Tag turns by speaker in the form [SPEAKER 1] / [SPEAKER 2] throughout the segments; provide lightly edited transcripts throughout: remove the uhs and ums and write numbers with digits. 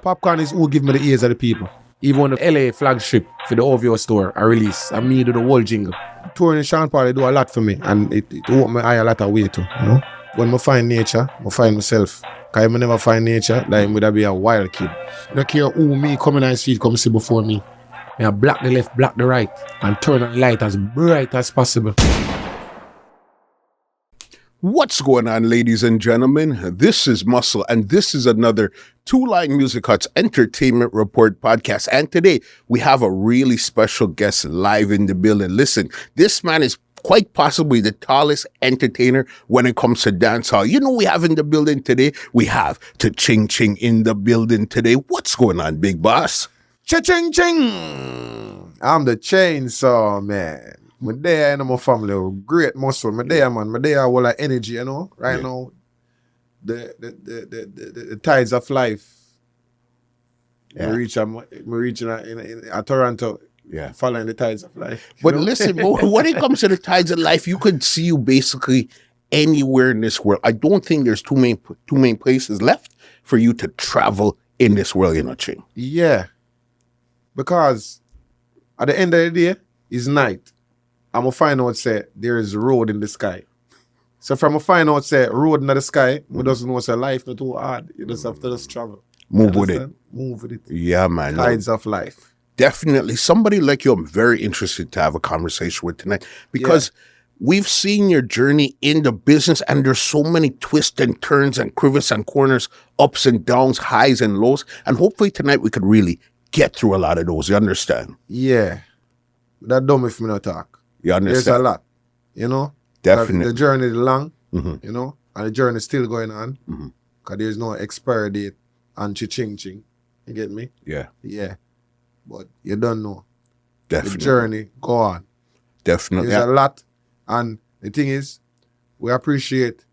[SPEAKER 1] Popcaan is who give me the ears of the people. Even when the LA flagship for the OVO store I release, I me do the whole jingle. Touring in Sean Paul, they do a lot for me, and it opened my eye a lot of way too, you know. When I find nature, I find myself. Because I never find nature, like I would be a wild kid. I don't care who me coming on the street come see before me. I block the left, block the right, and turn on the light as bright as possible.
[SPEAKER 2] What's going on, ladies and gentlemen? This is Muscle, and this is another Two Line Music Hut's Entertainment Report podcast. And today, we have a really special guest live in the building. Listen, this man is quite possibly the tallest entertainer when it comes to dancehall. You know we have in the building today? We have the Ching Ching in the building today. What's going on, big boss?
[SPEAKER 1] Chi Ching! I'm the chainsaw man. My day in my family, great muscle. My day, man. My day, I will like energy, you know. Right now, the tides of life. Yeah. Me reaching in Toronto.
[SPEAKER 2] Yeah,
[SPEAKER 1] following the tides of life.
[SPEAKER 2] But listen, when it comes to the tides of life, you could see you basically anywhere in this world. I don't think there's two main places left for you to travel in this world, you know, Ching.
[SPEAKER 1] Yeah, because at the end of the day, it's night. I'm going to find out, say, there is a road in the sky. So from a find out, say, road in the sky, we doesn't know, say, life not too hard. You just have to just travel.
[SPEAKER 2] Move with it.
[SPEAKER 1] Move with it.
[SPEAKER 2] Yeah, man.
[SPEAKER 1] Tides of life.
[SPEAKER 2] Definitely. Somebody like you, I'm very interested to have a conversation with tonight because we've seen your journey in the business and there's so many twists and turns and crevices and corners, ups and downs, highs and lows. And hopefully tonight we could really get through a lot of those. You understand?
[SPEAKER 1] Yeah. That dumb if me not talk.
[SPEAKER 2] You understand?
[SPEAKER 1] There's a lot, you know?
[SPEAKER 2] Definitely.
[SPEAKER 1] The journey is long, you know? And the journey is still going on because there's no expiry date on Chi Ching. You get me?
[SPEAKER 2] Yeah.
[SPEAKER 1] Yeah. But you don't know.
[SPEAKER 2] Definitely.
[SPEAKER 1] The journey go on.
[SPEAKER 2] Definitely.
[SPEAKER 1] There's a lot. And the thing is, we appreciate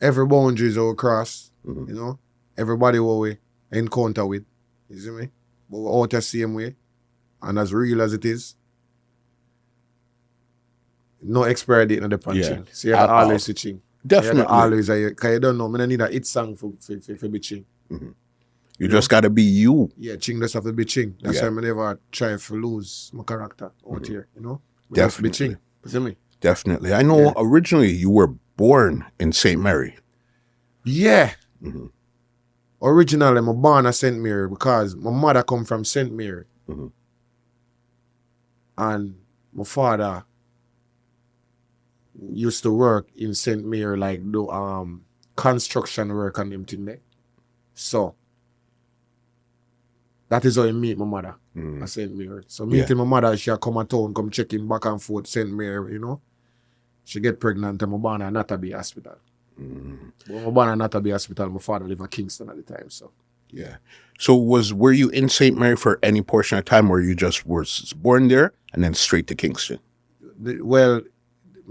[SPEAKER 1] every boundaries we cross, you know? Everybody what we encounter with, you see me? But we're out the same way. And as real as it is, no expiry date on the punching. So you have to always see Ching.
[SPEAKER 2] Definitely.
[SPEAKER 1] Always, because you don't know, I don't need a hit song for be Ching.
[SPEAKER 2] You just got to be you.
[SPEAKER 1] Yeah, Ching just have to be Ching. That's why I never try to lose my character out here, you know?
[SPEAKER 2] Definitely.
[SPEAKER 1] Be Ching. You see me?
[SPEAKER 2] Definitely. I know originally you were born in St. Mary.
[SPEAKER 1] Yeah. Originally, I'm born at St. Mary because my mother come from St. Mary. And my father used to work in St. Mary, like do construction work and them thing there. So that is how I meet my mother at St. Mary. So meeting my mother, she come to town, come checking back and forth St. Mary, you know. She get pregnant and my born at Nataby Hospital. But my born at Nataby Hospital, my father lived at Kingston at the time, so.
[SPEAKER 2] Yeah. So were you in St. Mary for any portion of time where you just were born there and then straight to Kingston?
[SPEAKER 1] Well,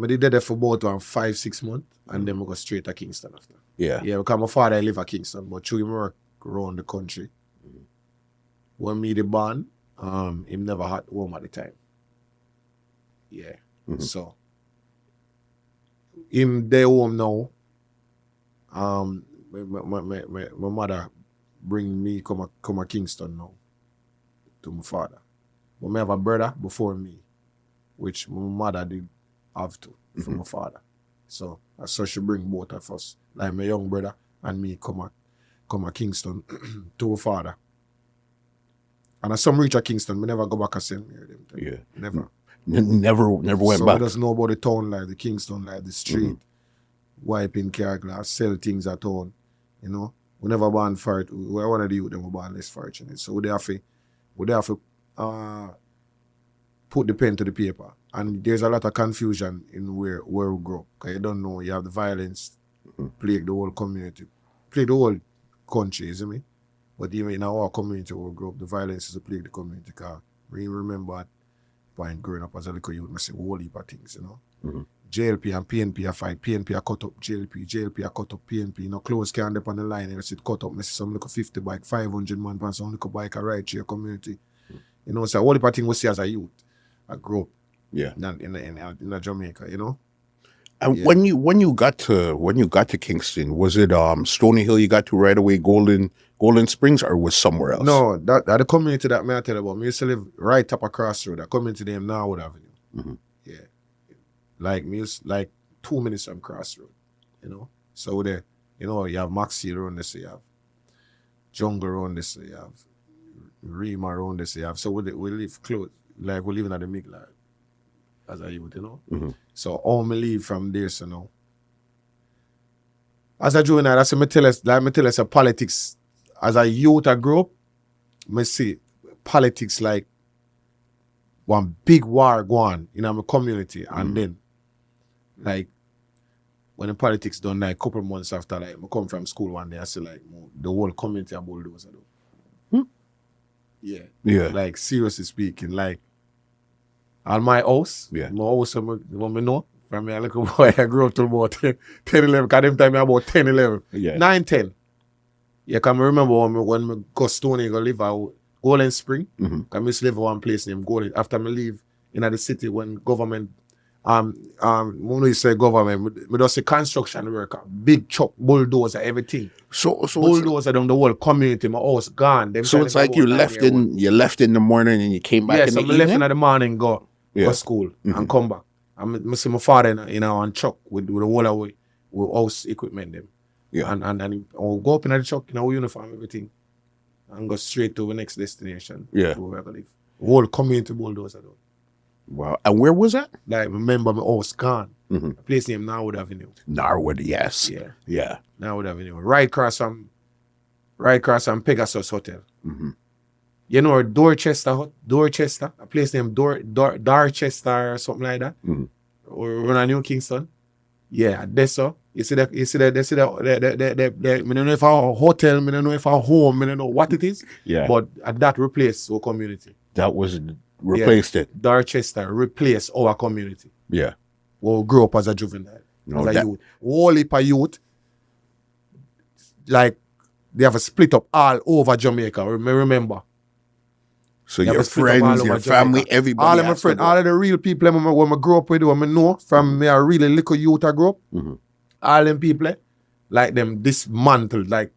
[SPEAKER 1] I did there for about 5-6 months and then I go straight to Kingston after.
[SPEAKER 2] Yeah.
[SPEAKER 1] Yeah, because my father live at Kingston, but through him work around the country. When me the born, him never had home at the time. Yeah. So him there home now. My mother bring me come a Kingston now to my father. But I have a brother before me, which my mother did have to for my father. So she bring both of us, like my young brother and me come a Kingston to my father. And as some reach at Kingston, we never go back to St. Mary.
[SPEAKER 2] Yeah.
[SPEAKER 1] Never.
[SPEAKER 2] Never went
[SPEAKER 1] so
[SPEAKER 2] back.
[SPEAKER 1] So just know about the town life, the Kingston life, the street, wiping car glass, sell things at town, you know. We never born for it. We're one of the youth that were born less fortunate. So we have to put the pen to the paper. And there's a lot of confusion in where we grow. Because you don't know, you have the violence plague the whole community, plague the whole country, you see me? But even in our community where we grow up, the violence is a plague the community. Because we remember at point growing up as a little youth, I say a whole heap of things, you know? JLP and PNP are fight. PNP are cut up JLP are cut up PNP. You know, clothes can't up on the line and you see it cut up. I see some little 50 bike, 500 man pan some little bike a ride to your community. You know, so all the thing we see as a youth, I grew up in Jamaica, you know.
[SPEAKER 2] And
[SPEAKER 1] Yeah.
[SPEAKER 2] when you got to Kingston, was it Stony Hill you got to right away, Golden Springs, or was somewhere else?
[SPEAKER 1] No, that the community that me I tell you about. Me used to live right up a crossroad. That community named Norwood Avenue.
[SPEAKER 2] Mm-hmm.
[SPEAKER 1] Yeah. Like me used like 2 minutes from crossroad. You know? So there, you know, you have Maxie around this, you have Jungle around this, you have Rima around this, you have. So we live close. Like we're living at the mid like, as a youth, you know.
[SPEAKER 2] Mm-hmm.
[SPEAKER 1] So all me leave from there, so now. As a juvenile, that's me tell us politics. As a youth I grew up, me see politics like one big war going in my community. And then like when the politics done like a couple months after, like I come from school one day, I see like the whole community a bulldozer though. Yeah.
[SPEAKER 2] Yeah.
[SPEAKER 1] Like seriously speaking, like on my house, my house, what me know, from me a little boy, I grew up till about 10, 11, because them time I about 10, 11, 9, 10. Yeah, because I remember when I go Stony, go live out Golden Spring, because I used to live at one place named Golden. After I leave in the city, when government, when we say government, we just say construction worker, big truck, bulldozer, everything.
[SPEAKER 2] So
[SPEAKER 1] bulldozer down the whole community, my house gone. Them
[SPEAKER 2] so it's like you left in the morning and you came back in the evening?
[SPEAKER 1] I left in the morning, go school and come back. I see my father in on truck with the whole away with house equipment them.
[SPEAKER 2] Yeah.
[SPEAKER 1] And I'll go up in the truck in our uniform, everything, and go straight to the next destination.
[SPEAKER 2] Yeah.
[SPEAKER 1] To where I live. Whole community bulldozer though.
[SPEAKER 2] Wow. And where was that?
[SPEAKER 1] Like remember my house gone. A place named Norwood Avenue.
[SPEAKER 2] Norwood, yes.
[SPEAKER 1] Yeah.
[SPEAKER 2] Yeah.
[SPEAKER 1] Norwood Avenue. Right across from Pegasus Hotel. You know Dorchester, a place named Dorchester or something like that. Or when I knew Kingston. Yeah, that's so. You see that I don't know if a hotel, I don't know if a home, I don't know what it is.
[SPEAKER 2] Yeah.
[SPEAKER 1] But that replaced our community.
[SPEAKER 2] That was replaced it.
[SPEAKER 1] Dorchester replaced our community.
[SPEAKER 2] Yeah.
[SPEAKER 1] We grew up as a juvenile.
[SPEAKER 2] No,
[SPEAKER 1] as a youth. Whole heap of youth, like they have a split up all over Jamaica. Remember.
[SPEAKER 2] So your friends, your family, everybody.
[SPEAKER 1] All of my friends, all of the real people when I grew up with, when I know from me a really little youth I grew up. All them people, like them dismantled, like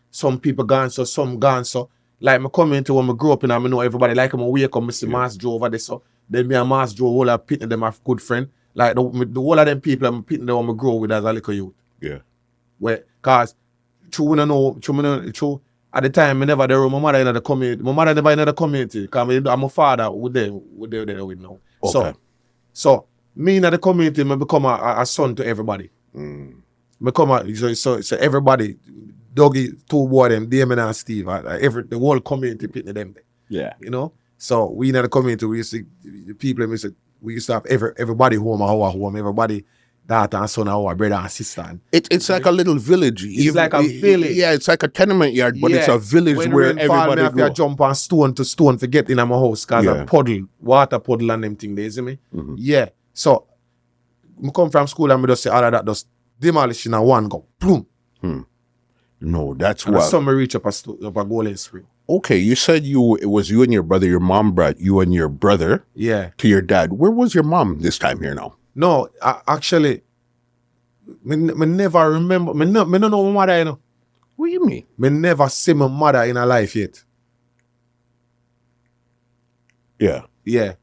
[SPEAKER 1] some people gone so, some gone so. Like me come into when I grew up and I know everybody, like I wake up, I see Mass Joe over there so. Then me and Mass Joe, all I pitting them a good friend. Like the whole of them people I'm pitting them when I grow up with as a little youth.
[SPEAKER 2] Yeah.
[SPEAKER 1] Where, cause true, at the time, I never there. My mother in the community. My mother never in the community. Because I'm a father with them with now.
[SPEAKER 2] Okay.
[SPEAKER 1] So me in the community, I become a son to everybody. So everybody, Dougie, two boy them, Damon and Steve, the whole community pitting them.
[SPEAKER 2] Yeah.
[SPEAKER 1] You know? So we in the community, we used to, the people, we used to have everybody home, our home, everybody, daughter and son, our brother and sister.
[SPEAKER 2] It's like a little village.
[SPEAKER 1] It's like a village.
[SPEAKER 2] Yeah, it's like a tenement yard, but it's a village
[SPEAKER 1] when
[SPEAKER 2] where
[SPEAKER 1] everybody
[SPEAKER 2] everybody
[SPEAKER 1] have to jump on stone to stone to get in my house because a puddle, water puddle and them thing, there, you see me? Yeah. So, I come from school and I just say all of that just demolishing and one go, boom.
[SPEAKER 2] No, that's
[SPEAKER 1] and
[SPEAKER 2] what.
[SPEAKER 1] Some reach up a Golden Spring.
[SPEAKER 2] Okay, you said it was you and your brother. Your mom brought you and your brother to your dad. Where was your mom this time here now?
[SPEAKER 1] No, actually, me never remember. Me don't know my mother, you know.
[SPEAKER 2] What do you mean?
[SPEAKER 1] Me never see my mother in her life yet.
[SPEAKER 2] Yeah.
[SPEAKER 1] Yeah.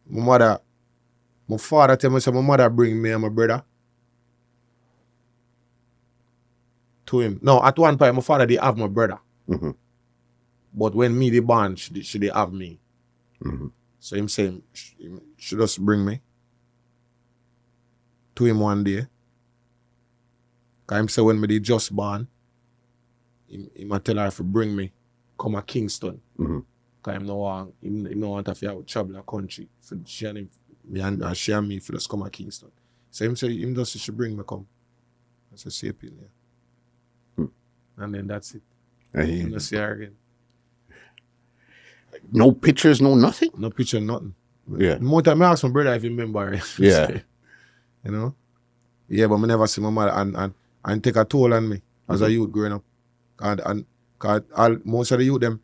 [SPEAKER 1] My father tell me, so my mother bring me and my brother to him. No, at one point, my father did have my brother. But when me, they born, she did have me. So him saying, she just bring me to him one day. Because him say when me they just born, he might tell her to bring me, come to Kingston. Because him no want to travel the country. For she and she and me for just come to Kingston. So him say, him just should bring me come. That's a safe in there. And then that's it. And you see her again.
[SPEAKER 2] No pictures, no nothing?
[SPEAKER 1] No picture, nothing.
[SPEAKER 2] Yeah.
[SPEAKER 1] More time I ask my brother if he remember it.
[SPEAKER 2] Yeah.
[SPEAKER 1] You know? Yeah, but I never see my mother and take a toll on me as a youth growing up. And most of the youth them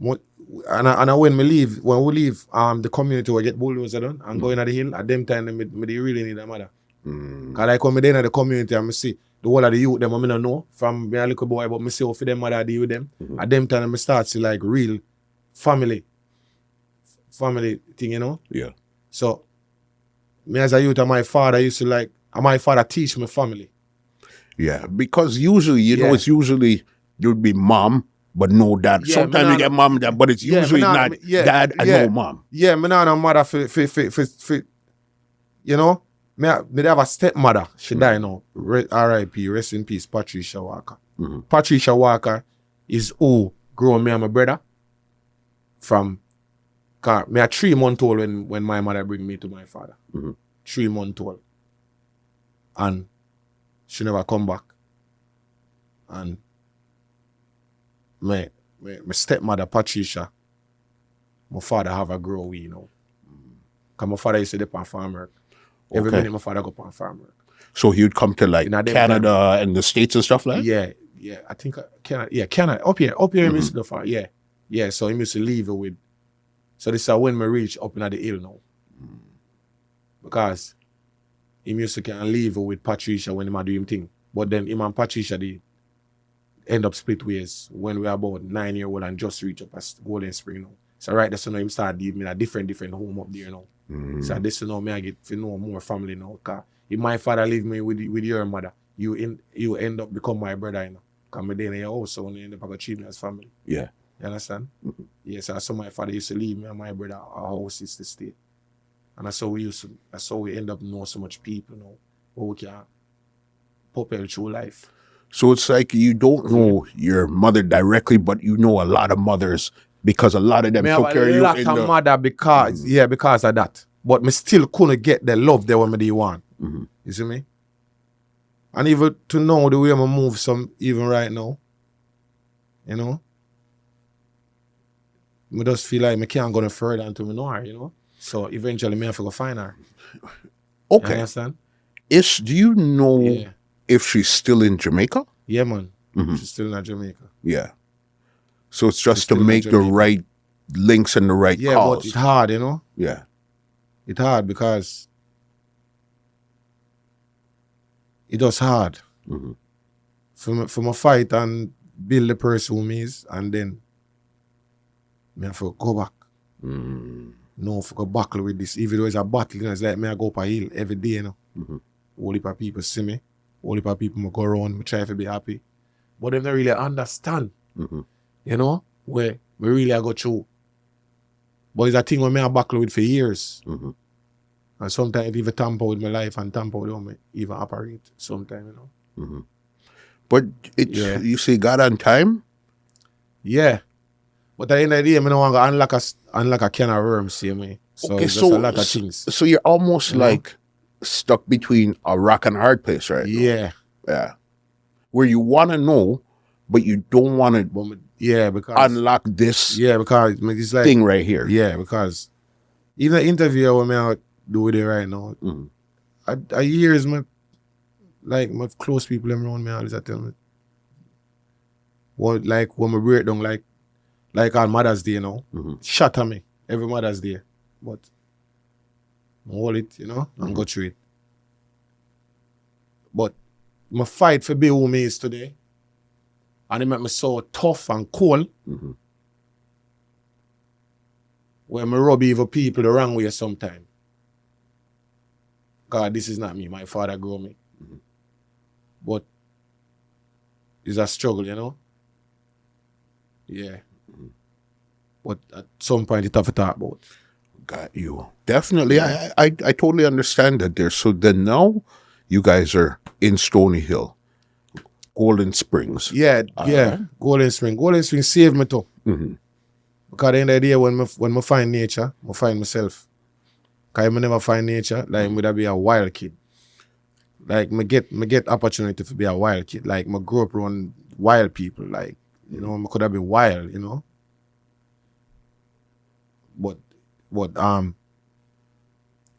[SPEAKER 1] and when we leave, the community will get bulldozer done and go in at the hill, at them time they really need a mother. Cause like when me there in the community and me see the whole of the youth them I don't know from me a little boy, but me see how for them mother deal with them. At them time I start see like real family thing, you know?
[SPEAKER 2] Yeah.
[SPEAKER 1] So me as a youth and my father used to like, and my father teach me family.
[SPEAKER 2] Yeah, because usually, you know, it's usually you'd be mom, but no dad.
[SPEAKER 1] Yeah,
[SPEAKER 2] Sometimes you get mom and dad, but it's usually not dad and no mom.
[SPEAKER 1] Yeah, me not no mother for you know, me have a stepmother. She died now. R.I.P. Rest in peace, Patricia Walker. Patricia Walker is who grew me and my brother from. Cause me a 3 months old when my mother bring me to my father. 3 months old. And she never come back. And my stepmother, Patricia, my father have a grow, you know. Because my father used to dip on farm work. Every minute my father go on farm work.
[SPEAKER 2] So he would come to like Canada and the States and stuff like that?
[SPEAKER 1] Yeah. I think Canada. Up here he used to farm. Yeah. So he used to leave it with. So this is when we reach up in the hill now. Because he used to can leave it with Patricia when he do him thing. But then him and Patricia they end up split ways when we are about 9 years old and just reach up as Golden Spring now. So right that's when him start giving me a different home up there now. So this now me I get to know more family now. Cause if my father leave me with your mother, you end up become my brother, you know. Cause me there in your house, so when you end up treat me as family.
[SPEAKER 2] Yeah.
[SPEAKER 1] You understand? Yes, that's how my father used to leave me and my brother our house is to stay. And that's how we end up know so much people now. How we can propel through life.
[SPEAKER 2] So it's like you don't know your mother directly, but you know a lot of mothers because a lot of them took care of you.
[SPEAKER 1] I have a lot of mother because of that. But me still couldn't get the love there when me want. You see me? And even to know the way I move even right now, you know, I just feel like I can't go no further until I know her, you know? So eventually I have to go find her.
[SPEAKER 2] Okay.
[SPEAKER 1] You understand?
[SPEAKER 2] Do you know if she's still in Jamaica?
[SPEAKER 1] Yeah, man. She's still in Jamaica.
[SPEAKER 2] Yeah. So it's just to make the right links and the right calls.
[SPEAKER 1] But it's hard, you know?
[SPEAKER 2] Yeah.
[SPEAKER 1] It's hard because it was hard. For my fight and build the person who me is, and then I have to go back. No, for go battle with this. Even though it's a battle, you know, it's like me I go up a hill every day, you know. All heap of people see me. All heap of people I go around, I try to be happy. But they don't really understand, you know, where we really I go through. But it's a thing where I battle with for years. And sometimes it even tamper with my life and tamper with how I even operate sometimes, you know.
[SPEAKER 2] But you say God on time?
[SPEAKER 1] Yeah. But at the end of the day, I don't want to unlock a can of worms, see me. So
[SPEAKER 2] okay,
[SPEAKER 1] it's just a lot of things.
[SPEAKER 2] So you're almost like stuck between a rock and a hard place, right?
[SPEAKER 1] Yeah.
[SPEAKER 2] Yeah. Where you want to know, but you don't want to
[SPEAKER 1] because
[SPEAKER 2] unlock this
[SPEAKER 1] because it's like,
[SPEAKER 2] thing right here.
[SPEAKER 1] Yeah, because even the interview when I do with it right now, I years my close people around me always tell me, what like when my break down like on Mother's Day, you know, shut at me every Mother's Day, but I hold it, you know, and go through it. But my fight for be who me is today, and it make me so tough and cold. When I rub evil people the wrong way sometimes. God, this is not me. My father grew me. But it's a struggle, you know? Yeah. But at some point it's tough to talk about.
[SPEAKER 2] Got you. Definitely. Yeah. I totally understand that there. So then now you guys are in Stony Hill, Golden Springs.
[SPEAKER 1] Yeah. Golden Spring. Golden Spring saved me too. Because at the end of the day, when I find nature, I find myself. Because if I never find nature, like I would be a wild kid. Like I get opportunity to be a wild kid. Like I grew up around wild people. Like, you know, I could have been wild, you know. But when I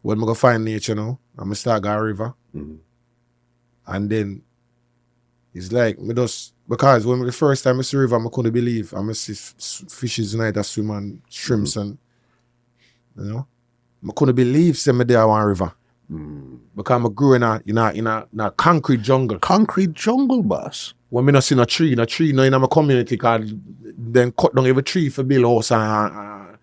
[SPEAKER 1] go find nature now, I'm start go river. And then it's like because when the first time I see river, I couldn't believe. I see fishes night I swim and shrimps and you know. I couldn't believe some day I want river. Because I grew in a concrete jungle.
[SPEAKER 2] Concrete jungle, boss.
[SPEAKER 1] When me not see no tree no in my community, cause then cut down every tree for build house and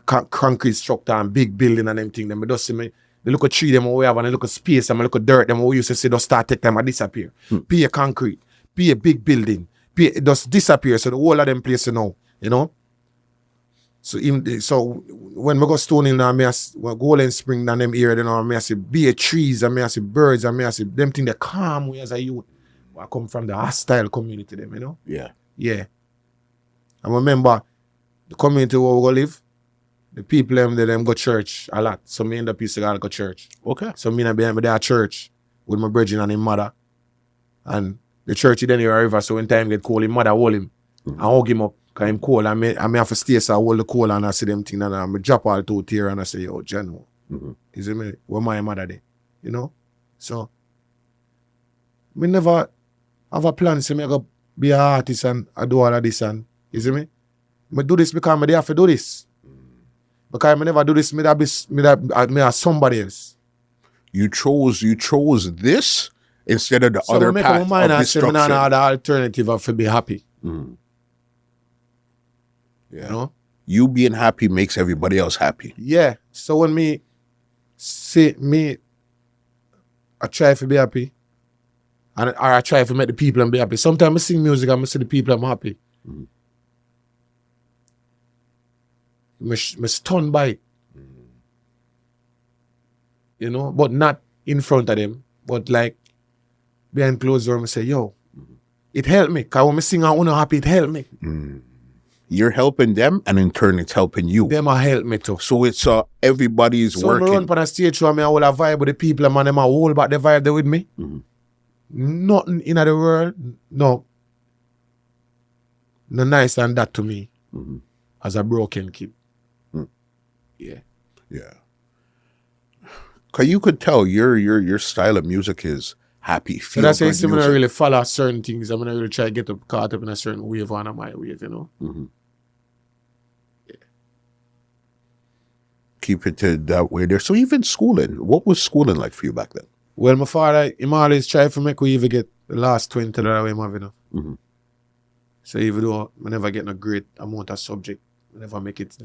[SPEAKER 1] concrete structure and big building and them thing. Then me just see me, the look at tree them we have and the look at space and the look at dirt them we used to see just start take time and disappear. Be a concrete, be a big building, it just disappear. So the whole of them places now, you know. So when we go Stone Hill now, me Golden Spring and them area, you know, me I see be a trees and me I see birds and me I see them thing they calm way as a youth. I come from the hostile community them, you know?
[SPEAKER 2] Yeah.
[SPEAKER 1] Yeah. I remember the community where we go live, the people them go church a lot. So me end up used to go church.
[SPEAKER 2] Okay.
[SPEAKER 1] So me and be there at church with my brethren and his mother. And the church he then near a river, so when time get cold, his mother hold him. I hug him up, because him cold. I have to stay so I hold the cold and I see them thing and I drop all two tears and I say, yo, General, you see me? Where my mother there? You know? So me never have a plan to me go be an artist and I do all of this and you see me? I do this because I have to do this. Because I never do this, me have somebody else.
[SPEAKER 2] You chose this instead of the other path of destruction.
[SPEAKER 1] So I have the alternative of to be happy.
[SPEAKER 2] Yeah.
[SPEAKER 1] You know?
[SPEAKER 2] You being happy makes everybody else happy.
[SPEAKER 1] Yeah. So when me say I try to be happy. And I try to make the people be happy. Sometimes I sing music and I see the people I'm happy. I'm stunned by it. You know, but not in front of them. But like behind closed door, I say, yo, it helped me. Because when I sing and I'm happy, it helped me.
[SPEAKER 2] You're helping them and in turn it's helping you.
[SPEAKER 1] Them are help me too.
[SPEAKER 2] So it's everybody's working.
[SPEAKER 1] So I run on a stage show and I hold a vibe with the people and them hold back the vibe there with me. Nothing in the world, no nice than that to me as a broken kid. Yeah.
[SPEAKER 2] Yeah. Cause you could tell your style of music is happy.
[SPEAKER 1] So that's why I'm not really follow certain things. I'm not really try to get caught up in a certain wave on my wave, you know. Yeah.
[SPEAKER 2] Keep it to that way there. So even schooling, what was schooling like for you back then?
[SPEAKER 1] Well, my father, he always try to make we even get the last $20 that I'm having. You know? So even though I never get a great amount of subject, I never make it.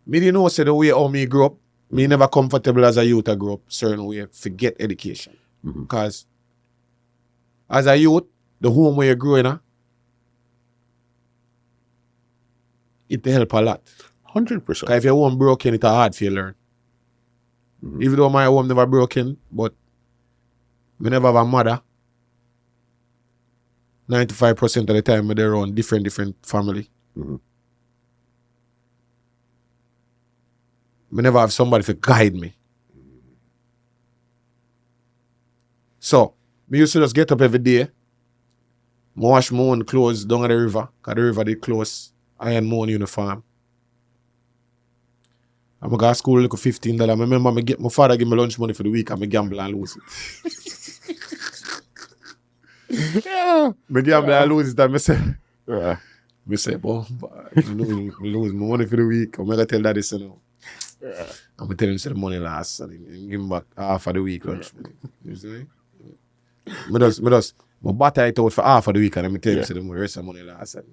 [SPEAKER 1] Me didn't know, say the way how me grew up, me never comfortable as a youth I grew up certain way, forget education. Because as a youth, the home where you're growing up, it help a lot.
[SPEAKER 2] 100%.
[SPEAKER 1] Because if your home broken, it's hard for you to learn. Even though my home never broken, but we never have a mother. 95% of the time they're around different family. We never have somebody to guide me. So, me used to just get up every day, wash my own clothes down at the river, because the river they close, iron my own uniform. I'm going to school look $15. I remember my father give me lunch money for the week and I gamble and lose it.
[SPEAKER 2] Yeah.
[SPEAKER 1] I gamble and lose it and I say, boy, I lose my money for the week. I'm going to tell daddy, you know. I'm going to tell him the money last and give him back half of the week lunch money. You see me? I butter it out for half of the week and I'm going to tell him the rest of the money last. And,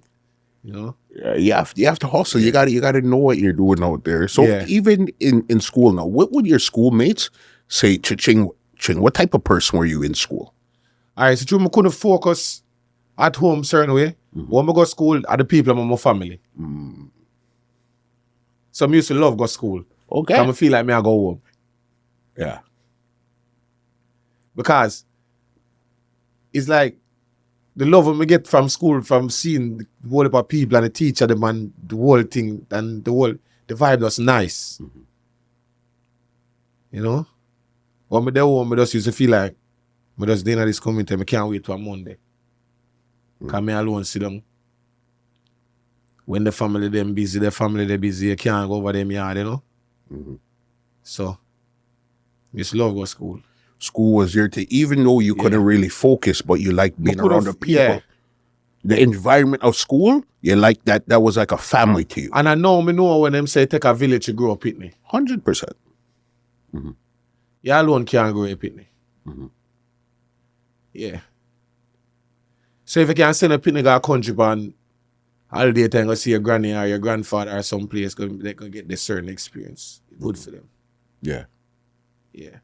[SPEAKER 1] you know?
[SPEAKER 2] Yeah, you have to hustle. You gotta know what you're doing out there. So even in school now, what would your schoolmates say? Chi Ching, what type of person were you in school?
[SPEAKER 1] All right, so true, I couldn't focus at home certain way. When I go to school, are the people in my family. So I used to love go to school.
[SPEAKER 2] Okay.
[SPEAKER 1] I feel like I go home.
[SPEAKER 2] Yeah.
[SPEAKER 1] Because it's like the love we get from school, from seeing the whole heap of people and the teacher, the man, the whole thing, and the vibe was nice. You know? When I there home, I just used to feel like I just dinner this community, I can't wait till Monday. Because me alone sit down. When the family them busy, you can't go over them yard, you know? So, I used to love go to school.
[SPEAKER 2] School was your thing, even though you couldn't really focus, but you liked being around the people. Yeah. The environment of school, you liked that. That was like a family to you.
[SPEAKER 1] And I know when them say take a village to grow up with me.
[SPEAKER 2] 100%.
[SPEAKER 1] You alone can't grow a pitney.
[SPEAKER 2] Mm-hmm.
[SPEAKER 1] Yeah. So if you can send a pitney to a country on holiday time, go see your granny or your grandfather or someplace, they can get this certain experience. Good for them.
[SPEAKER 2] Yeah.
[SPEAKER 1] Yeah.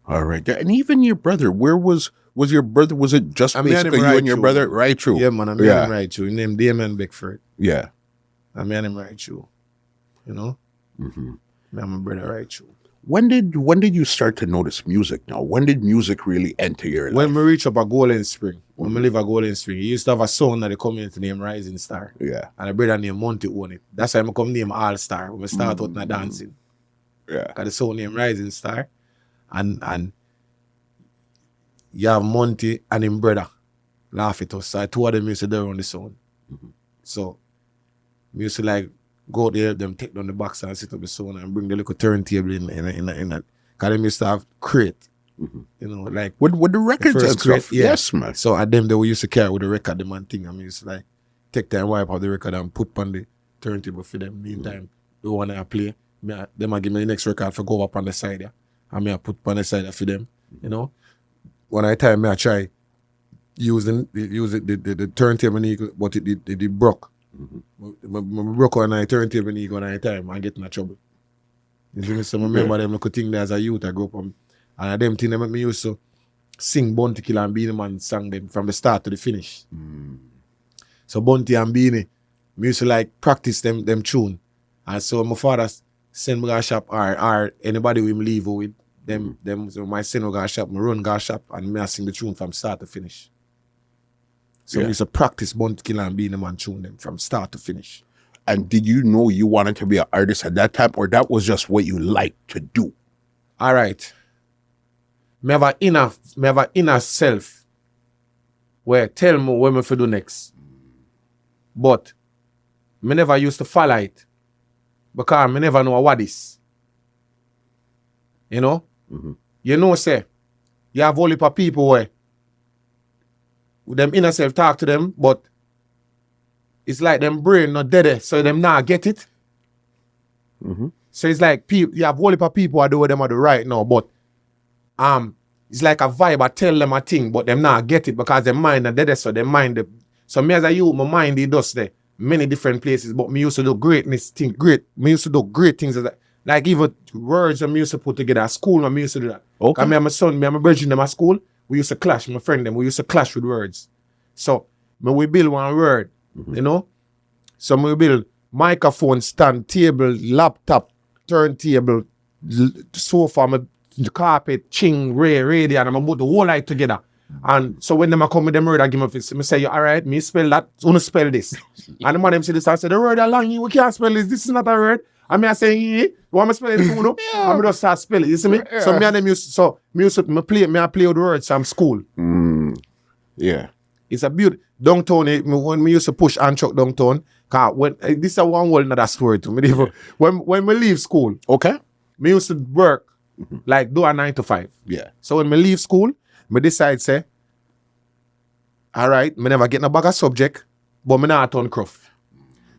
[SPEAKER 2] All right. And even your brother, where was your brother? Was it just basically you and your brother? Right through.
[SPEAKER 1] Yeah, man. I met him right through. His name Damon Beckford.
[SPEAKER 2] Yeah.
[SPEAKER 1] I met him right through. You know?
[SPEAKER 2] Mm-hmm.
[SPEAKER 1] I met my brother right through.
[SPEAKER 2] When did you start to notice music now? When did music really enter your life?
[SPEAKER 1] When we reach up a Golden Spring, when we live at Golden Spring, he used to have a song that the community named Rising Star.
[SPEAKER 2] Yeah.
[SPEAKER 1] And a brother named Monty own it. That's why I come name Allstar when we start out in dancing.
[SPEAKER 2] Yeah.
[SPEAKER 1] Because the song named Rising Star. And you have Monty and him brother laugh at us. So two of them used to do on the song.
[SPEAKER 2] Mm-hmm.
[SPEAKER 1] So we used to like go there, them take down the box and sit up the sound and bring the little turntable in that. Because them used to have crate.
[SPEAKER 2] Mm-hmm.
[SPEAKER 1] You know, like
[SPEAKER 2] with the records and stuff.
[SPEAKER 1] Yeah.
[SPEAKER 2] Yes, man.
[SPEAKER 1] So at them, they we used to carry with the record, them and thing. And we used to like take time, wipe out the record and put on the turntable for them. Meantime, the one I play, them I give me the next record for go up on the side there. And I put on the side for them. You know? One at a time, I try using the turntable, but it broke. Mm-hmm. I broke on the turntable on a time and get in trouble. You see me? So I remember them little thing there as a youth I grew up on. And them thing them me used to sing Bunty Killer and Beanie Man sang them from the start to the finish. Mm. So Bunty and Beanie, me used to like practice them tune. And so my father send me to shop or anybody we leave with them so my son will go shop, me run go shop and me I sing the tune from start to finish. So we used to practice Bunty Killer and Beanie Man tune them from start to finish.
[SPEAKER 2] And did you know you wanted to be an artist at that time, or that was just what you liked to do?
[SPEAKER 1] All right. Me have a inner self where tell me what me for do next. But me never used to follow it because me never know what is. You know? Mm-hmm. You know, say, you have only for people where with them inner self talk to them, but it's like them brain not dead, so them not get it. Mm-hmm. So it's like people, you have only for people who do what them are do right now, but it's like a vibe. I tell them a thing, but them not get it because their mind are dead, so their mind. So me as a youth, my mind it does there many different places, but me used to do Me used to do great things as that. Like even words I used to put together at school, I used to do that. Okay. Me and my son, me and my brother them at school, we used to clash, my friend them, we used to clash with words. So we build one word, you know? So we build microphone stand, table, laptop, turntable, sofa, the carpet, ching, radio, and I'm put the whole light together. And so when them come with them word, I give them me say, you all right, me spell that, wanna spell this. And the man them say this, I say, the word along you, we can't spell this is not a word. And me I say, you want me spell it, you know? And me just start spell it, you see me? Yeah. So me and them used to play with the words from school.
[SPEAKER 2] Yeah.
[SPEAKER 1] It's a beauty. Downtown, when me used to push and chuck downtown, cause when this is a one whole another story to me. When we leave school,
[SPEAKER 2] okay,
[SPEAKER 1] me used to work like do a 9 to 5.
[SPEAKER 2] Yeah.
[SPEAKER 1] So when me leave school, me decide say, all right, me never get no bag of subject, but me not turn cruff.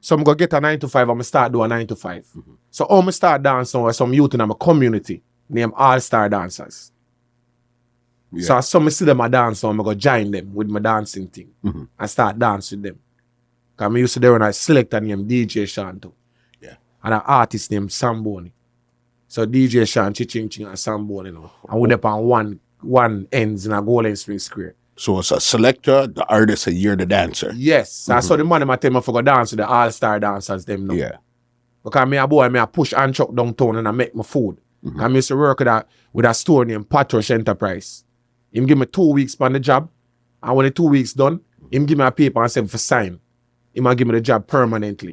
[SPEAKER 1] So I'm gonna get a 9 to 5 and me start do a 9 to 5. Mm-hmm. So how me start dancing with some youth in my community named Allstar dancers. Yeah. So as some see them a dance, so I'm gonna join them with my dancing thing and start dancing with them. Cause me used to do when I select a name DJ Shanto. Yeah. And an artist named Samboni. So DJ Shan, Chi Ching and Samboni, you know. And we up on one ends in a Golden Spring Square.
[SPEAKER 2] So it's a selector, the artist, and you're the dancer.
[SPEAKER 1] Yes. So the man them I tell me for go dance with the Allstar dancers them now.
[SPEAKER 2] Yeah.
[SPEAKER 1] Because me a boy, I push and chuck downtown and I make my food. I used to work with a store named Popcaan Enterprise. Him give me 2 weeks on the job, and when the 2 weeks done, him give me a paper and say for sign. He might give me the job permanently.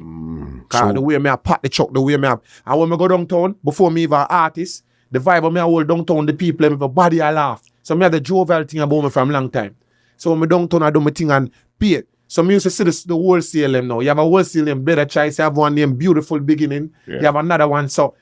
[SPEAKER 1] Cause the way me I pack the truck, the way me I, and when I go downtown, before me even artist, the vibe of me I hold downtown, the people, everybody I laugh. So me have the jovial thing about me from long time. So when I downtown, I do my thing and pay it. So me used to see the wholesale them now. You have a wholesale name, Better Choice. You have one name, Beautiful Beginning. Yeah. You have another one. So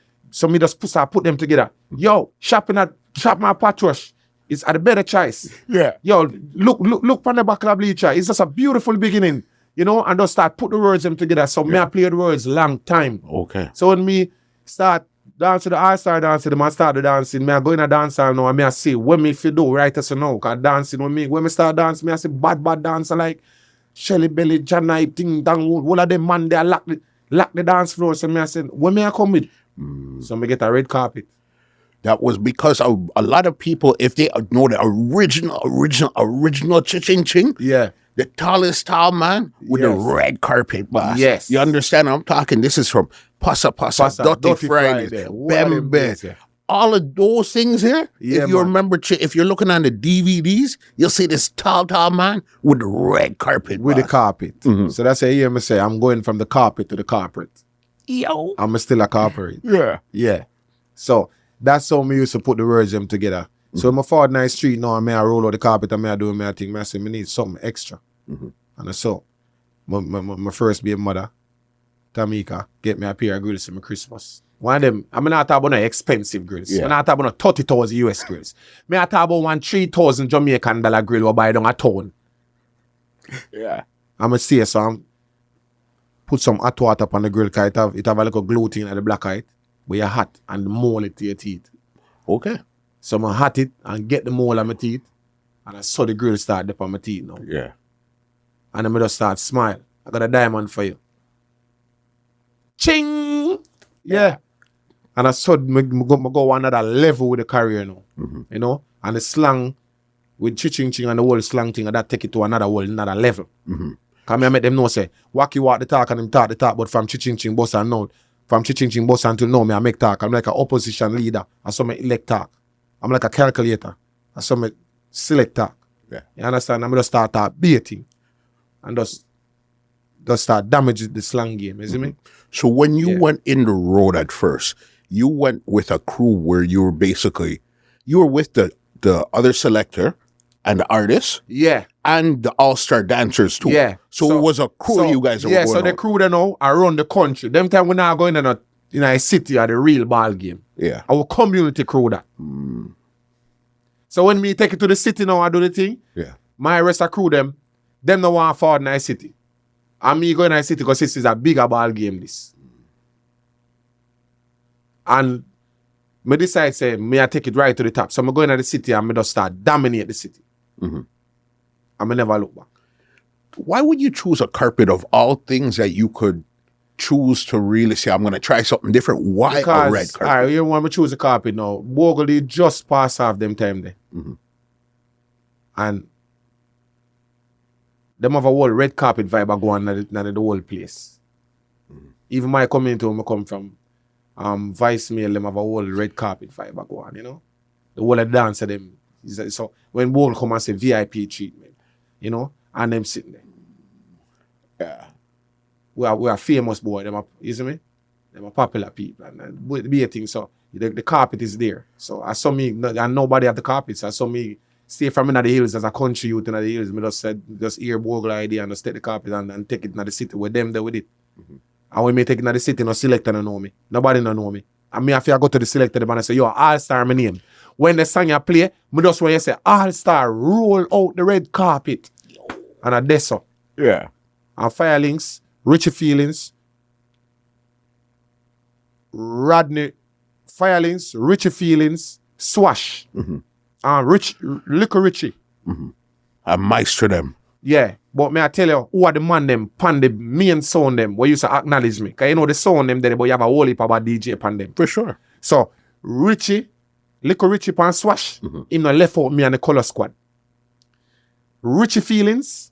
[SPEAKER 1] me just put them together. Yo, shop my patrush. It's at a Better Choice.
[SPEAKER 2] Yeah.
[SPEAKER 1] Yo, look on the back of the bleacher. It's just a beautiful beginning. You know, and just start put the words them together. So me I play the words long time.
[SPEAKER 2] Okay.
[SPEAKER 1] So when me start dance to the Allstar dance, them and start the dancing. Me I go in a dance hall now and me I say, what me if you do right as you know, cause dancing with me, when me start dancing, me I say bad dancer like Shelly Belly, John Knight, Ting Dang, all of them man, they lock the dance floor. So me I said, when me I come with? So me get a red carpet.
[SPEAKER 2] That was because a lot of people, if they know the original Ching Ching,
[SPEAKER 1] Yeah.
[SPEAKER 2] the tallest tall man with the
[SPEAKER 1] Yes.
[SPEAKER 2] red carpet, boss.
[SPEAKER 1] Yes.
[SPEAKER 2] You understand? I'm talking, this is from Passa, Dirty Fridays, Bembe. All of those things here,
[SPEAKER 1] Yeah,
[SPEAKER 2] if you
[SPEAKER 1] man.
[SPEAKER 2] remember, if you're looking on the DVDs, you'll see this tall man with the red carpet.
[SPEAKER 1] With the
[SPEAKER 2] boss.
[SPEAKER 1] carpet. So that's how you hear me say, I'm going from the carpet to the corporate.
[SPEAKER 2] Yo.
[SPEAKER 1] I'm still a corporate.
[SPEAKER 2] Yeah.
[SPEAKER 1] Yeah. So that's how me used to put the words them together. So in my forward night street now, I roll out the carpet and I do my thing. I say, I need something extra. And so, my first baby mother, Tamika, get me a pair of grills for my Christmas. One of them, I'm not talking about no expensive grills.
[SPEAKER 2] Yeah.
[SPEAKER 1] I'm not talking about no 30,000 US grills. Me I talk about one $3,000 Jamaican dollar grill or buy down a town.
[SPEAKER 2] Yeah.
[SPEAKER 1] I'm going to see some, put some hot water up on the grill because it have a little glue thing at the black height where you hot and mold it to your teeth.
[SPEAKER 2] Okay.
[SPEAKER 1] So I hot it and get the mold on my teeth and I saw the grill start up on my teeth now.
[SPEAKER 2] Yeah.
[SPEAKER 1] And then I just start smile. I got a diamond for you. Ching! Yeah. And I saw me go another level with the career now. You know? And the slang with Chi Ching and the whole slang thing, and that take it to another level. Because I make them know, say, Wacky walk the talk and him talk the talk, but from Chi Ching boss and now, from Chi Ching boss until now, I make talk. I'm like an opposition leader. I saw me elect talk. I'm like a calculator. I saw me select talk.
[SPEAKER 2] Yeah.
[SPEAKER 1] You understand? I'm just start talk baiting. And just start damaging the slang game, you see me?
[SPEAKER 2] So when you went in the road at first, you went with a crew where you were with the other selector and the artist
[SPEAKER 1] Yeah.
[SPEAKER 2] and the Allstar dancers too.
[SPEAKER 1] Yeah.
[SPEAKER 2] So it was a crew you guys were going
[SPEAKER 1] so the
[SPEAKER 2] on.
[SPEAKER 1] crew they know around the country. Them time we not going in a city or the real ball game.
[SPEAKER 2] Yeah.
[SPEAKER 1] Our community crew that. So when me take it to the city now, I do the thing.
[SPEAKER 2] Yeah.
[SPEAKER 1] My rest of crew them no want forward in a city. And me going in a city because this is a bigger ball game this. And me decide say me I take it right to the top. So I'm going to the city and me just start dominate the city. And me never look back.
[SPEAKER 2] Why would you choose a carpet of all things that you could choose to really say, I'm going to try something different? Why a red carpet?
[SPEAKER 1] All right, you want me choose a carpet now. Bogle just pass off them time there. And them have a whole red carpet vibe I go on in the whole place. Even my community where I come from, Vice Mail, them have a whole red carpet vibe I go on, you know? The whole of the dance of them. So when Bogle come and say VIP treatment, you know, and them sitting there.
[SPEAKER 2] Yeah.
[SPEAKER 1] We are famous boy, them are, you see me? Them are popular people. And be a thing, so the carpet is there. So I saw me, and nobody have the carpets. I saw me stay from in the hills as a country youth in the hills. Me just said, just hear Bogle idea and just take the carpet and take it in the city with them there with it. And when me take it in the city, no selector no know me. Nobody no know me. And me if I go to the selector, the man say, yo, Allstar my name. When the song you play, me just when you say, Allstar, roll out the red carpet. And I do so.
[SPEAKER 2] Yeah.
[SPEAKER 1] And Firelings, Richie Feelings, Rodney, Firelings, Richie Feelings, Swatch, and Little Richie.
[SPEAKER 2] I maestro them.
[SPEAKER 1] Yeah, but may I tell you, who are the man them, pan the main sound them, where you say acknowledge me. Because you know the sound them there, but you have a whole heap about DJ pan them.
[SPEAKER 2] For sure.
[SPEAKER 1] So, Richie, Little Richie pan Swatch, him no left out me and the Color Squad. Richie Feelings,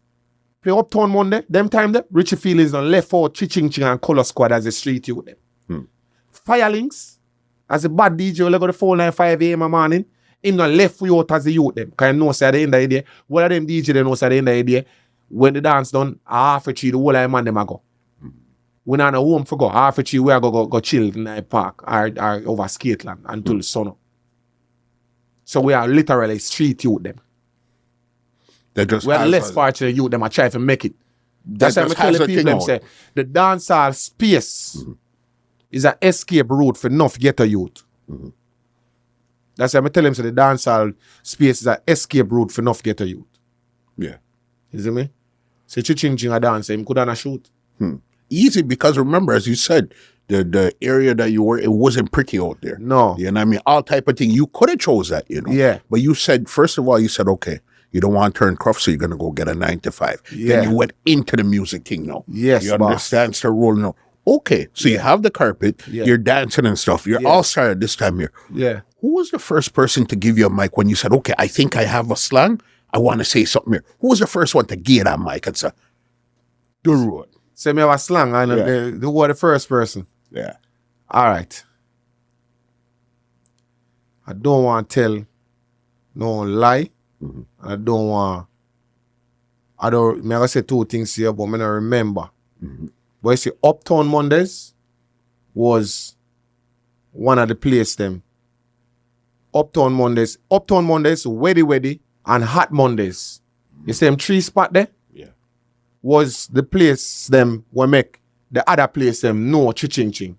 [SPEAKER 1] play Uptown Monday, them time there, Richie Feelings no left out Chi Ching and Color Squad as a street youth them. Firelings, as a bad DJ, we go to 495 AM in the morning, him no left you out as a youth them. Because you know say at the end of the day, what of them DJ they know say at the end of the day, when the dance done, half a tree, the whole of man them a go. We not know home for go. Half a tree, we are go chill in the park or over Skateland until sun up. So we are literally street youth them.
[SPEAKER 2] That just
[SPEAKER 1] We are less fortunate youth them are trying to make it. That's why I tell the people them say the dancehall space is an escape route for enough ghetto youth. That's why I tell them say the dancehall space is an escape route for enough ghetto youth.
[SPEAKER 2] Yeah.
[SPEAKER 1] You see me? So Ching Ching a dance, him could not shoot.
[SPEAKER 2] Easy, because remember, as you said, the area that you were, it wasn't pretty out there.
[SPEAKER 1] No.
[SPEAKER 2] You know what I mean? All type of thing. You could have chose that, you know.
[SPEAKER 1] Yeah.
[SPEAKER 2] But you said, first of all, you said, okay, you don't want to turn cruff, so you're going to go get a 9 to 5.
[SPEAKER 1] Yeah.
[SPEAKER 2] Then you went into the music thing now.
[SPEAKER 1] Yes,
[SPEAKER 2] you
[SPEAKER 1] boss.
[SPEAKER 2] understand? Start rolling out. Okay, so you have the carpet, you're dancing and stuff. You're Allstar at this time here.
[SPEAKER 1] Yeah.
[SPEAKER 2] Who was the first person to give you a mic when you said, okay, I think I have a slang, I want to say something here? Who was the first one to get that mic and say, do road?
[SPEAKER 1] Say me have a slang, and who was the first person?
[SPEAKER 2] Yeah.
[SPEAKER 1] All right. I don't want to tell no lie. I don't want, I gotta say two things here, but I don't remember. But you see, Uptown Mondays was one of the place them. Uptown Mondays, Weddy, and Hot Mondays. You see them 3 spot there?
[SPEAKER 2] Yeah.
[SPEAKER 1] Was the place them we make the other place them know Chi Ching.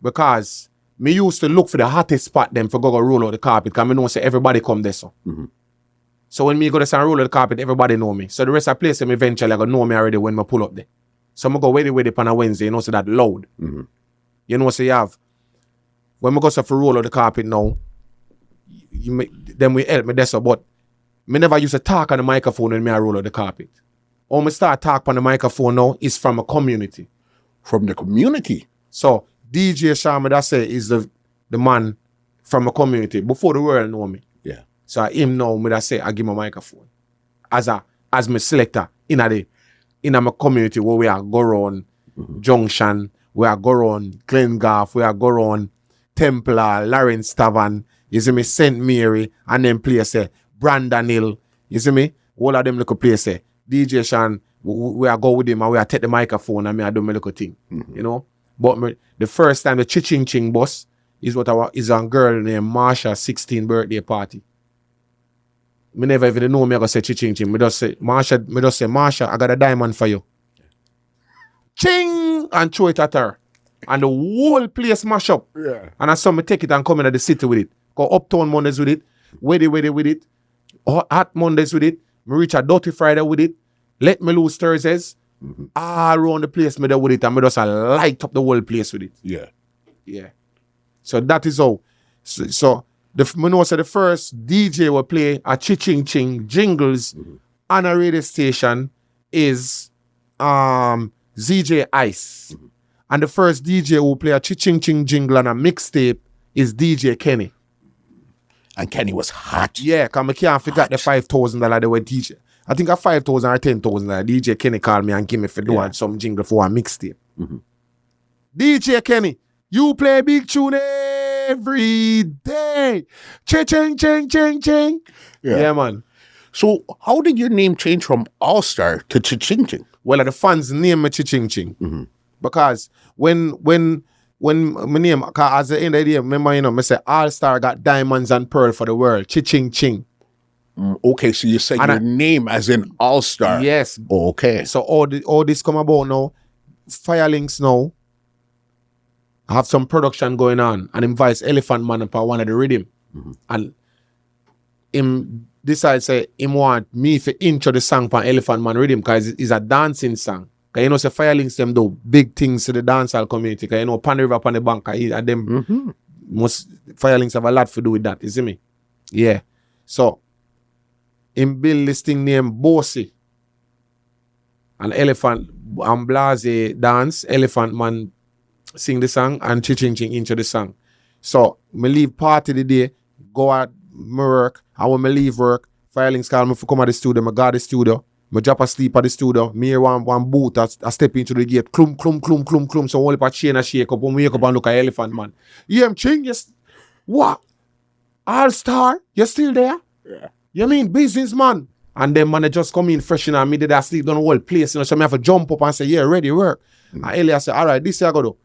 [SPEAKER 1] Because me used to look for the hottest spot them for go roll out the carpet, because I know say everybody come there so. So when me go to roll out the carpet, everybody know me. So the rest of the place them eventually I go know me already when I pull up there. So I go Weddy on a Wednesday, you know, so that loud. You know, so you have, when I go for roll out the carpet now, then we help me there so, but me never used to talk on the microphone when I roll out the carpet. Or me start talk on the microphone now is from a community.
[SPEAKER 2] From the community?
[SPEAKER 1] So DJ Sharma, that say, is the man from a community before the world know me.
[SPEAKER 2] Yeah.
[SPEAKER 1] So him now, me that say, I give him a microphone. As my selector in my community where we are go around Junction, we are go around Glengarth, we are go around Templar, Lawrence Tavern, you see me, St. Mary, and then place say Brandon Hill, you see me? All of them little place say, DJ Shan, we are go with him and we are take the microphone and me I do my little thing, you know? But the first time the Ching Ching bus is is a girl named Marsha's 16th birthday party. Me never even know me I go say Ching Ching. Me just say, Marsha, I got a diamond for you. Ching! And throw it at her. And the whole place mash up.
[SPEAKER 2] Yeah.
[SPEAKER 1] And I saw me take it and come into the city with it. Go Uptown Mondays with it. Weddy with it. Hot Mondays with it. Me reach a Dirty Friday with it. Let Me Loose Thursdays. All around the place me there with it. And me just light up the whole place with it.
[SPEAKER 2] Yeah.
[SPEAKER 1] Yeah. So that is how. So me know the first DJ will play a Chi Ching jingles on a radio station is ZJ Ice. And the first DJ who play a Chi Ching jingle on a mixtape is DJ Kenny.
[SPEAKER 2] And Kenny was hot.
[SPEAKER 1] Yeah, because I can't forget the $5,000 they were DJ. I think a $5,000 or $10,000 DJ Kenny called me and give me for doing some jingle for a mixtape. DJ Kenny, you play big tune every day. Ching Ching. Yeah, man.
[SPEAKER 2] So how did your name change from Allstar to Chi Ching?
[SPEAKER 1] Well, the fans name me Chi Ching. Because when my name, cause at the end of the day, remember, you know, I say Allstar got diamonds and pearl for the world. Chi Ching.
[SPEAKER 2] Okay, so you said your name as in Allstar.
[SPEAKER 1] Yes.
[SPEAKER 2] Okay.
[SPEAKER 1] So all this come about now. Firelinks now have some production going on and invites Elephant Man upon one of the rhythm. And him decide say him want me to intro the song for Elephant Man rhythm because it's a dancing song. Cause you know say Firelinks them do big things to the dancehall community. Cause you know Pan River upon the bank and them most Firelinks have a lot to do with that, you see me? Yeah. So him build this thing named Bossy. And Elephant and Blase dance, Elephant Man sing the song and Chi Ching into the song. So me leave party the day, go out my work, and when me leave work, Firelinks call me for come at the studio, I go to the studio, I drop asleep at the studio, me hear one boot, I step into the gate, clum, so only a chain a shake up, when we wake up and look at Elephant Man. Yeah, Ching, yes. What? Allstar, you still there?
[SPEAKER 2] Yeah.
[SPEAKER 1] You mean businessman? And then man, I just come in fresh and me did I sleep down the whole place, you know, so I have to jump up and say, yeah, ready, work. And Elias said, all right, this year I go do.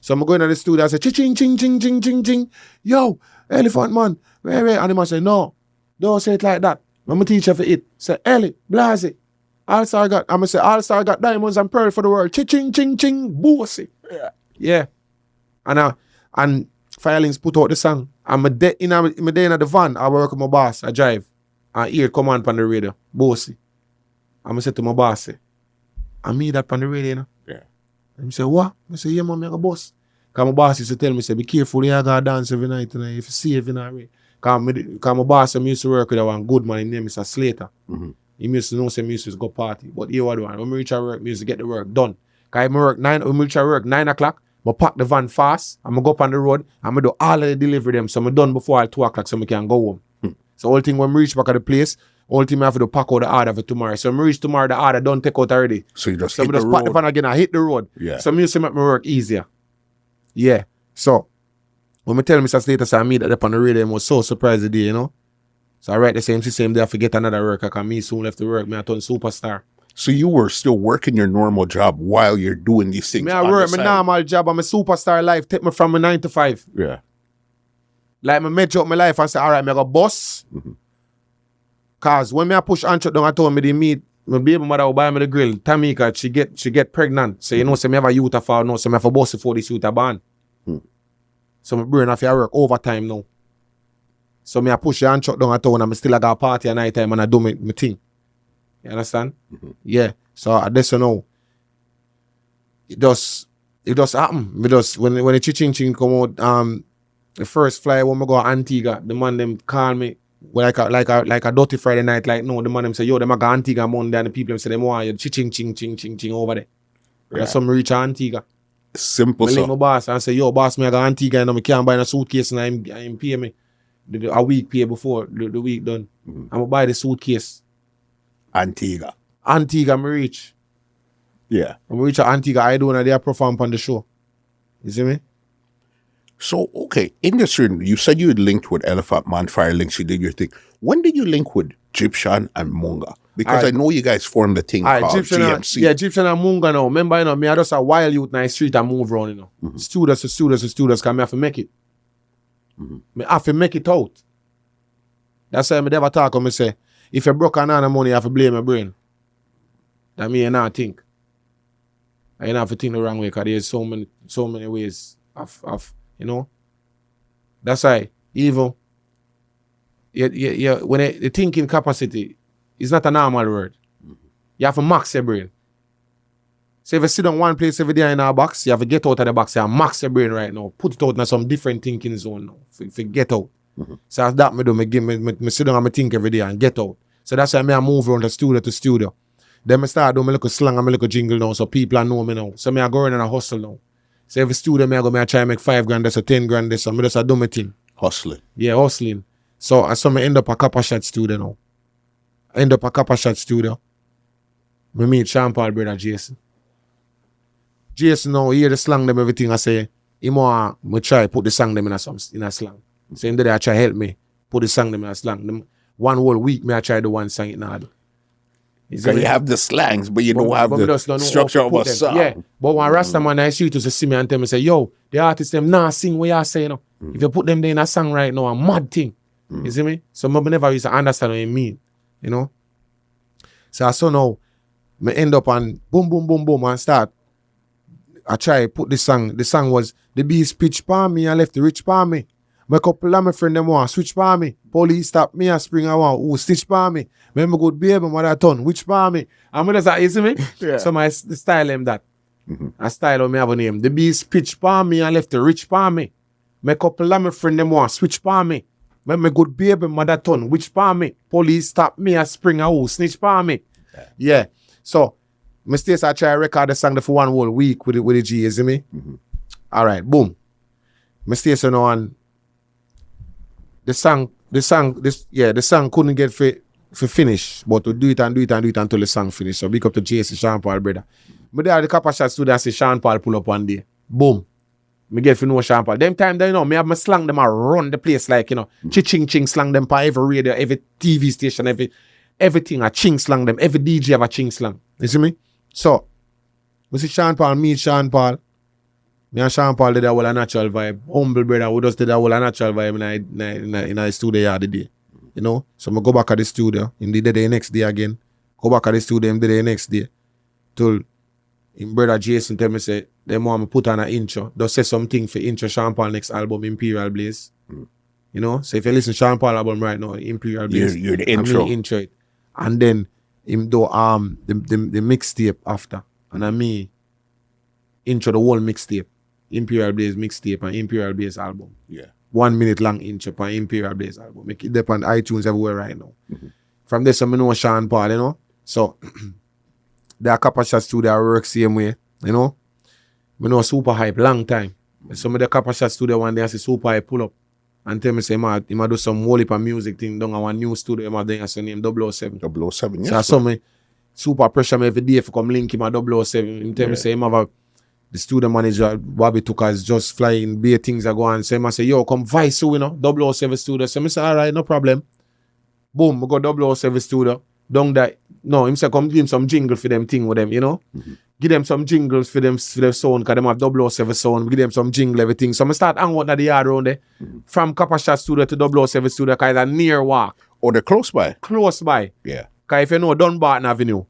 [SPEAKER 1] So I'm going to the studio, I say, ching. Yo, Elephant Man, wait. And the man say, no, don't say it like that. I'm a teacher for it. Say, Ellie, Blase, Allstar got, I'm going to say, Allstar got diamonds and pearl for the world. Ching, bossy. Yeah. And Firelinks put out the song. I'm in the van, I work with my boss, I drive. And hear come on the radio, bossy. I'm going to say to my boss, say, I mean that on the radio, you know?
[SPEAKER 2] Yeah.
[SPEAKER 1] And he say, what? I say, yeah, man, I got boss. Because my boss used to tell me, say, be careful, you gotta dance every night tonight. If you save, you know, because my boss used to work with one good man, his name is Slater.
[SPEAKER 2] Mm-hmm.
[SPEAKER 1] He used to know say me used to go party. But here what do I? When we reach our work, we used to get the work done. Because when we reach our work 9 o'clock, I pack the van fast, I'm going to go up on the road, I'm going to do all of the delivery them. So I'm done before 2 o'clock so I can go home. So all thing when we reach back at the place, all thing I have to pack out the order for tomorrow. So when we reach tomorrow, the order don't take out already.
[SPEAKER 2] So you just
[SPEAKER 1] so
[SPEAKER 2] hit
[SPEAKER 1] I just
[SPEAKER 2] the
[SPEAKER 1] pack
[SPEAKER 2] road.
[SPEAKER 1] the van again, I hit the road.
[SPEAKER 2] Yeah.
[SPEAKER 1] So I used to make my work easier. Yeah. So when I tell Mr. Slater, so I meet that up on the radio, I was so surprised the day, you know. So I write the same day I forget another work. Because me soon left the work, me I turn superstar.
[SPEAKER 2] So you were still working your normal job while you're doing these things.
[SPEAKER 1] Me I work my normal job, I'm a superstar life, take me from my 9 to 5.
[SPEAKER 2] Yeah.
[SPEAKER 1] Like, I match up my life and say, all right, I got boss. Because when I push Ancho down, I told me they meet, my baby mother will buy me the grill. Tamika, she get pregnant. So, you know, so me have a youth for now, so me have a boss for this youth born. So, my brain have to work overtime now. So, me I push the Ancho down, I told them I still got a party at night time and I do my thing. You understand? Yeah. So, I just know. It does happen. Because when the Chi Ching Ching come out, the first flight when I go to Antigua, the man them call me like a dirty Friday night, like no, the man them say, yo, them I go Antigua Monday and the people them say them want you Chi Ching Ching Ching Ching Ching over there. Yeah. Some reach Antigua.
[SPEAKER 2] Simple
[SPEAKER 1] I my boss and say, yo, boss, me I go Antigua and I can't buy a suitcase and I'm pay me a week pay before the week done. I'm gonna buy the suitcase.
[SPEAKER 2] Antigua,
[SPEAKER 1] me reach.
[SPEAKER 2] Yeah.
[SPEAKER 1] I'm reach Antigua, I do and they perform on the show. You see me?
[SPEAKER 2] So, okay, in this room, you said you had linked with Elephant Man, Fire Links, you did your thing. When did you link with Gyptian and Munga? Because I know you guys formed a thing called GMC.
[SPEAKER 1] Gyptian and Munga now. Remember, you know, me I just a wild youth in the street and move around, you know. Students, because I have to make it. Me have to make it out. That's why I never talk when me say, if you broke another money, you have to blame my brain. That mean you not think. I don't have to think the wrong way because there's so many ways of you know. That's why even when the thinking capacity is not a normal word. You have to max your brain. So if you sit on one place every day in our box, you have to get out of the box and max your brain right now. Put it out in some different thinking zone now. If you get out. So as that me do, me sit down and me think every day and get out. So that's why I move around the studio to studio. Then I start doing my little slang and my little jingle now, so people know me now. So I go in and I hustle now. So every studio I try to make 5 grand this or 10 grand this, so I just do my thing.
[SPEAKER 2] Hustling.
[SPEAKER 1] Yeah, hustling. So I end up a Coppershot studio now. I meet Sean Paul brother Jason. Jason now hear the slang them everything I say. He more try put the song them in a slang. So in there I try help me put the song them in a slang. Them, one whole week I try the one song in order.
[SPEAKER 2] So you have the slangs, but you don't have the structure of a song.
[SPEAKER 1] Yeah, but when Rasta man I see to see me and tell me say, yo, the artists them nah sing what you say, you know. If you put them there in a song right now, a mad thing. You see me? So I never used to understand what you mean, you know. So I saw now, I end up on boom, boom, boom, boom, and start. I try put the song. The song was the beast pitch pa me and left the rich pa me. My couple of my friend them want switch pa me. Police stop me and spring I want who stitch pa me. Remember good baby mother ton which pa me. I'm gonna say, you see me? Yeah. So my style him that. I style me have a name. The beast pitch pa me and left the rich pa me. My couple of my friend them want switch pa me. Remember good baby mother ton which pa me. Police stop me and spring I who snitch pa me. Yeah. So mistakes I try to record the song for one whole week with the G, you see me? All right, boom. Mistakes you know and the song couldn't get for finish, but to do it until the song finish. So big up to JC Sean Paul brother. Me there at the Coppershot studio and see Sean Paul pull up one day. Boom. Me get to know Sean Paul. Them time they you know me have my slang them and run the place like you know. Chi Ching Ching slang them by every radio, every TV station, everything a Ching slang them. Every DJ have a Ching slang. You see me? So we see Sean Paul, meet Sean Paul. Me and Sean Paul did a whole natural vibe. Humble brother who just did a whole natural vibe in a studio yard the day. You know? So I go back at the studio. Him did the next day again. Go back at the studio, him did the next day. Till him brother Jason tell me say, they want me put on an intro. Just say something for intro Sean Paul next album, Imperial Blaze. You know? So if you listen to Sean Paul album right now, Imperial Blaze.
[SPEAKER 2] You're the intro.
[SPEAKER 1] Intro it. And then him do the mixtape after. And I me intro the whole mixtape. Imperial Blaze mixtape and Imperial Blaze album.
[SPEAKER 2] Yeah.
[SPEAKER 1] 1 minute long intro on Imperial Blaze album. Make it depend on iTunes everywhere right now. From this, I know Sean Paul, you know. So, the Coppershot studio work same way, you know. I know Supa Hype long time. Some of the Coppershot studio one day I see Supa Hype pull up and tell me say, he might do some whole heap of music thing down at one new studio. He might do a name 007.
[SPEAKER 2] 007, yes.
[SPEAKER 1] So I saw me super pressure me every day for come link him at 007. He tell me say him have the studio manager Bobby took us just flying bare things are going. So I say, yo, come vice so you know, 007 studio. So I say, alright, no problem. Boom, we go 007 studio. Down that no, him say come give him some jingle for them thing with them, you know. Give them some jingles for them sound, because them have 007 sound. Give them some jingle, everything. So I start hanging out at the yard around there. From Coppershot studio to 007 studio, because it's a near walk.
[SPEAKER 2] Or they're close by.
[SPEAKER 1] Close by.
[SPEAKER 2] Yeah.
[SPEAKER 1] Because if you know Dunbarton Avenue,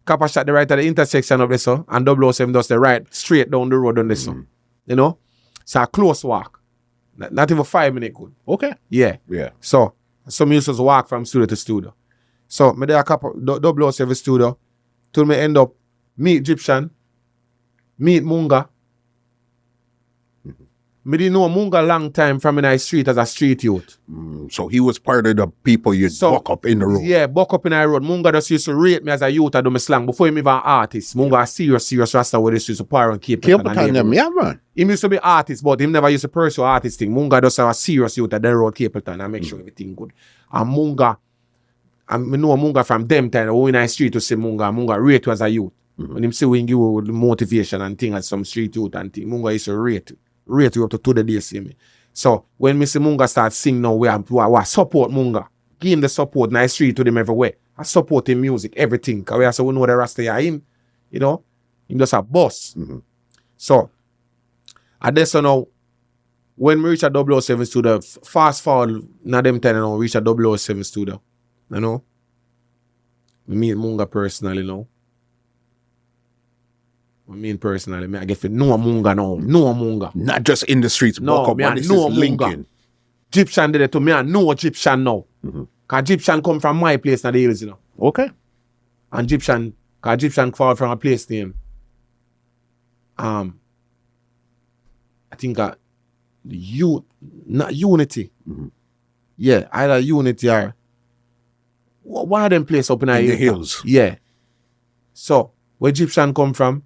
[SPEAKER 1] Coppershot the right at the intersection of this, and 007 does the right straight down the road on this. You know? So a close walk. Not even 5 minutes good.
[SPEAKER 2] Okay.
[SPEAKER 1] Yeah.
[SPEAKER 2] Yeah.
[SPEAKER 1] So some used to walk from studio to studio. So me there a 007 studio till me end up meet Gyptian, meet Munga. Me didn't know Munga long time from in the street as a street youth.
[SPEAKER 2] So he was part of the people you'd buck up in the road.
[SPEAKER 1] Yeah, buck up in the road. Munga just used to rate me as a youth and do my slang before him even an artist. Munga a serious rasta where they used to power and keep
[SPEAKER 2] Keep them, yeah, man.
[SPEAKER 1] He used to be artist, but him never used to pursue artist thing. Munga just have a serious youth at the road Capleton and make sure everything good. And Munga, I know Munga from them time, when in the street to see Munga rate you as a youth. When him see when give you motivation and thing as some street youth and thing, Munga used to rate you up to the day, see me. So when me see Munga start sing now, we support Munga. Give him the support in the street to them everywhere. I support him music, everything. Because we also know the rasta are him. You know? Him just a boss. So, at this now, when we reach a 007 studio, fast forward, not them time now, reach a 007 studio. You know? We meet Munga personally now. I get to know Munga now. Know Munga.
[SPEAKER 2] Not just in the streets.
[SPEAKER 1] No, me I know Munga. Gyptian did it to me. I know Gyptian now. Because Gyptian come from my place in the hills, you know.
[SPEAKER 2] Okay.
[SPEAKER 1] And Gyptian fall from a place named I think not Unity. Yeah, either Unity or one of them place up in the
[SPEAKER 2] hills.
[SPEAKER 1] Yeah. So where Gyptian come from,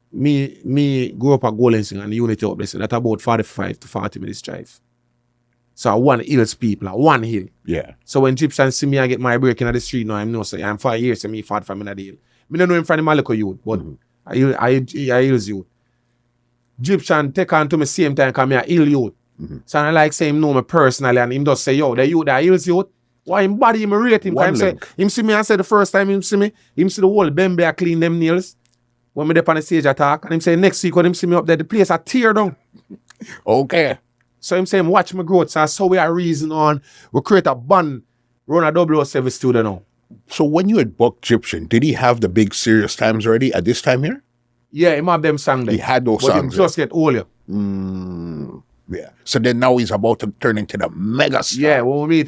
[SPEAKER 1] me grew up at Golensing and Unity up there, so that's about 45 to 40 minutes drive. So one hills people, one hill.
[SPEAKER 2] Yeah.
[SPEAKER 1] So when Gyptian see me I get my break in the street now, I'm no say I'm 5 years, so me 45 minutes a hill. Me don't know him from the Malako youth, but I hills youth. Gyptian take on to me same time because me a hill youth. So I like say him know me personally and him just say, yo, the youth, the hills youth. Why him body him rate him? Him see me and say the first time him see the whole Bembe clean them nails. When me up on the stage attack, and him say next week when him see me up there, the place a tear down.
[SPEAKER 2] Okay.
[SPEAKER 1] So him say him watch my growth. So that's how we are reason on. We create a band, run a 007 studio now.
[SPEAKER 2] So when you had booked Gyptian, did he have the big serious times already at this time here?
[SPEAKER 1] Yeah, him have them songs there.
[SPEAKER 2] He had those
[SPEAKER 1] but
[SPEAKER 2] songs.
[SPEAKER 1] But him just get older.
[SPEAKER 2] Yeah. So then now he's about to turn into the mega star.
[SPEAKER 1] Yeah, when we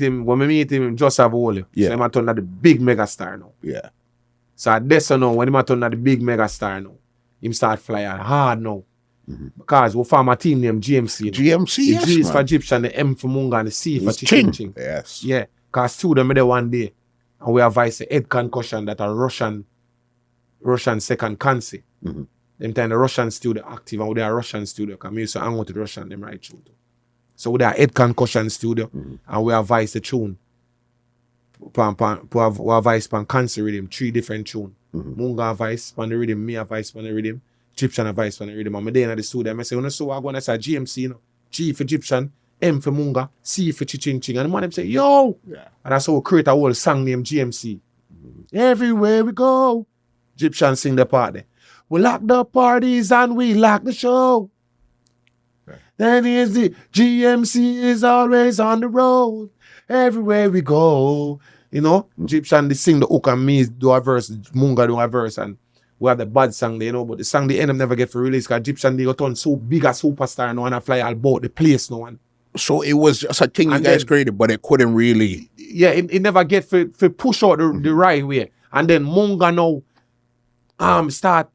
[SPEAKER 1] meet him, just have older.
[SPEAKER 2] Yeah.
[SPEAKER 1] So him a turn to the big mega star now.
[SPEAKER 2] Yeah.
[SPEAKER 1] So at this now, when him a turn to the big mega star now, him start flying hard now. Because we form a team named GMC.
[SPEAKER 2] GMC,
[SPEAKER 1] the
[SPEAKER 2] yes,
[SPEAKER 1] G is
[SPEAKER 2] man.
[SPEAKER 1] for Gyptian, the M for Munga, and the C for
[SPEAKER 2] Ching.
[SPEAKER 1] Ching.
[SPEAKER 2] Yes.
[SPEAKER 1] Yeah. Because two of them there one day. And we advise the head concussion that a Russian second cancer. Them time the Russian studio active and we are Russian studio. Because we used to hang out with the Russian, them right through. So we are head concussion studio and we advise the tune. We advise pan cancer rhythm, 3 different tune. Munga advice pan the rhythm, me advice pan the rhythm, Gyptian advice pan the rhythm. And me there in the studio, I say, you know, so I go and say GMC, you know, G for Gyptian, M for Munga, C for Chi Ching. And the man them say, yo! Yeah. And that's how we create a whole song named GMC. Everywhere we go, Gyptian sing the part there. We lock the parties and we lock the show. Then is the GMC is always on the road. Everywhere we go. You know, Gyptian they sing the hook and me do a verse, Munga do a verse, and we have the bad song there, you know, but the song the end of never get for release because Gyptian they got turn so big a superstar now and I fly all about the place now. And
[SPEAKER 2] so it was just a thing you guys created, but it couldn't really.
[SPEAKER 1] Yeah, it never get for push out the right way. And then Munga now start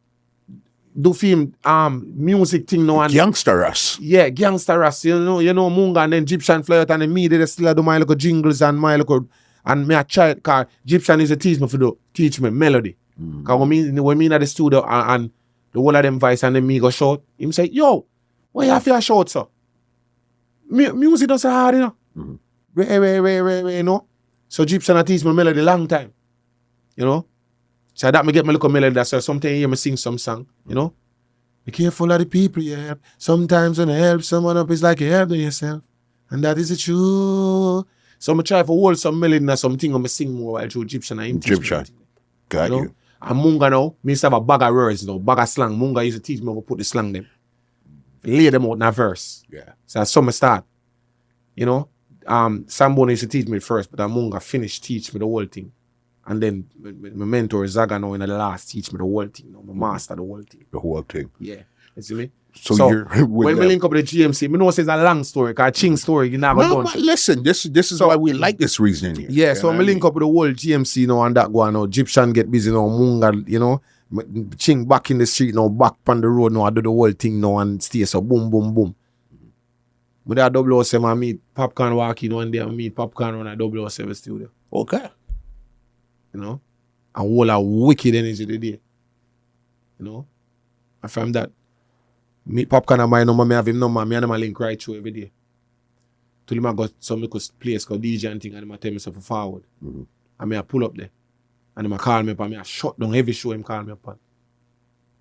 [SPEAKER 1] do film music thing now and
[SPEAKER 2] Youngster us.
[SPEAKER 1] yeah, gangster us, you know Munga and then Gyptian fly out and then me they still do my little jingles and my little and me I try cause Gyptian is a teach me melody. Cause when me in the studio and the whole of them voice and then me go shout, him say, yo, why you have to shout so? Music doesn't hard, you know. You know. So Gyptian I teach me melody long time. You know? So that me get my little melody that so sometimes you hear me sing some song, you know. Be careful of the people you help. Sometimes when you help someone up, it's like you help yourself. And that is the truth. So I try to hold some melody and something and I sing more while through Gyptian and him teach me
[SPEAKER 2] Gyptian. Got
[SPEAKER 1] you know?
[SPEAKER 2] you.
[SPEAKER 1] And Munga now, me used to have a bag of words now, bag of slang. Munga used to teach me how to put the slang them. Lay them out in a verse.
[SPEAKER 2] Yeah.
[SPEAKER 1] So that's some start. You know? Sambona used to teach me first, but then Munga finished teach me the whole thing. And then my mentor Zaga now in the last teach me the whole thing. You know, my master the whole thing.
[SPEAKER 2] The whole thing.
[SPEAKER 1] Yeah. You see me?
[SPEAKER 2] So you're
[SPEAKER 1] when we link up with the GMC, me know it's a long story, because Ching story, you never
[SPEAKER 2] no, but listen, this is why we like this reasoning here.
[SPEAKER 1] Yeah, so I link up with the whole GMC now and that go on now. Gyptian get busy now, Munga, you know. Ching back in the street now, back on the road now, I do the whole thing now and stay so boom, boom, boom. With that 007, I meet Popcaan walking one day, I meet Popcaan on a 007 studio.
[SPEAKER 2] Okay.
[SPEAKER 1] You know? And whole a wicked energy today. You know? And from that, meet Popcaan and my number, me have him number, me and him a link right through every day. Till him I got some little place called DJ and thing and him a tell me something forward. And me I pull up there. And him a call me up and me I shut down every show him call me up on.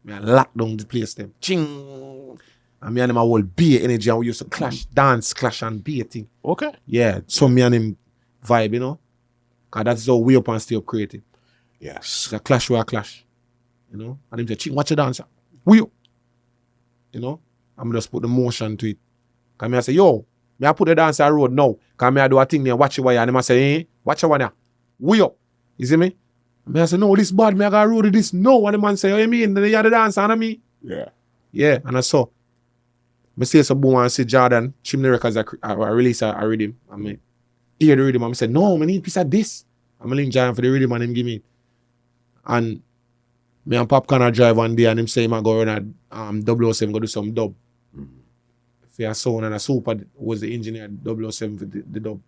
[SPEAKER 1] Me I lock down the place them. Ching! And me and him a whole beer energy and we used to clash, dance, clash and beer thing.
[SPEAKER 2] Okay.
[SPEAKER 1] Yeah, so me and him vibe, you know? Because that's how we up and stay up creative.
[SPEAKER 2] Yes.
[SPEAKER 1] It's a clash where a clash. You know? And him say, Ching, watch your dancer. We up. You know? I'm just put the motion to it. Because me I say, yo, me I put the dance on road now. Because me I do a thing there, watch it wire. And him I say, watch your one there. We up. You see me? And me I say, no, this bad, me I got road this. No. And the man say, oh, you mean? Then you have the dance on me?
[SPEAKER 2] Yeah.
[SPEAKER 1] Yeah, and I saw. Me say some boom and see Jordan, Chimney Records, I release a rhythm. I mean, hear the rhythm. And I said, no, I need a piece of this. I'm link Jordan for the rhythm and him give me it. And me and Popcaan I drive one day and him say, I go run a 007, go do some dub. For a sound and a Supa was the engineer 007 for the dub.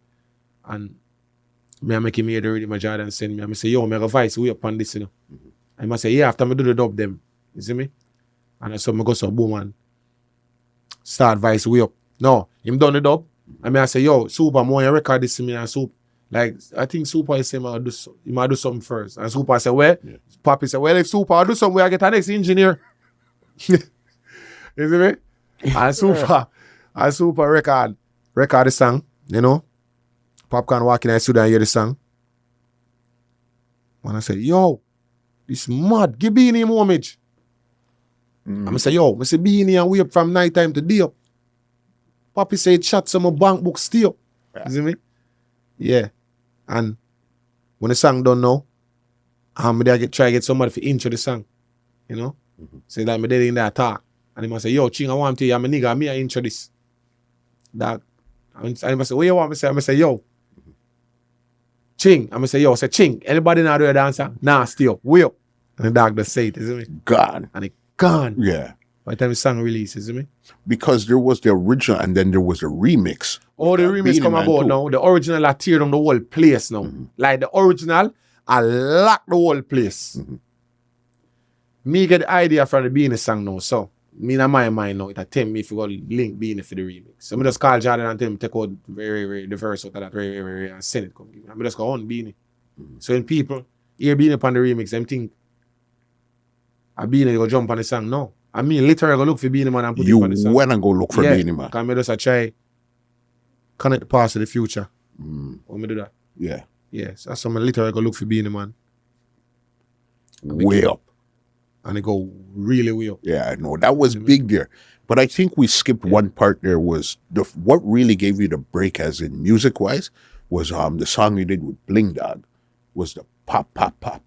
[SPEAKER 1] And me I make him hear the rhythm and Jordan send me. And I say, yo, me have a voice way up on this, you know. And I say, yeah, after me do the dub them. You see me? And I saw me go some boom and start vice way up. No, him done the dub. And I say, yo, Supa, more you record this to me and Supa. Like, I think Supa is saying he might do something first. And Supa said, well, Papi said, well, if Supa I do something, I get a next engineer. You see me? And Supa record the song, you know. Popcaan walking in the studio and hear the song. And I said, yo, this mad, give Beanie him homage. And I say, yo, I say Beanie and we up from night time to day up. Papi said shot some bank book still. You see me? Yeah. And when the song done now, I try to get somebody to intro the song. You know? Say that me dead in that talk. And he must say, yo, Ching, I want to tell you, I'm a nigga, me I intro this. Dog. And he must say, what you want me to say? I say, yo, Ching. I say, yo, say Ching. Anybody now do a dancer? Nah, still. We up. And the dog just say it, you see me?
[SPEAKER 2] Gone.
[SPEAKER 1] And it gone.
[SPEAKER 2] Yeah.
[SPEAKER 1] By the time the song releases, you see me?
[SPEAKER 2] Because there was the original and then there was a remix.
[SPEAKER 1] Oh, the remix come about
[SPEAKER 2] too.
[SPEAKER 1] now. The original I tear down the whole place now. Like the original, I lock the whole place. Me get the idea from the Beanie song now. So, me in my mind now, it attempt me if you go link Beanie for the remix. So, I just call Jordan and tell him take out very, the verse out of that very, and send it. Come give me. I just go on Beanie. So, when people hear Beanie upon the remix, them think, a Beanie go jump on the song. No. I mean, literally go look for Beanie Man and put it on the song.
[SPEAKER 2] You went and go look for Beanie Man.
[SPEAKER 1] Because I just try connect the past to the future. When I do that.
[SPEAKER 2] Yeah.
[SPEAKER 1] Yeah, so that's why I literally go look for Beanie Man.
[SPEAKER 2] Way up.
[SPEAKER 1] And it go really way up.
[SPEAKER 2] Yeah, I know. That was big there. But I think we skipped one part there was, what really gave you the break as in music-wise was the song you did with Bling Dog was the Pop, Pop, Pop.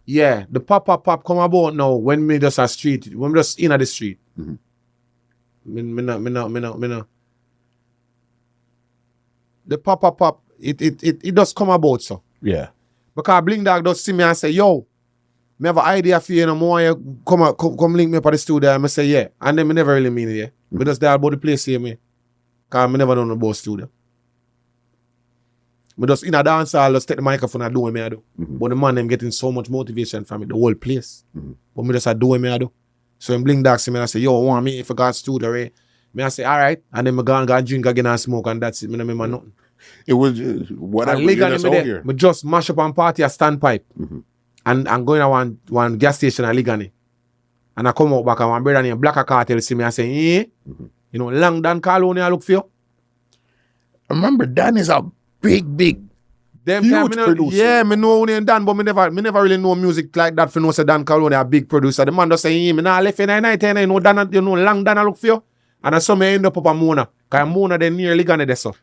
[SPEAKER 1] Yeah, the pop come about now when me just a street, when me just in the street. Me no. The pop, it does come about so.
[SPEAKER 2] Yeah.
[SPEAKER 1] Because Bling Dog does see me and say, yo, me have an idea for you, more you come link me up at the studio and I say yeah. And then me never really mean it, yeah. Me just there about the place here, me. Cause me never done about studio. Me just in a dance hall, just take the microphone and do what me I do. But the man them getting so much motivation from it, the whole place. But me just do what me I do. So in Blink Dogs, me I say, yo, want me if I got studio, right? Me I say, all right. And then me go and drink again and smoke and that's it. Me no remember nothing.
[SPEAKER 2] It was whatever you just out here.
[SPEAKER 1] Me just mash up and party a standpipe. And going to one gas station at Ligani. And I come out back and one brother named Black Cartel see me and say, you know, long Dan Carlone I look for you.
[SPEAKER 2] I remember Dan is a big
[SPEAKER 1] Them
[SPEAKER 2] huge
[SPEAKER 1] time,
[SPEAKER 2] producer.
[SPEAKER 1] Yeah, me know only Dan, but me never really know music like that for no say Dan Carlone a big producer. The man just say, me nah left in 19, you know Dan, you know long Dan I look for you. And I saw me end up a Mona. Cause Mona they near Ligani there so.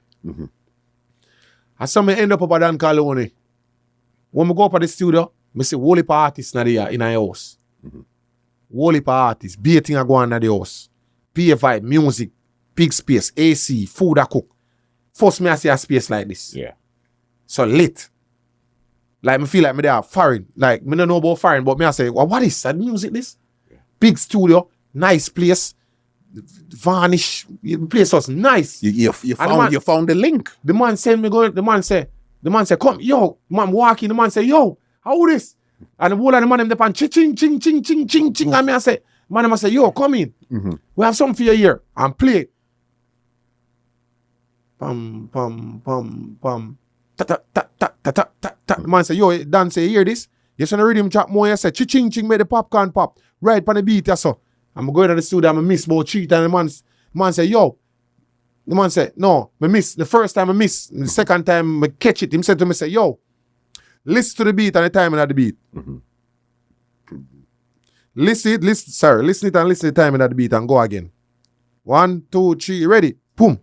[SPEAKER 1] I saw me end up a Dan Carlone. When we go up at the studio, I see whole heap of artists in a house. Whole heap of artists, beating a go on at the house. PFI, music, big space, AC, food I cook. First me I see a space like this.
[SPEAKER 2] Yeah.
[SPEAKER 1] So lit. Like me feel like me they are foreign. Like me don't know about foreign, but me I say, well, what is that music this? Yeah. Big studio, nice place. Varnish, the place was nice.
[SPEAKER 2] You found the link.
[SPEAKER 1] The man send me go. The man say, come, yo, man walking. The man say, yo, how this? And the whole of the man them depend Chi Ching, Ching Ching, Ching Ching, Ching. And me I say, man, I say, yo, come in. We have something for you here and play it. Pam pam pam pam. Ta ta ta ta ta ta ta ta. The man say, yo, Dan say, hear this? You see the rhythm chat more. You say, Chi Ching Ching made the popcorn pop right on the beat. Yeah, so I'm going to the studio. I miss about 3 times. The man say, yo. The man say, no, I miss. The first time I miss. The second time I catch it. He said to me, say, yo, listen to the beat and the timing of the beat. Listen it and listen to the timing of the beat and go again. 1, 2, 3, ready. Boom.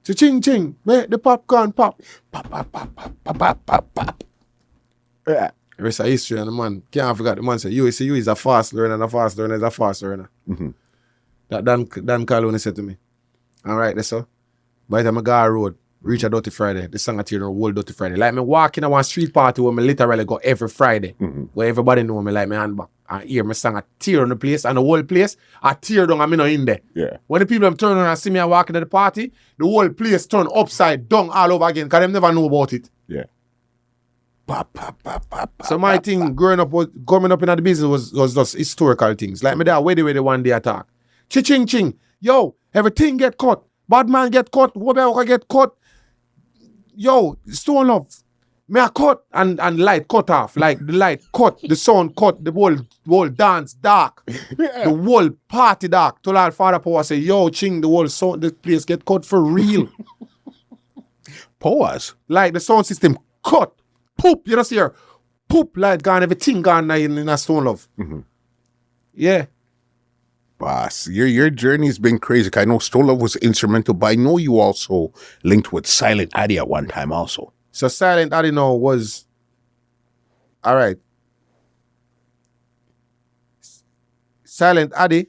[SPEAKER 1] Ching ching, make the popcorn pop. Pop, pop, pop, pop, pop, pop, pop, pop. Yeah. The rest of history and the man can't forget. The man say, you is a fast learner, and a fast learner is a fast learner. That Dan Carlone said to me. All right, that's so. By the time I go on road, reach a Dirty Friday, the song I tell you, whole Dirty Friday. Like me walking on one street party where me literally go every Friday, where everybody know me like me handbag. I hear my song, I tear on the place, and the whole place, I tear down and me not in there. Yeah. When the people turn around and see me walking at the party, the whole place turn upside down all over again, because they never know about it. Yeah. So my thing growing up in the business was just historical things. Like me there where they one day attack. Chi Ching Ching. Yo, everything get cut. Bad man get cut. Whoever get cut. Yo, Stone Love. Me a cut and light cut off. Like the light cut, the sound cut, the whole dance dark. The whole party dark. Till our father power say, yo, Ching, the whole sound, the place get cut for real.
[SPEAKER 2] Powers.
[SPEAKER 1] Like the sound system cut. Poop, you know, see her. Poop, light gone, everything gone in a Stone Love. Yeah.
[SPEAKER 2] Boss, your journey's been crazy. I know Stone Love was instrumental, but I know you also linked with Silent Addy at one time also.
[SPEAKER 1] So Silent Addy now was, all right. Silent Addy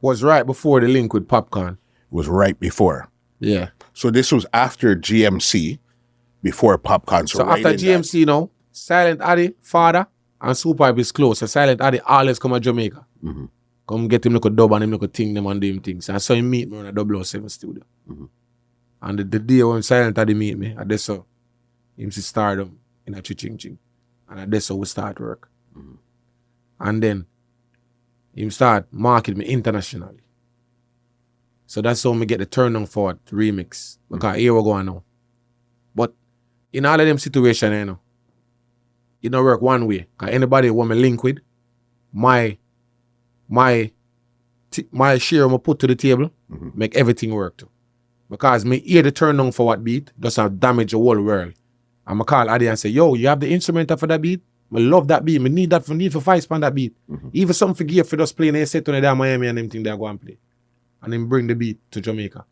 [SPEAKER 1] was right before the link with Popcaan.
[SPEAKER 2] Was right before.
[SPEAKER 1] Yeah.
[SPEAKER 2] So this was after GMC, before Popcaan.
[SPEAKER 1] So after GMC now, Silent Addy, father, and Supa Hype is close. So Silent Addy always come to Jamaica. Come get him look a dub and him look a thing them and do him things. And so he meet me in a 007 studio. And the day when Silent Addy meet me, I just saw him see stardom in a Chi Ching. And I just saw we start work. And then him start marketing me internationally. So that's how me get the Turn On For It remix. Because here we go now. But in all of them situations, you know, it don't work one way. Because anybody want me link with, my share I put to the table, make everything work too. Because me hear the Turn On For What beat, doesn't damage the whole world. And I call Addy and say, yo, you have the instrumental for that beat? I love that beat. I need that for 5 span that beat. Even something for gear for just playing a set on the Miami and them thing they go and play. And then bring the beat to Jamaica.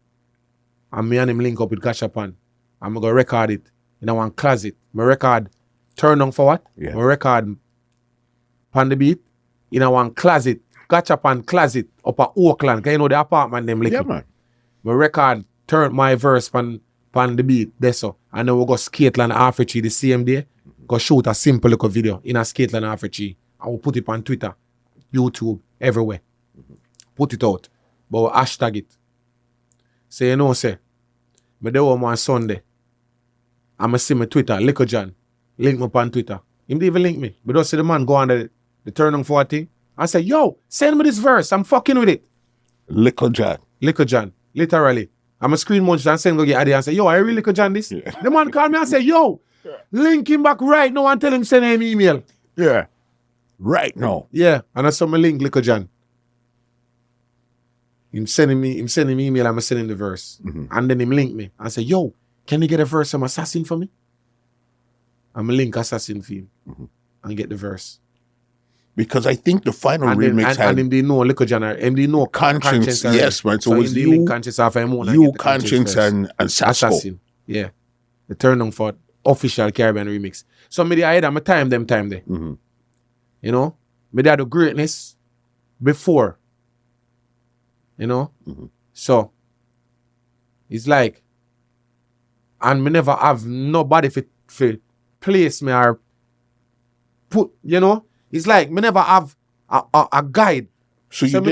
[SPEAKER 1] And me and him link up with Gachapan. I'm going to record it in one closet. My record Turn On For What? Yeah. My record pan the beat in one closet. Gachapan closet up at Oakland. Because you know the apartment them lick.
[SPEAKER 2] Yeah, man.
[SPEAKER 1] My record turn my verse pan the beat. That's so. And then we go Skateland Africa the same day. go shoot a simple little video in a skateland after Chi. I will put it on Twitter, YouTube, everywhere. Put it out. But we'll hashtag it. Say, you know, say, me there on Sunday. I'ma see my Twitter, Little John. Link me up on Twitter. Him didn't even link me. But just see the man go on the turn on 40. I say, yo, send me this verse. I'm fucking with it.
[SPEAKER 2] Little John.
[SPEAKER 1] Little John. Literally. I'm a screen munch and send go get Addy and say, yo, I really Little John this? Yeah. The man call me and say, yo, link him back right now and tell him send him email.
[SPEAKER 2] Yeah. Right now.
[SPEAKER 1] Yeah. And I saw my link, Little John. Him sending me email, I'm sending the verse. And then him link me and say, yo, can you get a verse from Assassin for me? I'm a link Assassin for him and get the verse.
[SPEAKER 2] Because I think the final
[SPEAKER 1] and
[SPEAKER 2] remix
[SPEAKER 1] then, and him they know Little John, him they know
[SPEAKER 2] Conscience, yes, man. So it was
[SPEAKER 1] you, Conscience off him own
[SPEAKER 2] you, Conscience and Sasko.
[SPEAKER 1] Assassin. Yeah. The turn on for official Caribbean remix. So me I had a time there. You know? Me had the greatness before. You know? So it's like, and me never have nobody for place me or put, you know? It's like me never have a guide.
[SPEAKER 2] So you
[SPEAKER 1] me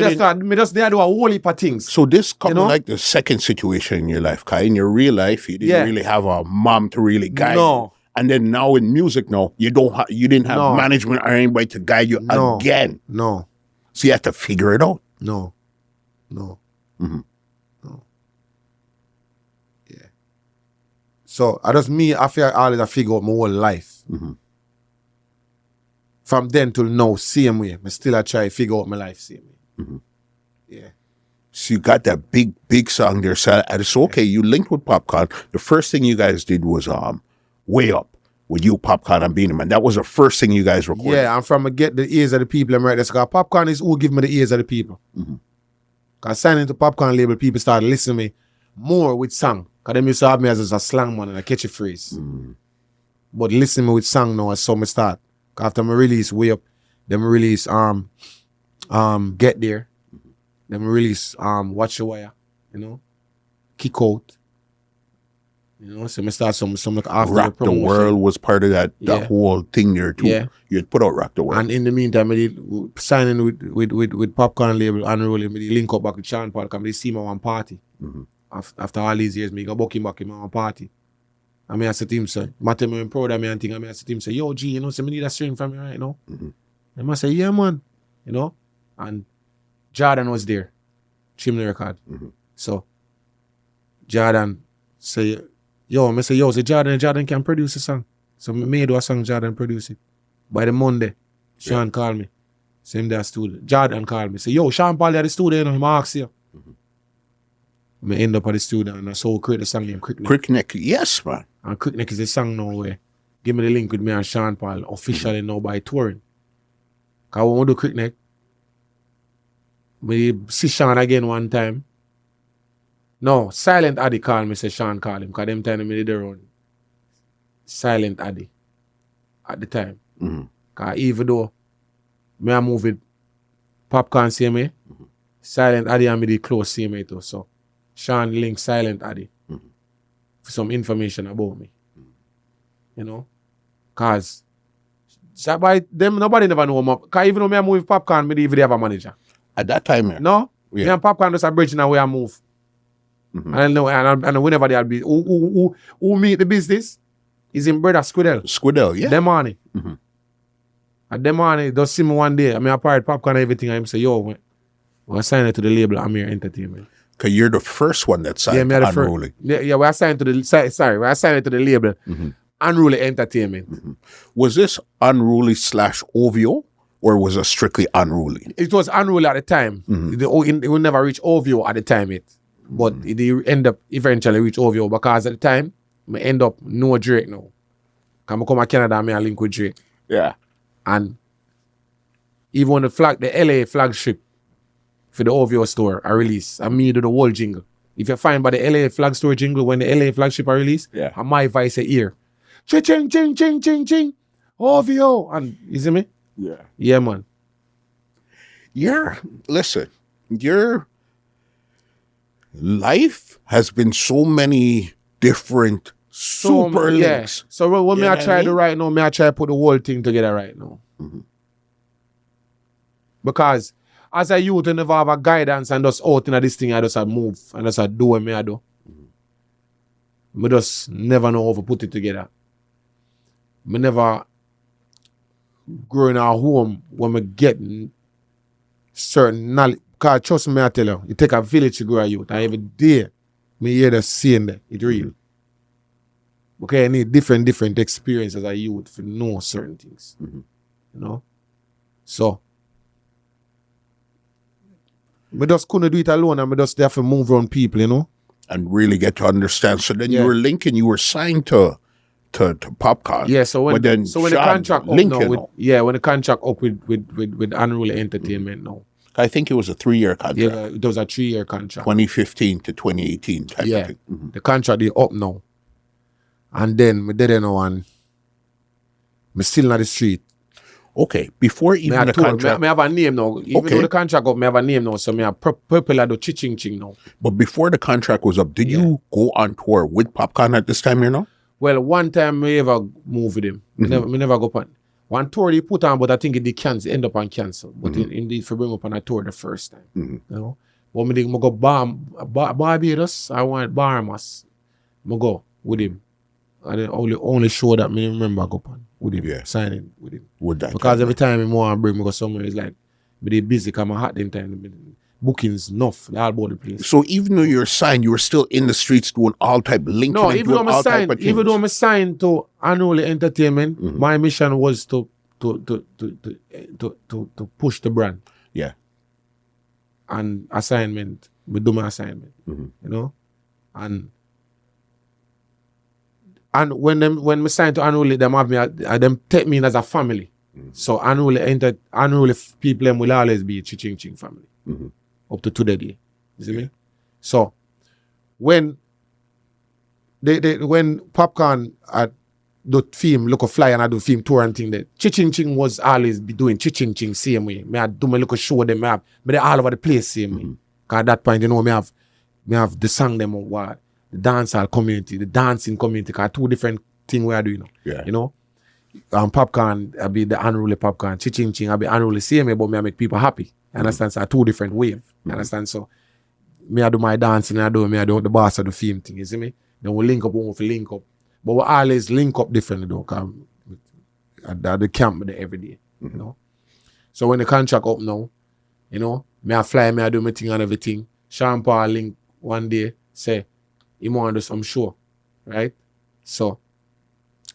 [SPEAKER 1] just there do a whole heap of things.
[SPEAKER 2] So this kind of like the second situation in your life, Kai. In your real life, you didn't really have a mom to really guide you. And then now in music, now you didn't have management or anybody to guide you again.
[SPEAKER 1] No.
[SPEAKER 2] So you have to figure it out.
[SPEAKER 1] No. Yeah. So I feel always I figure out my whole life. From then till now, same way. I still try to figure out my life same way. Yeah.
[SPEAKER 2] So you got that big song there. So it's okay. You linked with Popcaan. The first thing you guys did was Way Up with you, Popcaan, and Beanie Man. That was the first thing you guys recorded.
[SPEAKER 1] Yeah, I'm from get the ears of the people. I'm right there. So Popcaan is who give me the ears of the people. Because signing to Popcaan label, people started listening to me more with song. Because they used to have me as a slang man and a catchy phrase. But listening to me with song now, I saw me start. After my release Way Up, then I release Get There, then I release Watch the Wire, you know, Kick Out, you know, so I start some like after
[SPEAKER 2] Rock the World was part of that whole thing there too.
[SPEAKER 1] Yeah.
[SPEAKER 2] You had put out Rock the World.
[SPEAKER 1] And in the meantime, I did signing with Popcaan label Unruly, I did link up back with Sean Paul, because I see my one party. After all these years, I go book him back in my one party. I mean, I said to him, say, Matt, I'm proud of me and thing. I mean, I said to him, say, yo, G, you know, so I need a string from you right now. And I say, yeah, man. You know? And Jordan was there. Chimney record. So, Jordan say, yo, I say, yo, so Jordan can produce a song. So, me do a song, Jordan produce it. By the Monday, Sean called me. Same day at studio. Jordan called me. Say, yo, Sean Paul at the studio, you know, he asks you. I end up at the studio and I saw create a song named Crickneck.
[SPEAKER 2] Crickneck, yes, man.
[SPEAKER 1] And Crickneck is a song now where give me the link with me and Sean Paul officially now by touring. Because when we do Crickneck, we see Sean again one time. No, Silent Addy called me, say Sean called him, because them time me did their own Silent Addy at the time. Because even though me I move with Popcaan same way, Silent Addy and me did close same way too. So Sean linked Silent Addy for some information about me. You know? Because by them, nobody never know me. Because even though me I move with Popcaan, me didn't even have a manager.
[SPEAKER 2] At that time, yeah.
[SPEAKER 1] No? Me and Popcaan just a bridge now where I move. And I know, and whenever they'll be, who meet the business is in brother
[SPEAKER 2] Squidel, yeah.
[SPEAKER 1] Them money. And them money, just see me one day. I mean, I pirate Popcaan and everything. I say, yo, we're signing to the label Unruly Entertainment.
[SPEAKER 2] Because you're the first one that signed to Unruly.
[SPEAKER 1] We're signing to the, we're signing to the label Unruly Entertainment.
[SPEAKER 2] Was this Unruly / OVO? Or was it strictly Unruly?
[SPEAKER 1] It was Unruly at the time. It will never reach OVO at the time. But it end up eventually reach OVO because at the time, I end up no Drake now. Because I come to Canada and I link with Drake.
[SPEAKER 2] Yeah.
[SPEAKER 1] And even when the LA flagship for the OVO store are released, and me do the whole jingle. If you find by the LA flag store jingle when the LA flagship are released, and my voice a ear. Chi Ching, Ching, Ching, Ching, Ching. OVO. And you see me?
[SPEAKER 2] Yeah.
[SPEAKER 1] Yeah, man.
[SPEAKER 2] Listen, your life has been so many different super links.
[SPEAKER 1] So what
[SPEAKER 2] You
[SPEAKER 1] me
[SPEAKER 2] know
[SPEAKER 1] I
[SPEAKER 2] what I
[SPEAKER 1] try to
[SPEAKER 2] mean?
[SPEAKER 1] right now, me I try to put the whole thing together right now. Because as a youth, I never have a guidance and just out in this thing, I just a move and just a do what me I do. Me just never know how to put it together. Me never grow in a home when me get certain knowledge. Because trust me, I tell you, it take a village to grow a youth. And every day, me hear the saying that it's real. Okay, I need different experiences as a youth to know certain things. You know? So, me just couldn't do it alone and me just have to move around people, you know?
[SPEAKER 2] And really get to understand. So then you
[SPEAKER 1] Yeah.
[SPEAKER 2] were linking, you were signed to Popcaan.
[SPEAKER 1] Yeah, so when
[SPEAKER 2] But then
[SPEAKER 1] the
[SPEAKER 2] Sean
[SPEAKER 1] contract up
[SPEAKER 2] Lincoln,
[SPEAKER 1] now, when the contract up with Unruly Entertainment now.
[SPEAKER 2] I think it was a 3-year contract.
[SPEAKER 1] Yeah, it was a 3-year contract.
[SPEAKER 2] 2015 to 2018 type of thing.
[SPEAKER 1] The contract they up now. And then me dead now and me still on the street.
[SPEAKER 2] Okay, before even the contract.
[SPEAKER 1] Me have a name now. Even though the contract up, me have a name now. So me have purple do Chi Ching now.
[SPEAKER 2] But before the contract was up, did you go on tour with Popcaan at this time, you know?
[SPEAKER 1] Well, one time me ever move with him. Me never go on. One tour he put on, but I think it did end up on cancel. But indeed, for bring up on a tour the first time. You know? But me think I go Barbados, I want Bahamas. I go with him. And the only show that me remember go on with him, signing with him.
[SPEAKER 2] With that
[SPEAKER 1] because every time he want to bring me go somewhere, it's like, me they busy, because I'm hot them time. Bookings enough, all about the place.
[SPEAKER 2] So even though you're signed, you were still in the streets doing all type linking.
[SPEAKER 1] No, even though I'm signed to Unruly Entertainment, my mission was to push the brand.
[SPEAKER 2] Yeah.
[SPEAKER 1] And assignment, we do my assignment. You know? And when we signed to Unruly, them have me, them take me in as a family. So Unruly people them will always be Chi Ching Ching family. Up to today. You see me? So when when Popcaan do film, look a fly and I do film tour and thing that Chi Ching Ching was always be doing Chi Ching Ching same way. Me I do my look show them, me they all over the place same way. Cause at that point, you know, me have the song them what the dancehall community, the dancing community, cause 2 different things we are doing. You know? Popcaan, I be the Unruly Popcaan, Chi Ching Ching, I be Unruly same way, but me I make people happy. You understand? So 2 different waves. You understand? So me I do my dancing, me I do the boss of the film thing, you see me? Then we link up when we link up. But we always link up differently though, because at the camp there every day. You know? So when the contract up now, you know, me I fly, me I do my thing and everything. Sean Paul link one day, say, he want to do some show. Right? So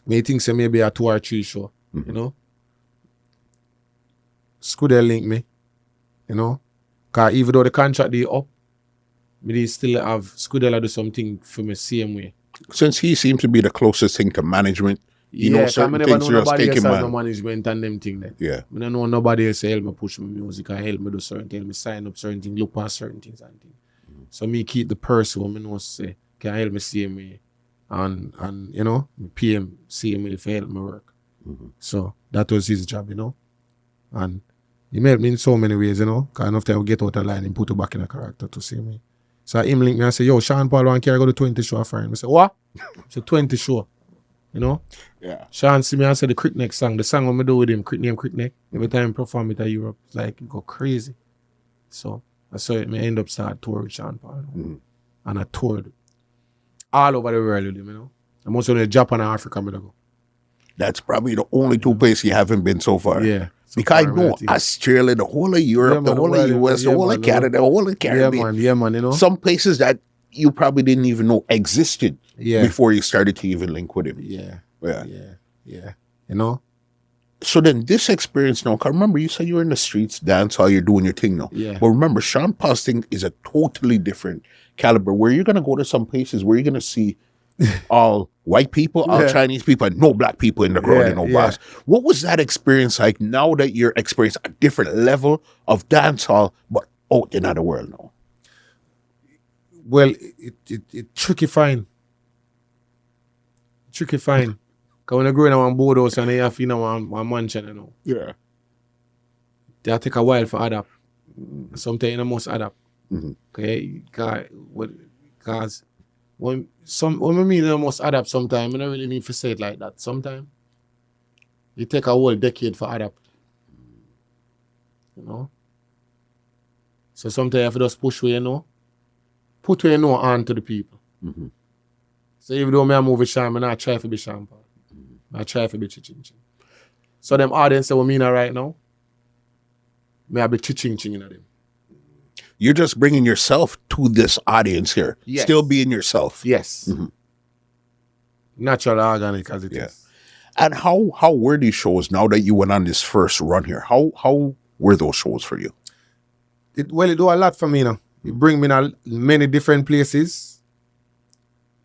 [SPEAKER 1] me think say maybe a 2 or 3 show. You know? Scooter link me. You know, because even though the contract is up, they still have Scudella do something for me same way.
[SPEAKER 2] Since he seems to be the closest thing to management, you know certain
[SPEAKER 1] I
[SPEAKER 2] things
[SPEAKER 1] never know
[SPEAKER 2] just
[SPEAKER 1] nobody
[SPEAKER 2] take
[SPEAKER 1] else
[SPEAKER 2] him
[SPEAKER 1] has no
[SPEAKER 2] on.
[SPEAKER 1] management and them thing there.
[SPEAKER 2] Yeah.
[SPEAKER 1] I don't know nobody else help me push my music and help me do certain things, me sign up certain things, look past certain things and things. So me keep the person who I know say can help me same way and you know, me pay him same way for help me work. So that was his job, you know. And he helped me in so many ways, you know. Because enough time we get out of line and put it back in a character to see me. So him link me and say, yo, Sean Paul want to go to 20 show for him. I say, what? It's a 20 show. You know?
[SPEAKER 2] Yeah.
[SPEAKER 1] Sean see me and say the Crick Neck song. The song when I do with him, Crick Neck. Every time I perform it at Europe, it's like it go crazy. So I saw it, I end up start tour with Sean Paul. And I toured all over the world with him, you know. I'm also in Japan and Africa, I go.
[SPEAKER 2] That's probably the only 2 places you haven't been so far.
[SPEAKER 1] Yeah. So
[SPEAKER 2] because I know Australia, the whole of Europe, the whole of US, the whole of Canada, the whole of Caribbean.
[SPEAKER 1] Yeah, man, you know.
[SPEAKER 2] Some places that you probably didn't even know existed before you started to even link with him.
[SPEAKER 1] Yeah. You know?
[SPEAKER 2] So then this experience now, because remember you said you were in the streets, dance hall, you're doing your thing now.
[SPEAKER 1] Yeah.
[SPEAKER 2] But remember, Sean Paul's thing is a totally different caliber where you're going to go to some places where you're going to see all white people, all Chinese people, and no black people in the crowd and no bars. What was that experience like now that you're experiencing a different level of dance hall, but out in the world now?
[SPEAKER 1] Well, it tricky fine. Because when I grow in one boardhouse and I have one mansion, you know.
[SPEAKER 2] Yeah.
[SPEAKER 1] They take a while for adapt. Sometimes you must adapt. Okay? Because when I mean they must adapt sometime, you don't really need to say it like that. Sometimes you take a whole decade for adapt. You know? So sometimes you have to just push where you know. Put where you know on to the people.
[SPEAKER 2] Mm-hmm.
[SPEAKER 1] So even though I move with Sean, I not try to be Sean Paul. I try to be Chi Ching. So them audience that we mean right now, may I be Chi Ching in them.
[SPEAKER 2] You're just bringing yourself to this audience here.
[SPEAKER 1] Yes.
[SPEAKER 2] Still being yourself.
[SPEAKER 1] Yes.
[SPEAKER 2] Mm-hmm.
[SPEAKER 1] Natural, organic as it is.
[SPEAKER 2] And how were these shows now that you went on this first run here? How were those shows for you?
[SPEAKER 1] It do a lot for me now. It bring me in many different places.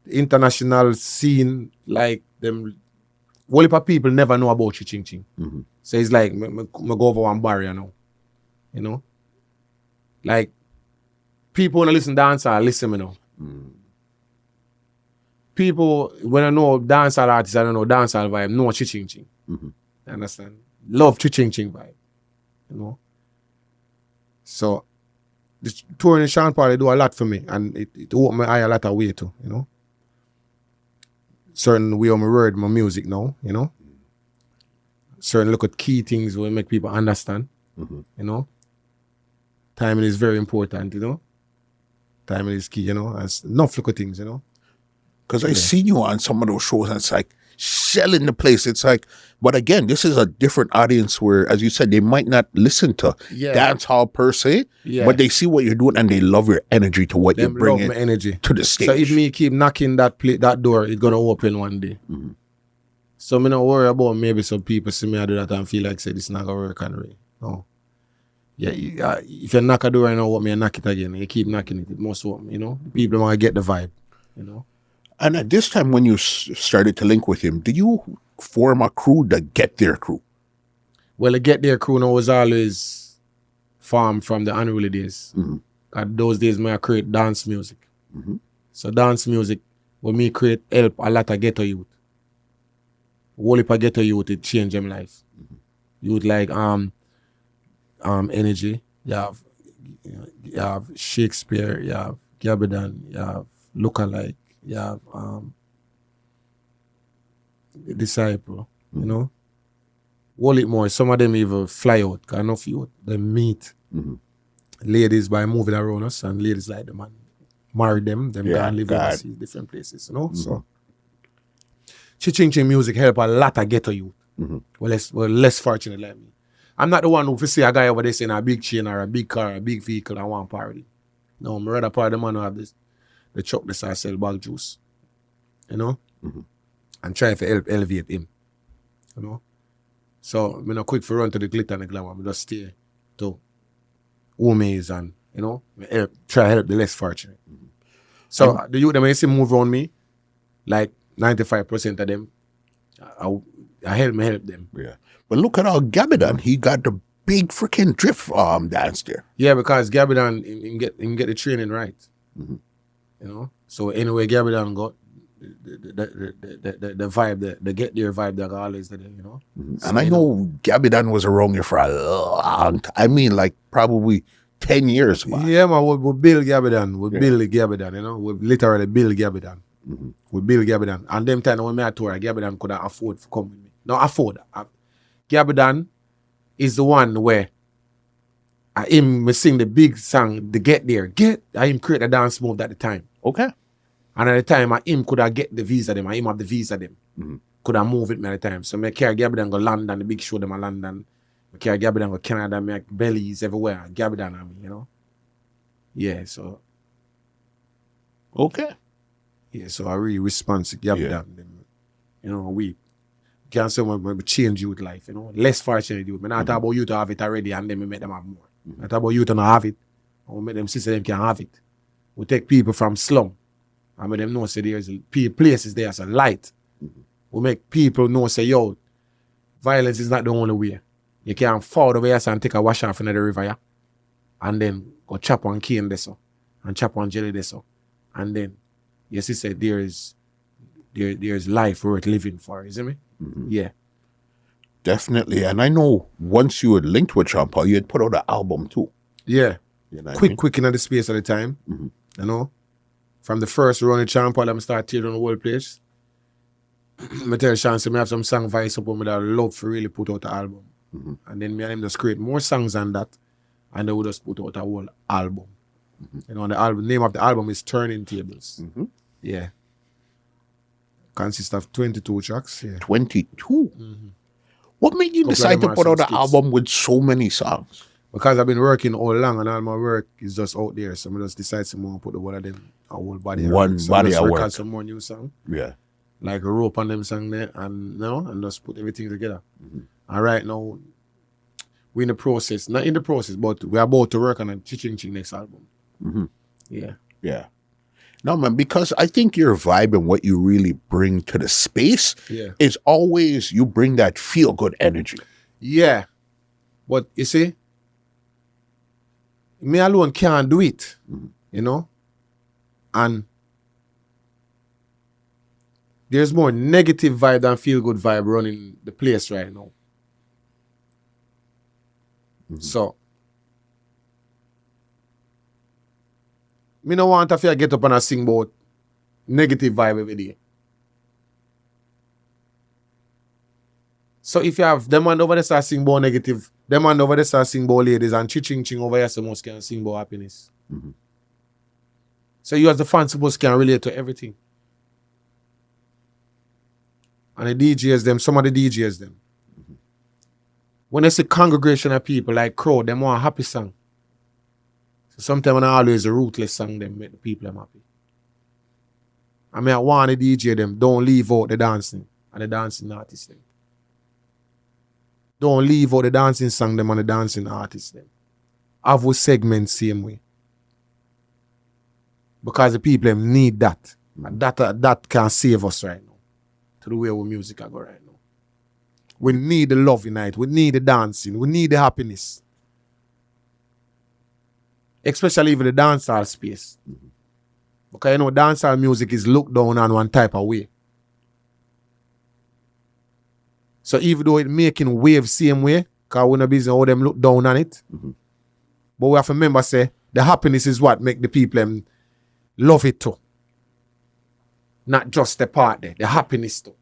[SPEAKER 1] The international scene, like them, whole heap of people never know about Chi Ching Ching.
[SPEAKER 2] Mm-hmm.
[SPEAKER 1] So it's like, me go over one barrier now. You know? Like, people when I listen to dancehall, listen me now.
[SPEAKER 2] Mm.
[SPEAKER 1] People, when I know dancehall artists, I don't know dancehall vibe, know Chi Ching Ching.
[SPEAKER 2] Mm-hmm.
[SPEAKER 1] You understand? Love Chi Ching Ching vibe. You know? So, this touring in Sean Paul, they do a lot for me. And it opened my eye a lot of way too, you know? Certain way of my word, my music now, you know? Certain look at key things will make people understand,
[SPEAKER 2] Mm-hmm.
[SPEAKER 1] you know? Timing is very important, you know? Timing is key, you know? As enough look at things, you know?
[SPEAKER 2] Because I seen you on some of those shows and it's like shelling the place. It's like, but again, this is a different audience where, as you said, they might not listen to dance hall per se, but they see what you're doing and they love your energy to what you're bringing
[SPEAKER 1] love my energy
[SPEAKER 2] to the stage.
[SPEAKER 1] So if me keep knocking that door, it's gonna open one day.
[SPEAKER 2] Mm-hmm.
[SPEAKER 1] So me not worry about maybe some people see me I do that and feel like say this not gonna work on me. No. Yeah, if you knock a door and know what me, knock it again. You keep knocking it. It must work, you know. People want to get the vibe, you know.
[SPEAKER 2] And at this time when you started to link with him, did you form a crew, the Get There crew?
[SPEAKER 1] Well, the Get There crew now was always formed from the Unruly days.
[SPEAKER 2] Mm-hmm.
[SPEAKER 1] At those days, I create dance music.
[SPEAKER 2] Mm-hmm.
[SPEAKER 1] So dance music, when me create, help a lot of ghetto youth. Whole heap of ghetto youth, it changed them life.
[SPEAKER 2] Mm-hmm.
[SPEAKER 1] Youth like Energy, you have Shakespeare, you have Gabadan, you have Lookalike, you have Disciple, you know. Whole it more. Some of them even fly out, because enough youth, they meet ladies by moving around us, and ladies like them and marry them go and live overseas, different places, you know. So Chi Ching Ching music help a lot of ghetto youth. Well, less fortunate like me. I'm not the one who see a guy over there saying a big chain or a big car, a big vehicle and want party. No, I'm rather part of the man who have this, the truck that sell bag juice. You know? And try to help elevate him. You know? So I'm not quick for run to the glitter and the glamour. I just stay to homies and, you know, try to help the less fortunate. So the youth that when you see move around me, like 95% of them, I help them.
[SPEAKER 2] Yeah. But look at how Gabadan, he got the big freaking drift dance there.
[SPEAKER 1] Yeah, because Gabadan him get the training right. You know? So anyway, Gabadan got the vibe, the Get There vibe that always there, you know. So,
[SPEAKER 2] and I know Gabadan was around here for a long time. I mean, like probably 10 years. Man.
[SPEAKER 1] Yeah, man, we build Gabadan. We build Gabadan, you know. We literally build Gabadan. We build Gabadan. And them time when I tour, Gabadan could afford to come with me. No, afford. Gabadan is the one where I him sing the big song, the Get There. I him create a dance move at the time.
[SPEAKER 2] Okay.
[SPEAKER 1] And at the time, I him could have get the visa them. I him have the visa them. Could have move it me at the time. So I carry Gabadan go London, the big show them in London. I carry Gabadan go Canada, make bellies everywhere. Gabadan on me, you know. Yeah, so.
[SPEAKER 2] Okay.
[SPEAKER 1] Yeah, so I really respond to Gabadan. You know, we can't say we change youth life, you know. Less fortunate youth. I not talk about you to have it already and then we make them have more. I talk about you to not have it. And we make them see so them can have it. We take people from slum and make them know say there's places there's a light. We make people know say, yo, violence is not the only way. You can fall the way and take a wash off in the river, yeah? And then go chop one cane there so, and chop one jelly there so. And then you see say there's life worth living for, you see me? Yeah.
[SPEAKER 2] Definitely. And I know once you had linked with Sean Paul, you had put out an album too.
[SPEAKER 1] Yeah.
[SPEAKER 2] You know
[SPEAKER 1] Quick in the space at the time. You know? From the first run of Champ, I start tearing on the whole place. I tell Chance, I have some song vice up with that I love for really put out an album. And then me and him just create more songs than that. And then we just put out a whole album. You know, the name of the album is Turning Tables. Yeah. Consists of 22 tracks. Yeah.
[SPEAKER 2] 22? What made you decide to put out an album with so many songs?
[SPEAKER 1] Because I've been working all along and all my work is just out there. So I just decide to put the one of them, a whole body of
[SPEAKER 2] work.
[SPEAKER 1] So
[SPEAKER 2] body
[SPEAKER 1] I
[SPEAKER 2] of work.
[SPEAKER 1] Some more new song.
[SPEAKER 2] Yeah.
[SPEAKER 1] Like a rope on them song there and just put everything together. And right now, we're in the process. Not in the process, but we're about to work on a Chi Ching next album. Yeah.
[SPEAKER 2] Yeah. No, man, because I think your vibe and what you really bring to the space is always you bring that feel-good energy.
[SPEAKER 1] Yeah. But you see, me alone can't do it, you know? And there's more negative vibe than feel-good vibe running the place right now. So, me no want to get up and sing about negative vibe every day. So if you have them man over there start sing about negative, them man over there start sing about ladies and Chi Ching over here so most can sing about happiness. So you as the fan supposed can relate to everything. And the DJs them, some of the DJs them. When they see congregation of people like crowd, them want a happy song. So sometimes I always a ruthless song them make the people them happy. I mean I want the DJ them, don't leave out the dancing and the dancing artists them. Don't leave out the dancing song them and the dancing artists them. Have a segment same way. Because the people them need that. And that can save us right now. To the way our music are go right now. We need the love night. We need the dancing. We need the happiness. Especially even the dancehall space. Because you know, dancehall music is looked down on one type of way. So even though it's making waves same way, because we're not busy how them look down on it, but we have to remember, say, the happiness is what make the people love it too. Not just the part there, the happiness too.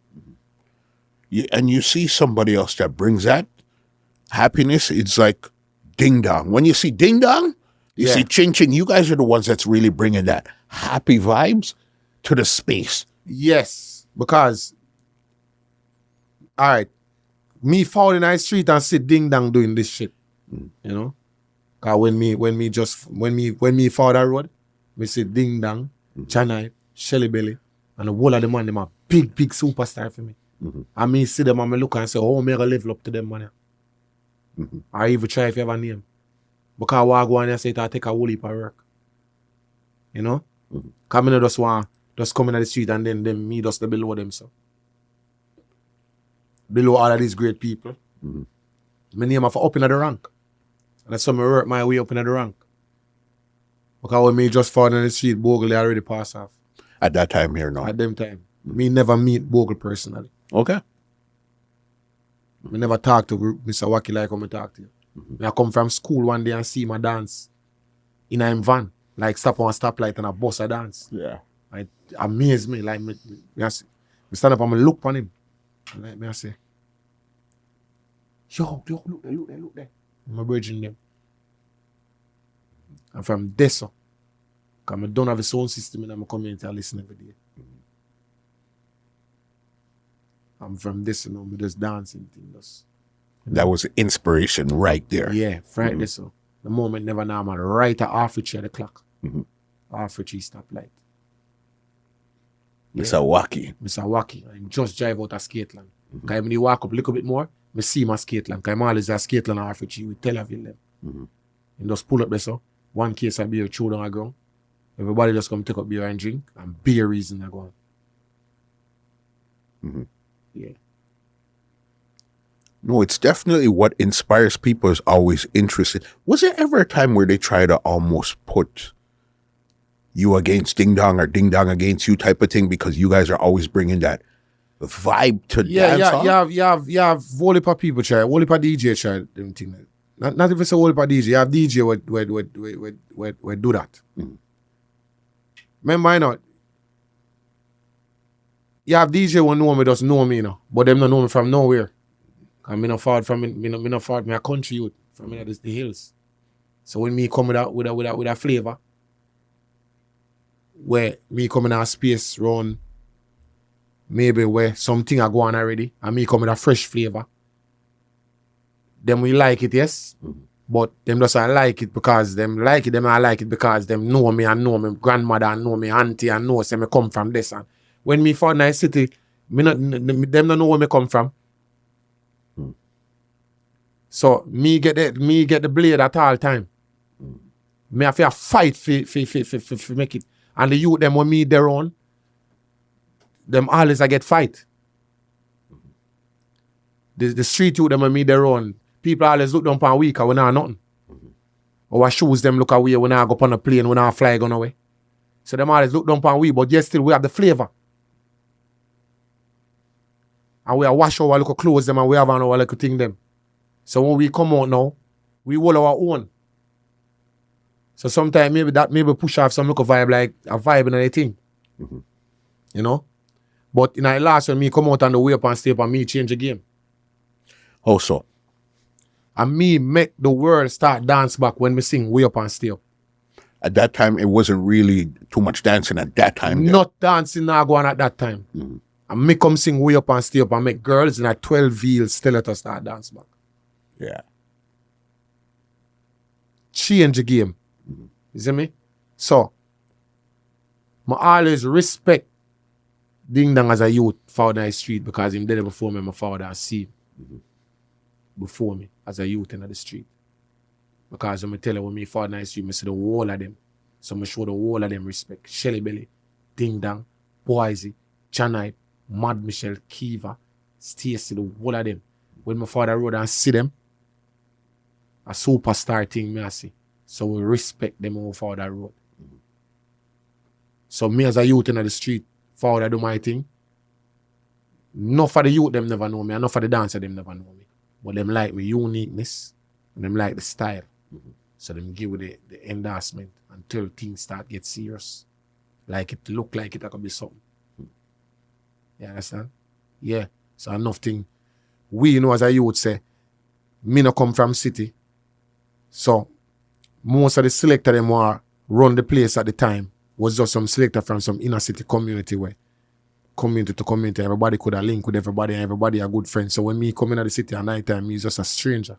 [SPEAKER 2] And you see somebody else that brings that happiness, it's like ding dong. When you see ding dong, you see Ching Ching. You guys are the ones that's really bringing that happy vibes to the space.
[SPEAKER 1] Yes, because, all right, me fall in the street and sit ding dong doing this shit, you know. Cause when me fall that road, me sit ding dong, Chanai, Shelly Belly, and the whole of the man, them are big superstar for me. And me see them and me look and say, oh, me gonna level up to them, man. Or even try if you have a name. Because I go and say, I take a whole heap of work. You know? Because I just want just come in the street and then me just below them, so. Below all of these great people. My name have up in the rank. And that's how I work my way up in the rank. Because when me just fall in the street, Bogle already pass off.
[SPEAKER 2] At that time here, no.
[SPEAKER 1] At them time. Me never meet Bogle personally.
[SPEAKER 2] Okay.
[SPEAKER 1] Me never talk to Mr. Wacky like how I talk to you. I come from school one day and see my dance in a van. Like stop on a stoplight and a bus a dance.
[SPEAKER 2] Yeah.
[SPEAKER 1] It amazed me. Like me stand up and me look on him. And like me I say, yo, look there. I'm bridging them. I'm from Deso. Because I don't have a sound system in my community. I listen every day. I'm from this, you know, we just dancing thing.
[SPEAKER 2] That was inspiration right there.
[SPEAKER 1] Yeah, Friday so. The moment never know, man. Right at half Richie at the clock. Half Richie stoplight.
[SPEAKER 2] Mr. Wacky.
[SPEAKER 1] Mr. Wacky. I just drive out of Skateland. Because when you walk up a little bit more, I see my Skateland. Because I'm always at Skateland half Richie with Tel Aviv them. And just pull up there so. One case of beer throw down the ground. Everybody just come take up beer and drink. And beer reason I go on. Yeah.
[SPEAKER 2] No, it's definitely what inspires people is always interested. Was there ever a time where they try to almost put you against Ding Dong or Ding Dong against you type of thing because you guys are always bringing that vibe to dance on?
[SPEAKER 1] You have whole heap of people try, whole heap of DJ try them thing. Not if it's a whole heap of DJ, you have DJ would do that. Remember, you know, you have DJ who know me, just know me, you know. But them don't know me from nowhere. And me not far from me not far from a country youth from the hills. So when me come with a flavor, where me come in a space round maybe where something are going already, and me come with a fresh flavor, them we like it, yes. But them just I like it because them like it, them I like it because them know me and know me grandmother and know me auntie and know say me come from this. And when me for nice city, me not them don't know where me come from. So me get the blade at all time. Me have to fight for make it. And the youth them when me their own, them always I get fight. The street youth them when me their own. People always look down upon weaker when I nothing. Our shoes them look away when I go on a plane, when I fly gone away. So them always look down upon we, but yet still we have the flavor. And we are wash our little clothes them and we have our little thing them. So when we come out now, we hold our own. So sometimes maybe push off some little vibe like a vibe in anything. You know? But in the last when me come out on the way up and stay up and me change the game.
[SPEAKER 2] How so?
[SPEAKER 1] And me make the world start dance back when me sing Way Up and Stay Up.
[SPEAKER 2] At that time, it wasn't really too much dancing at that time.
[SPEAKER 1] Not dancing now going at that time. And me come sing Way Up and Stay Up and make girls in a 12 wheels still let us start dance back.
[SPEAKER 2] Yeah.
[SPEAKER 1] Change the game. You see me? So, I always respect Ding Dong as a youth for the street because him did it before me, my father and see before me as a youth in the street. Because when I tell you when me father in the street, I see the whole of them. So I show the whole of them respect. Shelly Belly, Ding Dong, Boise, Chanai, Mad Michelle, Kiva, Stacy, the whole of them. When my father rode and see them, a superstar thing me I see. So we respect them over father road. So me as a youth in the street, father do my thing. Enough for the youth them never know me, enough for the dancer them never know me. But them like my uniqueness, and them like the style. So them give it the endorsement until things start get serious. Like it look like it could be something. You understand? Yeah. So enough thing. We know as a youth say, me no come from city. So most of the selector them who run the place at the time was just some selector from some inner city community where community to community, everybody could have link with everybody and everybody are good friends. So when me come in at the city at night time, me just a stranger.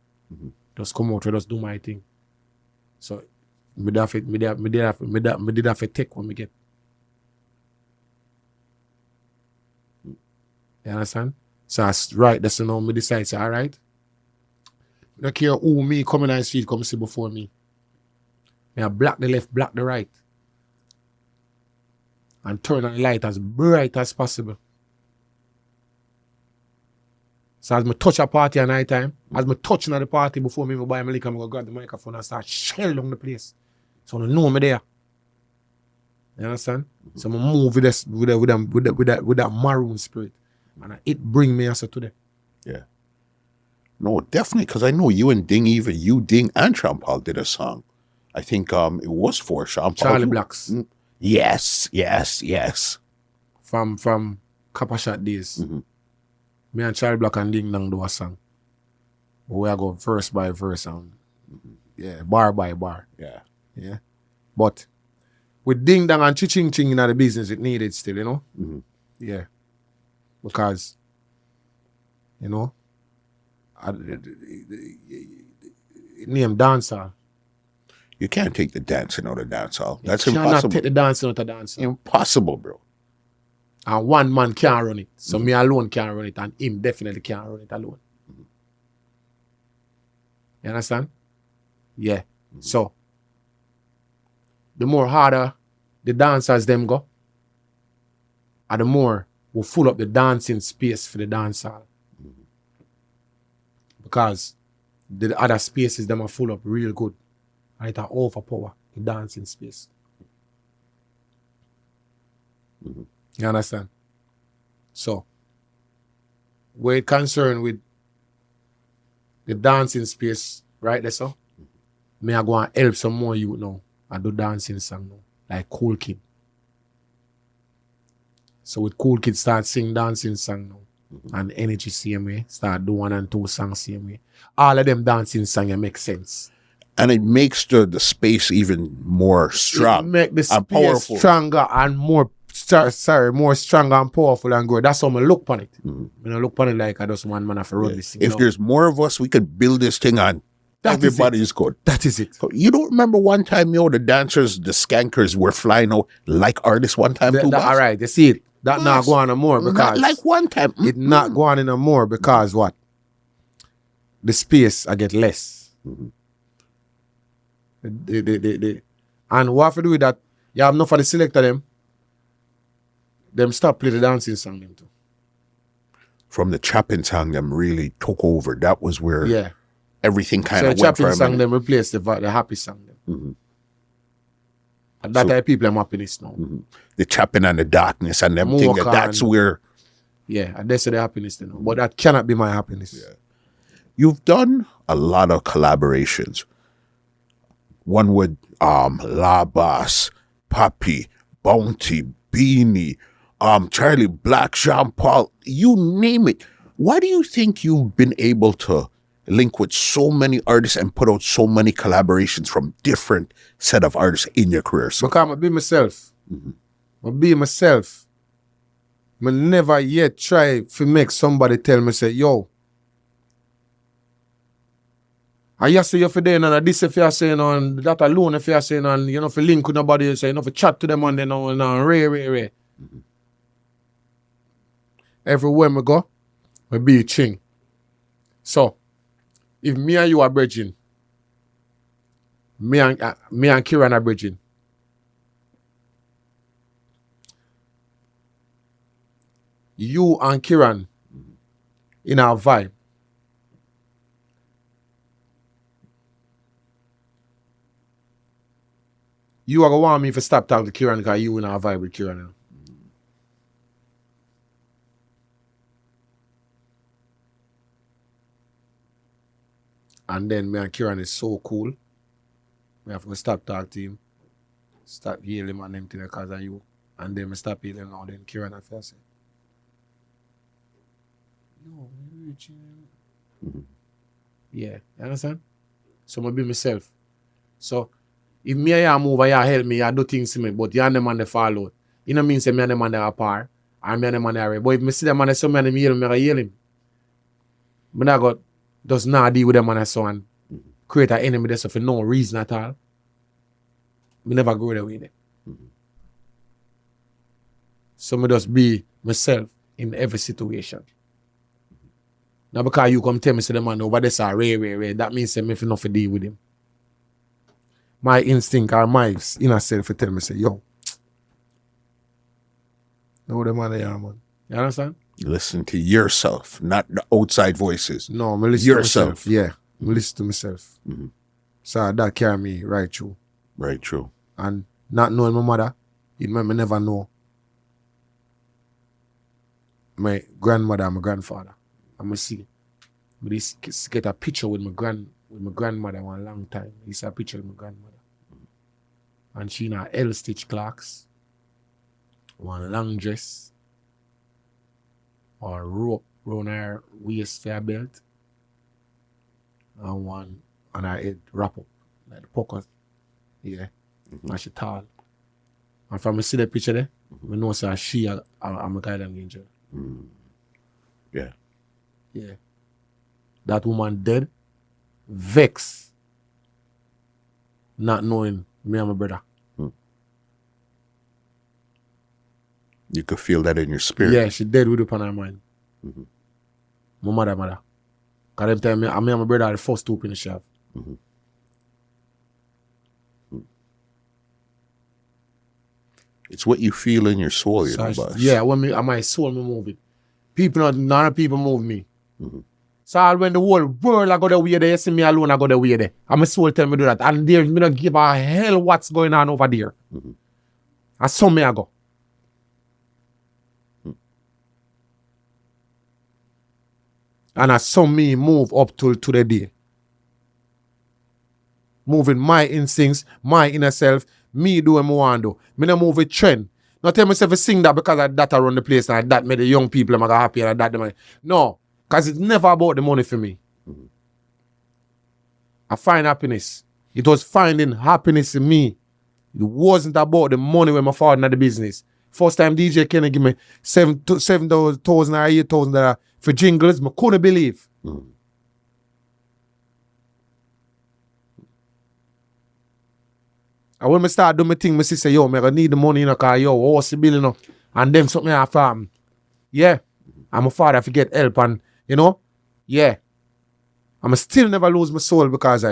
[SPEAKER 1] Just come out, just do my thing. So me did have to take what me get. You understand? So that's right, that's now me decide, say, all right. I don't care who me coming on the street come see before me. I block the left, block the right. And turn on the light as bright as possible. So as I touch a party at night time, as I touching at the party before me buy my liquor, I go grab the microphone and start shell down the place. So I know me there. You understand? So I move with that maroon spirit. And it bring me as today.
[SPEAKER 2] Yeah. No, definitely, because I know you and Ding, even you, Ding, and Sean Paul did a song. I think it was for Sean Paul.
[SPEAKER 1] Charlie Blacks.
[SPEAKER 2] Yes.
[SPEAKER 1] From Coppershot days. Me and Charlie Black and Ding Dong do a song. We are go verse by verse and bar by bar. Yeah. But with Ding Dong and Chi Ching in the business, it needed still, you know? Yeah. Because, you know, it name dancer.
[SPEAKER 2] You can't take the dancing out of dancehall. That's
[SPEAKER 1] you
[SPEAKER 2] impossible. You cannot
[SPEAKER 1] take the dancing out of dancehall.
[SPEAKER 2] Impossible, bro.
[SPEAKER 1] And one man can't run it. So me alone can't run it, and him definitely can't run it alone. You understand? Yeah. So, the more harder the dancers them go, and the more we full up the dancing space for the dancehall. Because the other spaces them are full up real good. And it are overpower the dancing space. You understand? So, we're concerned with the dancing space, right there, so? Me I go and help some more youth now. I do dancing song now. Like Cool Kid. So with cool kids start sing dancing song now. And energy same way. Start do 1 and 2 songs same way. All of them dancing song make sense.
[SPEAKER 2] And it makes the space even more strong.
[SPEAKER 1] It make the
[SPEAKER 2] and
[SPEAKER 1] space
[SPEAKER 2] powerful.
[SPEAKER 1] stronger and more more stronger and powerful and good. That's how I look upon it. When I look upon it like I just one man have to run this thing.
[SPEAKER 2] If there's more of us, we could build this thing on. Everybody's good.
[SPEAKER 1] That is it.
[SPEAKER 2] You don't remember one time, the dancers, the skankers were flying out like artists one time too?
[SPEAKER 1] All right, you see it. That not going on no more because
[SPEAKER 2] not like one time.
[SPEAKER 1] It not going on no more because what? The space I get less. And what have to do with that? You have enough for the selector them stop play the dancing song them too.
[SPEAKER 2] From the chopping song, them really took over. That was where everything kind of
[SPEAKER 1] went
[SPEAKER 2] for
[SPEAKER 1] chopping song them replaced the happy song them. And that type of people are happiness now.
[SPEAKER 2] The chopping and the darkness and them thing. That's where.
[SPEAKER 1] Yeah, and that's the happiness now. But that cannot be my happiness.
[SPEAKER 2] Yeah. You've done a lot of collaborations. One with La Bass, Papi, Bounty, Beanie, Charlie Black, Jean Paul, you name it. Why do you think you've been able to link with so many artists and put out so many collaborations from different set of artists in your career? So,
[SPEAKER 1] because I be myself. I be myself. I never yet try to make somebody tell me, say, yo, I used to you for then and this if you're saying on that alone if you're saying on you know for link with nobody you say you know for chat to them on then on ray. Everywhere I go, I be Ching. So if me and you are bridging, me and Kieran are bridging. You and Kieran in our vibe. You are going to want me to stop talking to Kieran because you in our vibe with Kieran now. And then me and Kieran is so cool. We have to stop talking to him. Stop healing him and them things because of you. And then we stop healing now. Then Kieran at first say, yo, Richie. Yeah, you understand? So I be myself. So if me and you move and you help me, you do things to me, but you and them man they fall out. You know mean say me and them man they apart, and me and them man they are. But if me see them man they so me and them heal me, I heal him. But I got does not deal with them man so and create an enemy there for no reason at all. Me never go there with it. So me just be myself in every situation. Now because you come tell me say the man over this are rare, that means say me if not to deal with him. My instinct or my inner self to tell me say, yo, know the man I am, man. You understand?
[SPEAKER 2] Listen to yourself, not the outside voices.
[SPEAKER 1] No, I listen
[SPEAKER 2] yourself.
[SPEAKER 1] To myself. Yeah, I listen to myself. So that carry me right through.
[SPEAKER 2] Right through.
[SPEAKER 1] And not knowing my mother, it made me never know my grandmother and my grandfather. I'm gonna see. But he get a picture with my grandmother one long time. He saw a picture with my grandmother. And she in her L-stitch clocks, one long dress, or rope round her waist for her belt, and one on her head wrap up, like the pocket. Yeah. And she tall. And from me see the picture there, I know say she I'm a guy them angel.
[SPEAKER 2] Yeah.
[SPEAKER 1] Yeah. That woman dead, vex, not knowing me and my brother.
[SPEAKER 2] You could feel that in your spirit.
[SPEAKER 1] Yeah, she dead with it on her mind. My mother. Because them time me and my brother are the first two in the shop.
[SPEAKER 2] It's what you feel in your soul, you know, boss.
[SPEAKER 1] Yeah, when my soul me move it. None of people move me. So when the whole world I go the way there, you see me alone I go the way there. And my soul tell me do that. And there me don't give a hell what's going on over there. And so me I go. And I saw me move up to the day. Moving my instincts, my inner self, me doing what I want to do. Me not move with trend. Not tell myself to sing that because of that I run the place and that made the young people them happy and that them. No, because it's never about the money for me. I find happiness. It was finding happiness in me. It wasn't about the money when my father had the business. First time DJ Kenny give me $7,000 or $8,000 for jingles, I couldn't believe. And when I start doing my thing, my sister, yo, I need the money, because yo, what's the bill, And then something I found. Yeah. And my father forget help and, yeah. I'm still never lose my soul because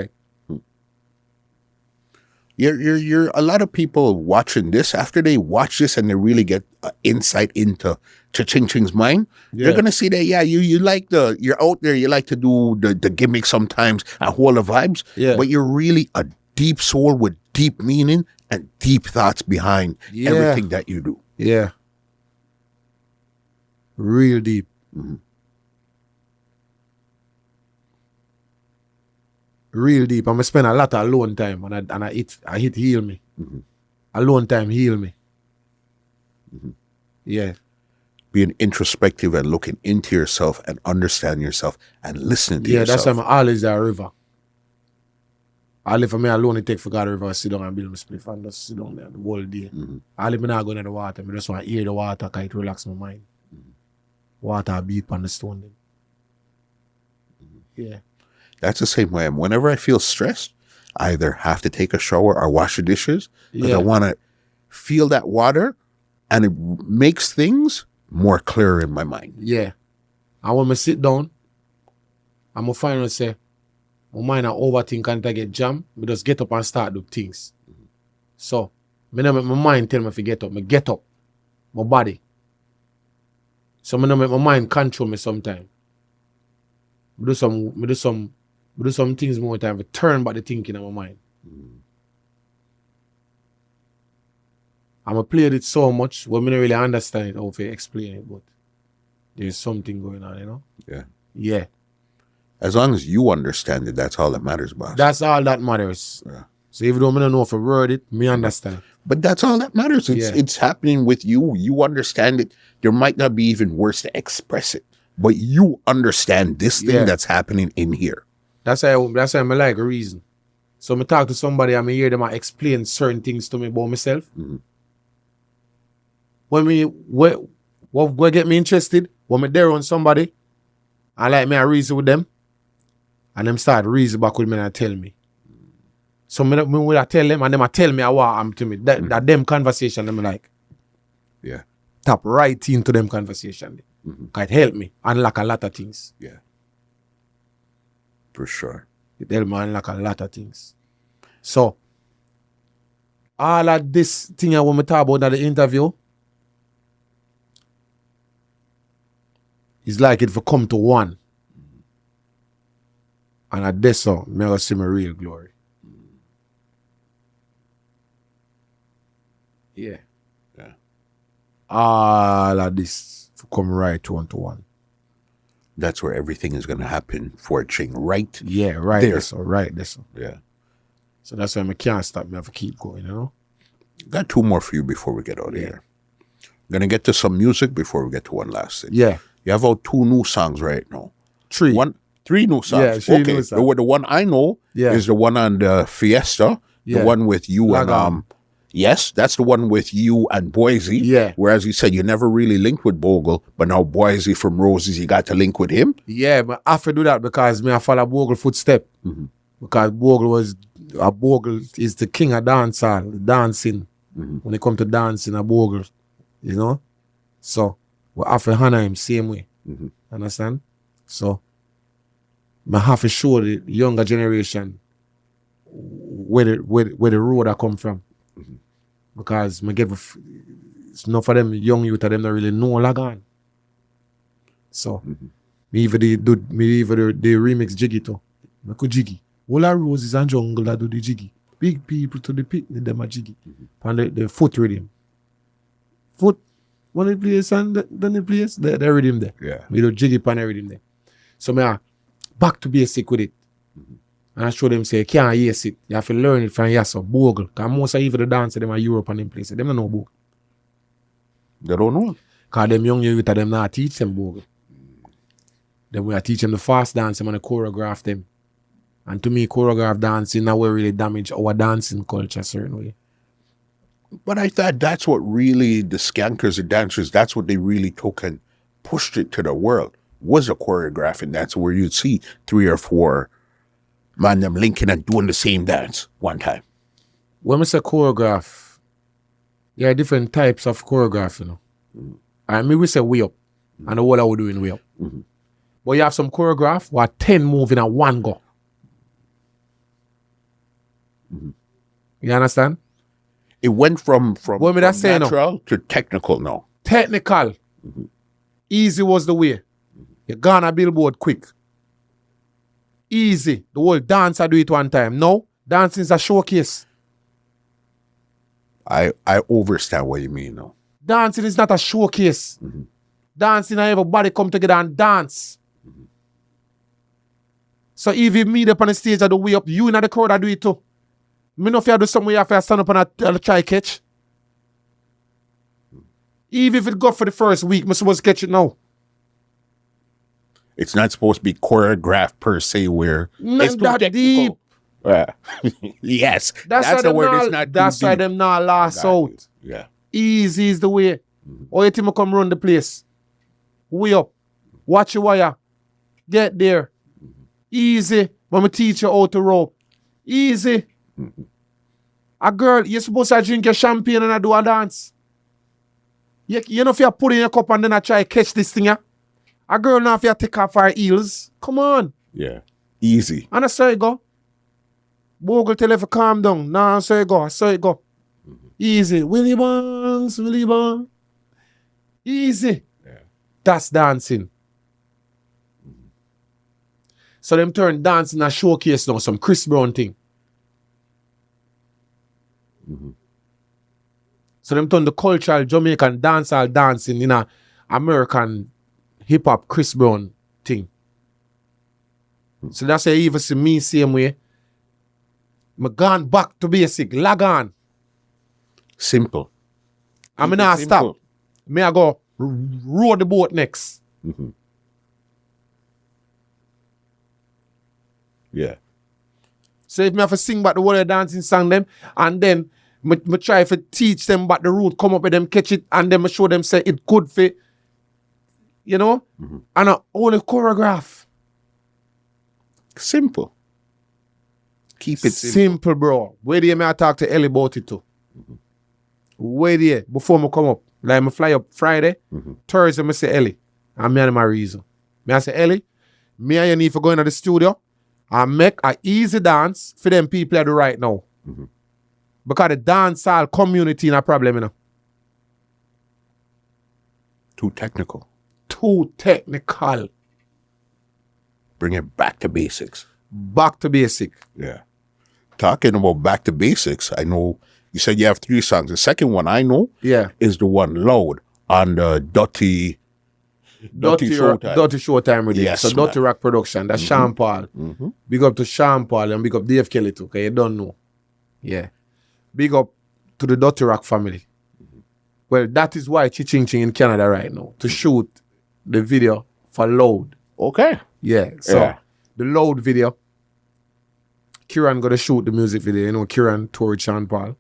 [SPEAKER 2] You're a lot of people watching this, after they watch this and they really get insight into Ching Ching's mind, you're gonna see that you like you're out there, you like to do the gimmick sometimes and hold the vibes, but you're really a deep soul with deep meaning and deep thoughts behind everything that you do.
[SPEAKER 1] Yeah. Real deep. Real deep. I'm gonna spend a lot of alone time and I hit heal me. Alone time heal me. Yeah.
[SPEAKER 2] Being introspective and looking into yourself and understanding yourself and listening to yourself.
[SPEAKER 1] Yeah, that's why I'm always at a river. I live for me alone, it take for God river, sit down and build my spliff and just sit down there the whole day. I live me not going to the water, I just want to hear the water because it relax my mind. Water beat on the stone. Yeah.
[SPEAKER 2] That's the same way. Whenever I feel stressed, I either have to take a shower or wash the dishes because I want to feel that water and it makes things more clear in my mind.
[SPEAKER 1] Yeah. And when I sit down, I'm going to finally say, my mind I overthink and I get jammed, I just get up and start do things. So, I don't make my mind tell me if I get up. I get up. My body. So I don't make my mind control me sometimes. I do some things more time to turn back the thinking in my mind. I'm going to play it so much when I don't really understand it how to explain it, but there's something going on,
[SPEAKER 2] Yeah.
[SPEAKER 1] Yeah.
[SPEAKER 2] As long as you understand it, that's all that matters, boss.
[SPEAKER 1] That's all that matters.
[SPEAKER 2] Yeah.
[SPEAKER 1] So even though I don't know if I word it, me understand.
[SPEAKER 2] But that's all that matters. It's happening with you. You understand it. There might not be even words to express it, but you understand this thing that's happening in here.
[SPEAKER 1] That's why I like a reason. So I talk to somebody and I hear them explain certain things to me about myself. What get me interested, when I'm there on somebody, I like me I reason with them, and them start reason back with me and tell me. So when I tell them and them I tell me what I'm to me, that them conversation, them like, tap right into them conversation. It help me unlock a lot of things.
[SPEAKER 2] Yeah. For sure.
[SPEAKER 1] It help me unlock a lot of things. So, all of this thing I want to talk about at the interview is like it for come to one. And at this so, I'm going to see my real glory. Yeah. All of this to come right one to one.
[SPEAKER 2] That's where everything is going to happen for Ching, right?
[SPEAKER 1] Yeah, right there. Right there.
[SPEAKER 2] Yeah.
[SPEAKER 1] So that's why I can't stop. I have to keep going,
[SPEAKER 2] Got two more for you before we get out of here. I'm going to get to some music before we get to one last thing.
[SPEAKER 1] Yeah.
[SPEAKER 2] You have out 2 new songs right now.
[SPEAKER 1] 3
[SPEAKER 2] new songs.
[SPEAKER 1] Yeah, 3 new songs.
[SPEAKER 2] The one I know is the one on the Fiesta, the one with you and yes, that's the one with you and Boise.
[SPEAKER 1] Yeah.
[SPEAKER 2] Whereas you said you never really linked with Bogle, but now Boise from Roses, you got to link with him.
[SPEAKER 1] Yeah, but I have to do that because I follow Bogle footstep. Because Bogle is the king of dancing. When it comes to dancing, a Bogle, So we have to honor him same way. Understand? So I have to show the younger generation where the road I come from. Because it's not for them young youth of them that really know Lagan. So me even they remix jiggy too. I could jiggy. All our roses and jungle that do the jiggy. Big people to the picnic them a jiggy. And the foot rhythm. Foot one the place and then the place the rhythm there.
[SPEAKER 2] Yeah.
[SPEAKER 1] We do jiggy pan the rhythm there. So me back to basic with it. And I show them say, you can't yes it. You have to learn it from Bogle. Because most of even the dancers them are Europe and them places. Them don't know Bogle.
[SPEAKER 2] They don't know.
[SPEAKER 1] Because them young youth, them not teach them Bogle. Then we are teach them the fast dance and the choreograph them. And to me, choreograph dancing now will really damage our dancing culture a certain way.
[SPEAKER 2] But I thought that's what really the skankers or dancers, that's what they really took and pushed it to the world, was a choreograph. And that's where you'd see 3 or 4 man them linking and doing the same dance one time.
[SPEAKER 1] When we say choreograph, there are different types of choreograph, you know. I mean, we say way up, and the whole are doing way up. But you have some choreograph where 10 move in a one go. You understand?
[SPEAKER 2] It went from
[SPEAKER 1] natural
[SPEAKER 2] to technical now.
[SPEAKER 1] Technical. Easy was the way. You gone a billboard quick. Easy. The whole dance I do it one time. No, dancing is a showcase.
[SPEAKER 2] I understand what you mean now.
[SPEAKER 1] Dancing is not a showcase. Dancing, everybody come together and dance. So if you meet up on the stage at the way up, you in the crowd I do it too. Me know if you do something, you have to stand up and try catch. Even if it go for the first week, I'm supposed to catch it now.
[SPEAKER 2] It's not supposed to be choreographed per se where it's too
[SPEAKER 1] that
[SPEAKER 2] technical.
[SPEAKER 1] deep.
[SPEAKER 2] Yes.
[SPEAKER 1] That's
[SPEAKER 2] the
[SPEAKER 1] why
[SPEAKER 2] word.
[SPEAKER 1] them
[SPEAKER 2] It's
[SPEAKER 1] not,
[SPEAKER 2] not
[SPEAKER 1] that's
[SPEAKER 2] too
[SPEAKER 1] why
[SPEAKER 2] deep.
[SPEAKER 1] them not last out.
[SPEAKER 2] Yeah.
[SPEAKER 1] Easy is the way. Or you think me come run the place. Way up. Watch your wire. Get there. Easy. When me teach you how to rope. Easy. A girl, you're supposed to drink your champagne and I do a dance. You know if you put in your cup and then I try to catch this thing, yeah? A girl now if you take off her heels. Come on.
[SPEAKER 2] Yeah. Easy.
[SPEAKER 1] And I saw it go. Bogle tell her to calm down. Nah, I saw it go. I saw it go. Easy. Willie Bonds. Easy.
[SPEAKER 2] Yeah.
[SPEAKER 1] That's dancing. So them turn dancing a showcase now, some Chris Brown thing. So them turn the cultural Jamaican dancehall dancing in a American hip-hop Chris Brown thing. So that's why you even see me same way. I'm gone back to basic, lag on.
[SPEAKER 2] Simple.
[SPEAKER 1] I'm not stop. Me I go row the boat next.
[SPEAKER 2] Yeah.
[SPEAKER 1] So if me have to sing back the whole dancing song them, and then me try to teach them about the root, come up with them, catch it, and then me show them say it good fit. You know? And I only choreograph.
[SPEAKER 2] Simple. Keep it simple.
[SPEAKER 1] Simple, bro. Where do you may I talk to Ellie about it too? Where do you, before me come up, like me fly up Friday, Thursday me say Ellie, and me and my reason. Me I say Ellie, me and you need to go into the studio and make a easy dance for them people that do right now. Because the dancehall community is a problem, you know.
[SPEAKER 2] Too technical.
[SPEAKER 1] Too technical.
[SPEAKER 2] Bring it back to basics.
[SPEAKER 1] Back to basic.
[SPEAKER 2] Yeah. Talking about back to basics, I know you said you have 3 songs. The second one I know is the one Loud on the Dirty
[SPEAKER 1] Showtime release.
[SPEAKER 2] Yes,
[SPEAKER 1] so Dirty Rock production. That's Sean Paul. Big up to Sean Paul and big up Dave Kelly too, because you don't know. Yeah. Big up to the Dirty Rock family. Well, that is why Chi Ching in Canada right now, to shoot the video for Loud.
[SPEAKER 2] Okay.
[SPEAKER 1] Yeah. So the Loud video, Kieran got to shoot the music video. You know, Kieran toured Sean Paul.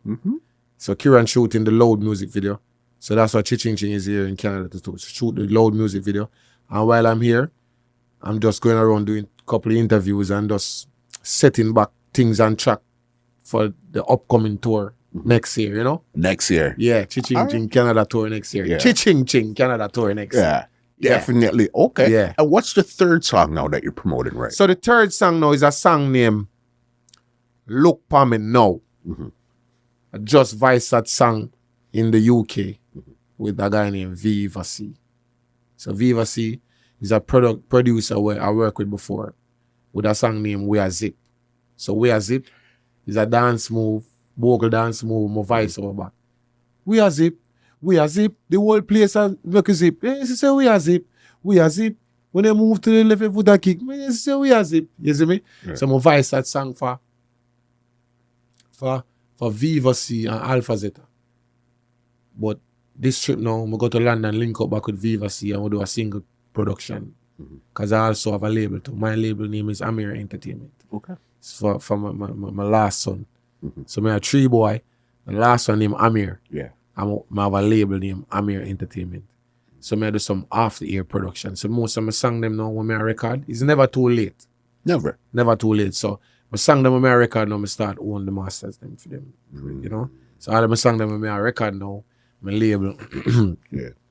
[SPEAKER 1] So Kieran shooting the Loud music video. So that's why Chi Ching is here in Canada to shoot the Loud music video. And while I'm here, I'm just going around doing a couple of interviews and just setting back things on track for the upcoming tour next year, you know?
[SPEAKER 2] Next year.
[SPEAKER 1] Yeah, Chi Ching Canada tour next year.
[SPEAKER 2] Yeah.
[SPEAKER 1] Chi Ching Canada tour next year.
[SPEAKER 2] Definitely. Okay.
[SPEAKER 1] Yeah.
[SPEAKER 2] And what's the third song now that you're promoting right?
[SPEAKER 1] So the third song now is a song named Look Pa Me Now. I just voiced that song in the UK with a guy named Viva C. So Viva C is a producer where I worked with before with a song named We Are Zip. So We Are Zip is a dance move, vocal dance move, my voice over back. We are zip, the whole place make a zip. You say we are zip. When they move to the left foot a kick, you say we are zip. You see me?
[SPEAKER 2] Yeah.
[SPEAKER 1] So my voice that song for Viva C and Alpha Zeta. But this trip now, I go to London, link up back with Viva C and we do a single production. Because I also have a label too. My label name is Amir Entertainment.
[SPEAKER 2] Okay.
[SPEAKER 1] It's for my last son. So I have 3 boy. The last one named Amir.
[SPEAKER 2] Yeah.
[SPEAKER 1] I have a label named Amir Entertainment. So I do some after-air production. So most of my song them now when I record, it's never too late.
[SPEAKER 2] Never.
[SPEAKER 1] Never too late. So my song them when I record now, I start own the masters them for them. You know? So all of my song them when I record now, my label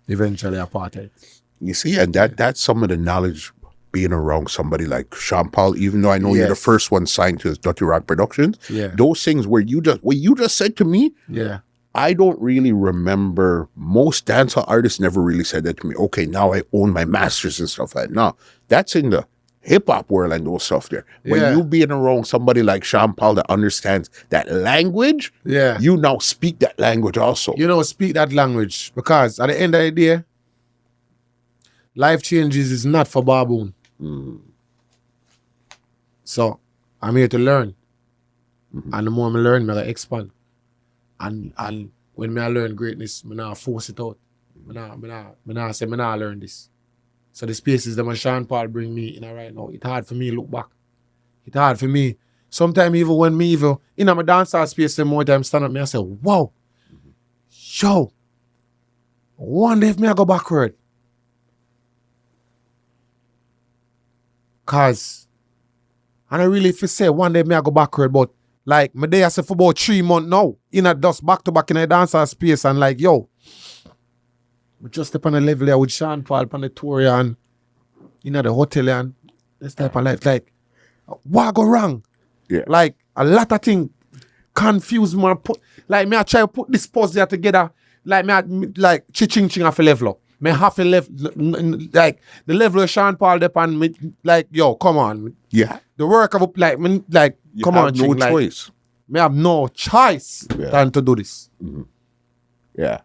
[SPEAKER 1] eventually a part of it.
[SPEAKER 2] You see, and that's some of the knowledge being around somebody like Sean Paul, even though I know you're the first one signed to Dirty Rock Productions.
[SPEAKER 1] Yeah.
[SPEAKER 2] Those things where what you just said to me, I don't really remember. Most dancehall artists never really said that to me. Okay, now I own my masters and stuff like that. No, that's in the hip-hop world and those stuff there. When you being around somebody like Sean Paul that understands that language, you now speak that language also.
[SPEAKER 1] You know, speak that language. Because at the end of the day, life changes is not for baboon. So I'm here to learn. And the more I learn, I expand. And when I learn greatness, I not force it out. I not say I not learn this. So the spaces that Sean Paul bring me in right now, it's hard for me to look back. It's hard for me. Sometimes even when me even in my dancehall space, the more time stand up, me I say, wow, yo, one day if me I go backward. Cause and I really feel say one day me I go backward, but like my day I say for about 3 months now, in a dust back to back in a dancehall space and like, yo, we just up on the level there with Sean Paul on the tour and the hotel and this type of life. Like, what go wrong?
[SPEAKER 2] Yeah.
[SPEAKER 1] Like, a lot of things confuse me. Like, me I try to put this pose there together. Like, like, Chi Ching Ching have to level up. Me have to level, like, the level of Sean Paul depend me, like, yo, come on.
[SPEAKER 2] Yeah.
[SPEAKER 1] The work of, like,
[SPEAKER 2] you
[SPEAKER 1] come
[SPEAKER 2] have
[SPEAKER 1] on,
[SPEAKER 2] no
[SPEAKER 1] Ching,
[SPEAKER 2] choice.
[SPEAKER 1] Like, me have no choice than to do this.
[SPEAKER 2] Yeah.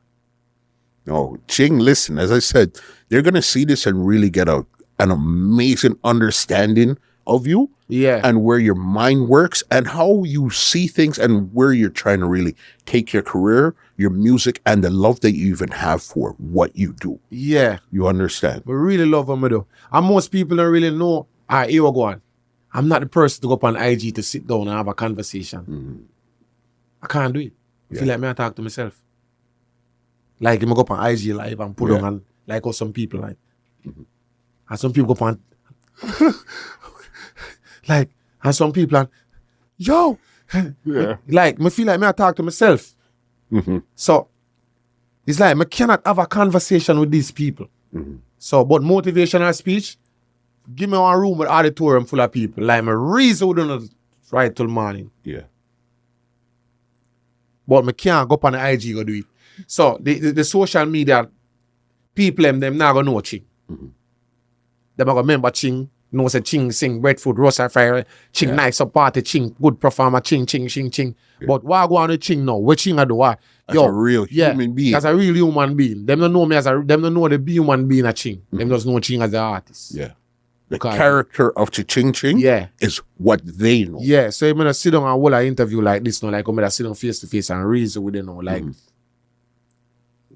[SPEAKER 2] No, Ching, listen, as I said, they're going to see this and really get an amazing understanding of you and where your mind works and how you see things and where you're trying to really take your career, your music, and the love that you even have for what you do.
[SPEAKER 1] Yeah.
[SPEAKER 2] You understand?
[SPEAKER 1] We really love what we do. And most people don't really know, here we go on. I'm not the person to go up on IG to sit down and have a conversation. I can't do it. I feel like me I talk to myself. Like, I go up on IG live and put on and like how some people like. And some people go up on like, and some people and yo, like, me feel like me I talk to myself. So, it's like, me cannot have a conversation with these people. So, but motivational speech, give me one room with auditorium full of people. Like, my reason we don't right till morning.
[SPEAKER 2] Yeah.
[SPEAKER 1] But me can't go up on the IG go do it. So the social media people them not gonna know Ching. Them gonna remember Ching, know say Ching sing breadfruit, roast fire, Ching nice up party, Ching good performer, Ching. But what go on with Ching now? What Ching I do what?
[SPEAKER 2] As a real human being.
[SPEAKER 1] As a real human being. Them don't know me them don't know the human being a Ching. Them just know Ching as an artist.
[SPEAKER 2] Yeah. The character of Ching Ching is what they know.
[SPEAKER 1] Yeah, so I'm gonna sit down and hold an interview like this, like I'm gonna sit down face to face and reason with them, like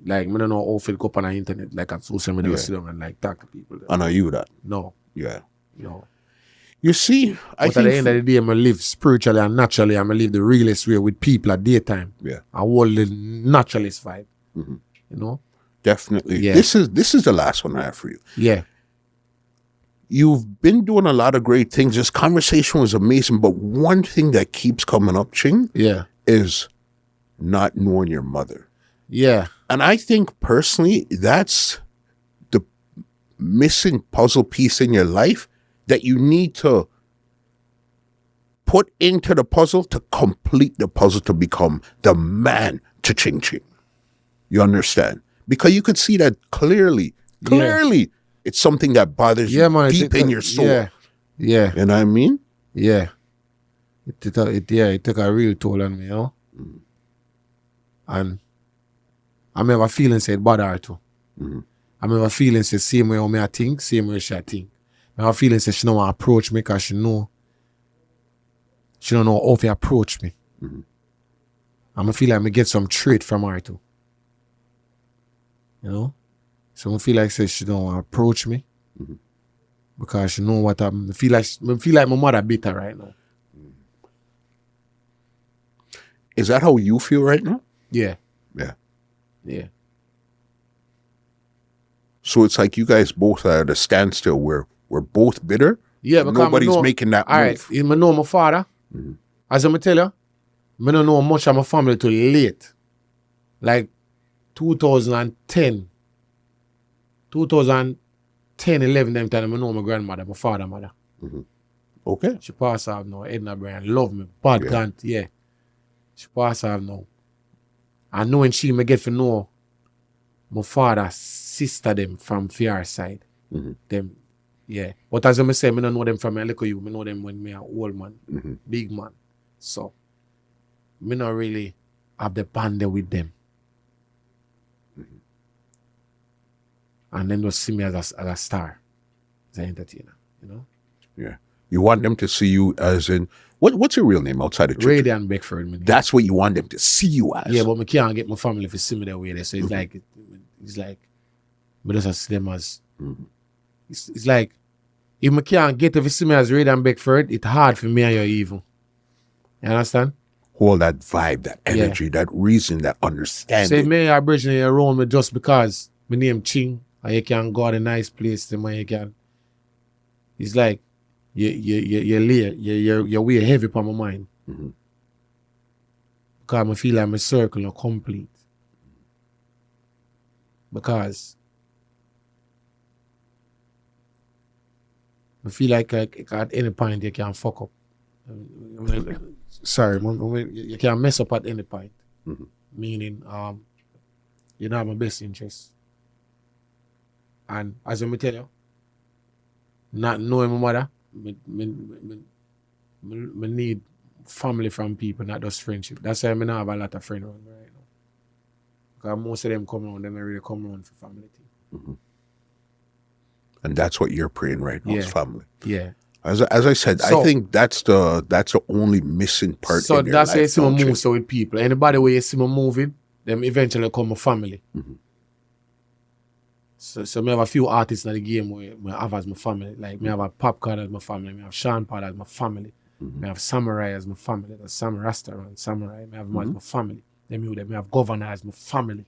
[SPEAKER 1] I don't know how to go up on the internet, like on social media, sit down and like talk to people.
[SPEAKER 2] I know you that.
[SPEAKER 1] No.
[SPEAKER 2] Yeah.
[SPEAKER 1] No.
[SPEAKER 2] You see, I think
[SPEAKER 1] at the end of the day, I'm gonna live spiritually and naturally. I'm gonna live the realest way with people at daytime.
[SPEAKER 2] Yeah.
[SPEAKER 1] I hold the naturalist vibe. You know?
[SPEAKER 2] Definitely.
[SPEAKER 1] Yeah.
[SPEAKER 2] This is the last one I have for you.
[SPEAKER 1] Yeah.
[SPEAKER 2] You've been doing a lot of great things. This conversation was amazing, but one thing that keeps coming up, Ching, is not knowing your mother.
[SPEAKER 1] Yeah.
[SPEAKER 2] And I think personally, that's the missing puzzle piece in your life that you need to put into the puzzle to complete the puzzle to become the man to Ching Ching. You understand? Because you could see that clearly. It's something that bothers you deep in your soul.
[SPEAKER 1] Yeah.
[SPEAKER 2] You know what I mean?
[SPEAKER 1] Yeah. It took a real toll on me, you know? And I have a feeling say it bother her too. I have a feeling say same way how me I think, same way she think. I have a feeling say she don't want to approach me because she don't know how to approach me. I feel like I get some trait from her too. You know? So I feel like say she don't want to approach me. Because she know what I'm. I feel like my mother bitter right now.
[SPEAKER 2] Is that how you feel right now?
[SPEAKER 1] Yeah.
[SPEAKER 2] Yeah.
[SPEAKER 1] Yeah.
[SPEAKER 2] So it's like you guys both are at a standstill where we're both bitter.
[SPEAKER 1] Yeah, because
[SPEAKER 2] nobody's making that
[SPEAKER 1] all
[SPEAKER 2] move.
[SPEAKER 1] Right, I know my father. As I'm tell you, I don't know much of my family till late. Like 2010, 11, them time I know my grandmother, my father mother.
[SPEAKER 2] Okay.
[SPEAKER 1] She passed off now. Edna Bryan love me. Popcaan, yeah. She passed off now. And knowing she me get to know my father's sister them from fear side. Them, yeah. But as I say, I don't know them from a little you. I know them when me a old man, big man. So, me not really have the band there with them. And then just see me as a star, as an entertainer, you know?
[SPEAKER 2] Yeah. You want them to see you as in, what's your real name outside of church?
[SPEAKER 1] Radiant Beckford. Me
[SPEAKER 2] That's what you want them to see you as.
[SPEAKER 1] Yeah, but I can't get my family to see me that way. There. So it's like, I just see them as, it's like, if I can't get to see me as Radiant Beckford, it's hard for me and you even. You understand?
[SPEAKER 2] Hold that vibe, that energy, that reason, that understanding.
[SPEAKER 1] So if me are bridging around me just because my name Ching, and you can go to a nice place to me, you can. It's like you're way heavy upon my mind. Because I feel like my circle is complete. Because I feel like at any point you can fuck up. Sorry, you can mess up at any point. Meaning, you know my best interest. And as I tell you, not knowing my mother, me need family from people, not just friendship. That's why I don't have a lot of friends around me right now. Because most of them come around, them really come around for family thing.
[SPEAKER 2] And that's what you're praying right now, is family.
[SPEAKER 1] Yeah.
[SPEAKER 2] As I said, I think that's the only missing part.
[SPEAKER 1] So
[SPEAKER 2] in
[SPEAKER 1] that's
[SPEAKER 2] life,
[SPEAKER 1] why you see me move so with people. Anybody where you see me moving, them eventually come a family. So me have a few artists in the game where I have as my family. Like me have a Popcaan as my family, me have Sean Paul as my family, me have Samurai as my family, that's Sam Restaurant, Samurai, me have him as my family. Me have Governor as my family.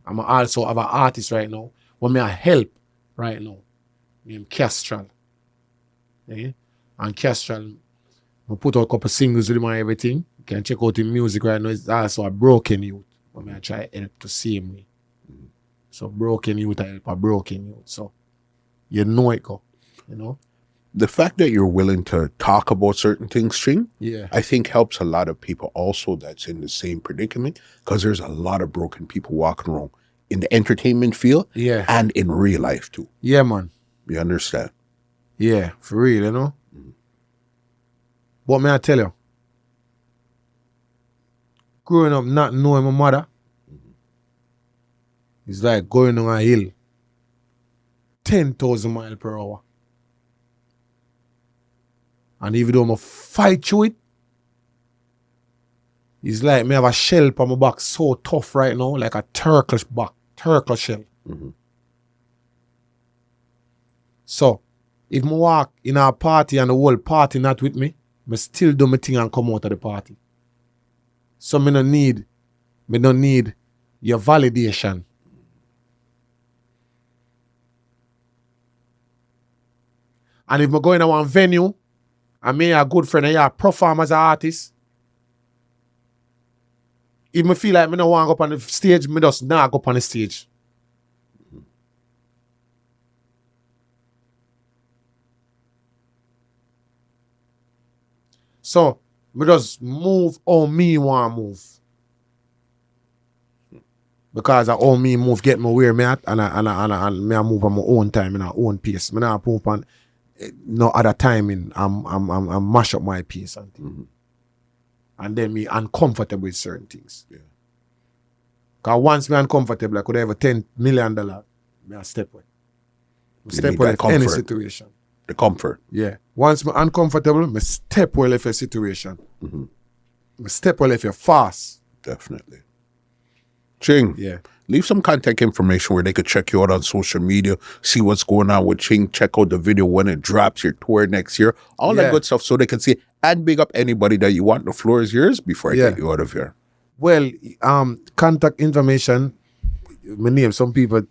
[SPEAKER 1] I'm also have an artist right now where me I help right now. Named Castral. Yeah? And Castral, I put out a couple singles with him and everything. You can check out his music right now. It's also a broken youth. But I try to help to same way. So broken youth, I help a broken youth. So you know it go. You know?
[SPEAKER 2] The fact that you're willing to talk about certain things, Ching,
[SPEAKER 1] Yeah.
[SPEAKER 2] I think helps a lot of people also that's in the same predicament, because there's a lot of broken people walking around in the entertainment field and in real life too.
[SPEAKER 1] Yeah, man.
[SPEAKER 2] You understand?
[SPEAKER 1] Yeah, for real, you know? But may I tell you, growing up not knowing my mother, it's like going on a hill 10,000 miles per hour. And even though I fight through it, it's like me have a shell on my back so tough right now, like a turtle shell. So, if I walk in a party and the whole party not with me, I still do my thing and come out of the party. So I don't need your validation. And if I go in one venue, and me a good friend and you perform as an artist, if I feel like I don't want to go up on the stage, I just not go up on the stage. So, I just move how me want to move. Because how me move get me where me at, and me move on my own time, in my own pace. I not move on no other timing. I'm mash up my pace and things. And then me uncomfortable with certain things. Because once me uncomfortable, I could have a $10 million, me I step away. Step away in any situation.
[SPEAKER 2] The comfort.
[SPEAKER 1] Yeah. Once I'm uncomfortable, I step well if a situation. I step well if you're fast.
[SPEAKER 2] Definitely. Ching,
[SPEAKER 1] yeah.
[SPEAKER 2] leave some contact information where they could check you out on social media, see what's going on with Ching, check out the video when it drops, your tour next year, all that good stuff so they can see, and big up anybody that you want. The floor is yours before I get you out of here.
[SPEAKER 1] Well, contact information, my name, some people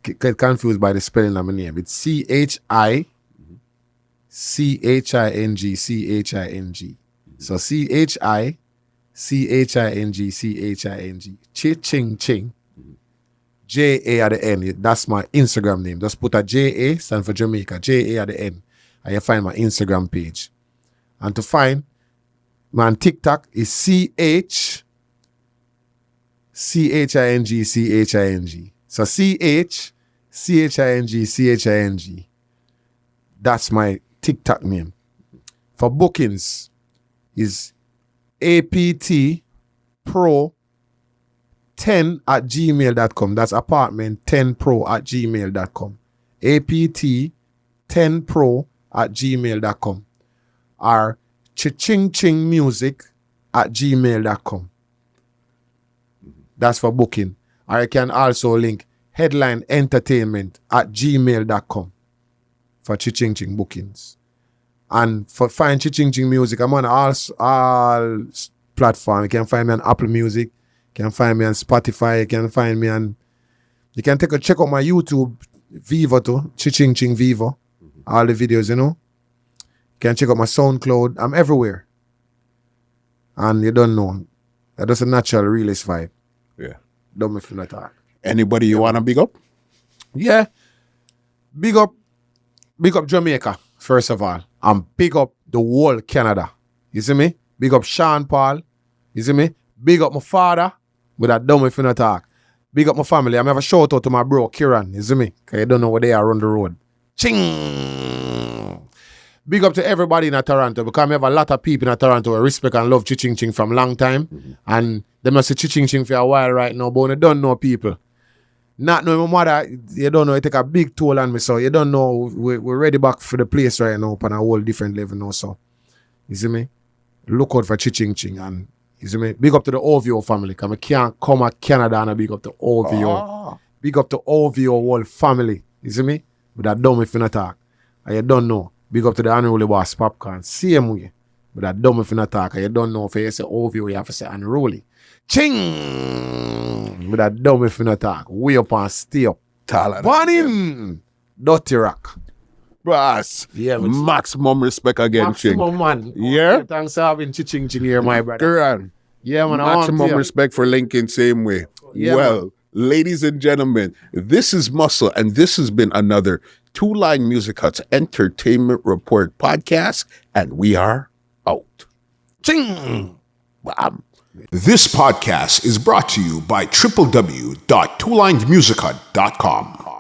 [SPEAKER 1] get confused by the spelling of my name. It's CHICHING. So CHICHING. Chi Ching Ching. JA at the end. That's my Instagram name. Just put a JA, stand for Jamaica. JA at the end. And you find my Instagram page. And to find my TikTok is CHING. So CHING. That's my TikTok name. For bookings is aptpro10@gmail.com. That's apartment10pro@gmail.com. apt10pro@gmail.com. Or Ching Ching music@gmail.com. That's for booking. Or you can also link Headline Entertainment@gmail.com for Chi Ching Ching bookings. And for find Chi Ching Ching music, I'm on all platforms. You can find me on Apple Music. You can find me on Spotify. You can find me on... You can check out my YouTube, Vivo too. Chi Ching Ching Vivo. All the videos, you know. You can check out my SoundCloud. I'm everywhere. And you don't know. That's a natural realist vibe.
[SPEAKER 2] Yeah.
[SPEAKER 1] Don't make me feel like
[SPEAKER 2] Anybody you want to big up?
[SPEAKER 1] Yeah. Big up Jamaica, first of all. And big up the whole Canada. You see me? Big up Sean Paul. You see me? Big up my father. With that dumb if you not talk. Big up my family. I'm have a shout out to my bro, Kieran. You see me? Because you don't know where they are on the road. Ching! Big up to everybody in Toronto. Because I have a lot of people in Toronto who respect and love Chi Ching Ching from long time. And they must say Chi Ching Ching for a while right now. But they don't know people. Not knowing my mother, you don't know, it take a big toll on me. So you don't know, we're ready back for the place right now on a whole different level now. So, you see me? Look out for Chi Ching Ching. And, you see me? Big up to the OVO family. Because I can't come to Canada and big up to OVO. Big up to OVO whole family. You see me? But that dumb if you not talk. And you don't know. Big up to the Unruly boss, Popcaan. Same way. But that dumb if you not talk. And you don't know if you say OVO, you have to say Unruly. Ching! With that dumb if you not talk. Way up and stay up. Born in Dirty Rock.
[SPEAKER 2] Brass.
[SPEAKER 1] Yeah,
[SPEAKER 2] maximum respect again, Ching.
[SPEAKER 1] Maximum, man.
[SPEAKER 2] Yeah?
[SPEAKER 1] Thanks for having Chi Ching Ching here, my brother.
[SPEAKER 2] Correct.
[SPEAKER 1] Yeah, man.
[SPEAKER 2] Maximum respect for linking same way.
[SPEAKER 1] Yeah,
[SPEAKER 2] well,
[SPEAKER 1] man.
[SPEAKER 2] Ladies and gentlemen, this is Muscle, and this has been another Two Line Music Hut's Entertainment Report podcast, and we are out.
[SPEAKER 1] Ching!
[SPEAKER 2] Bam. This podcast is brought to you by www.twolinedmusichut.com.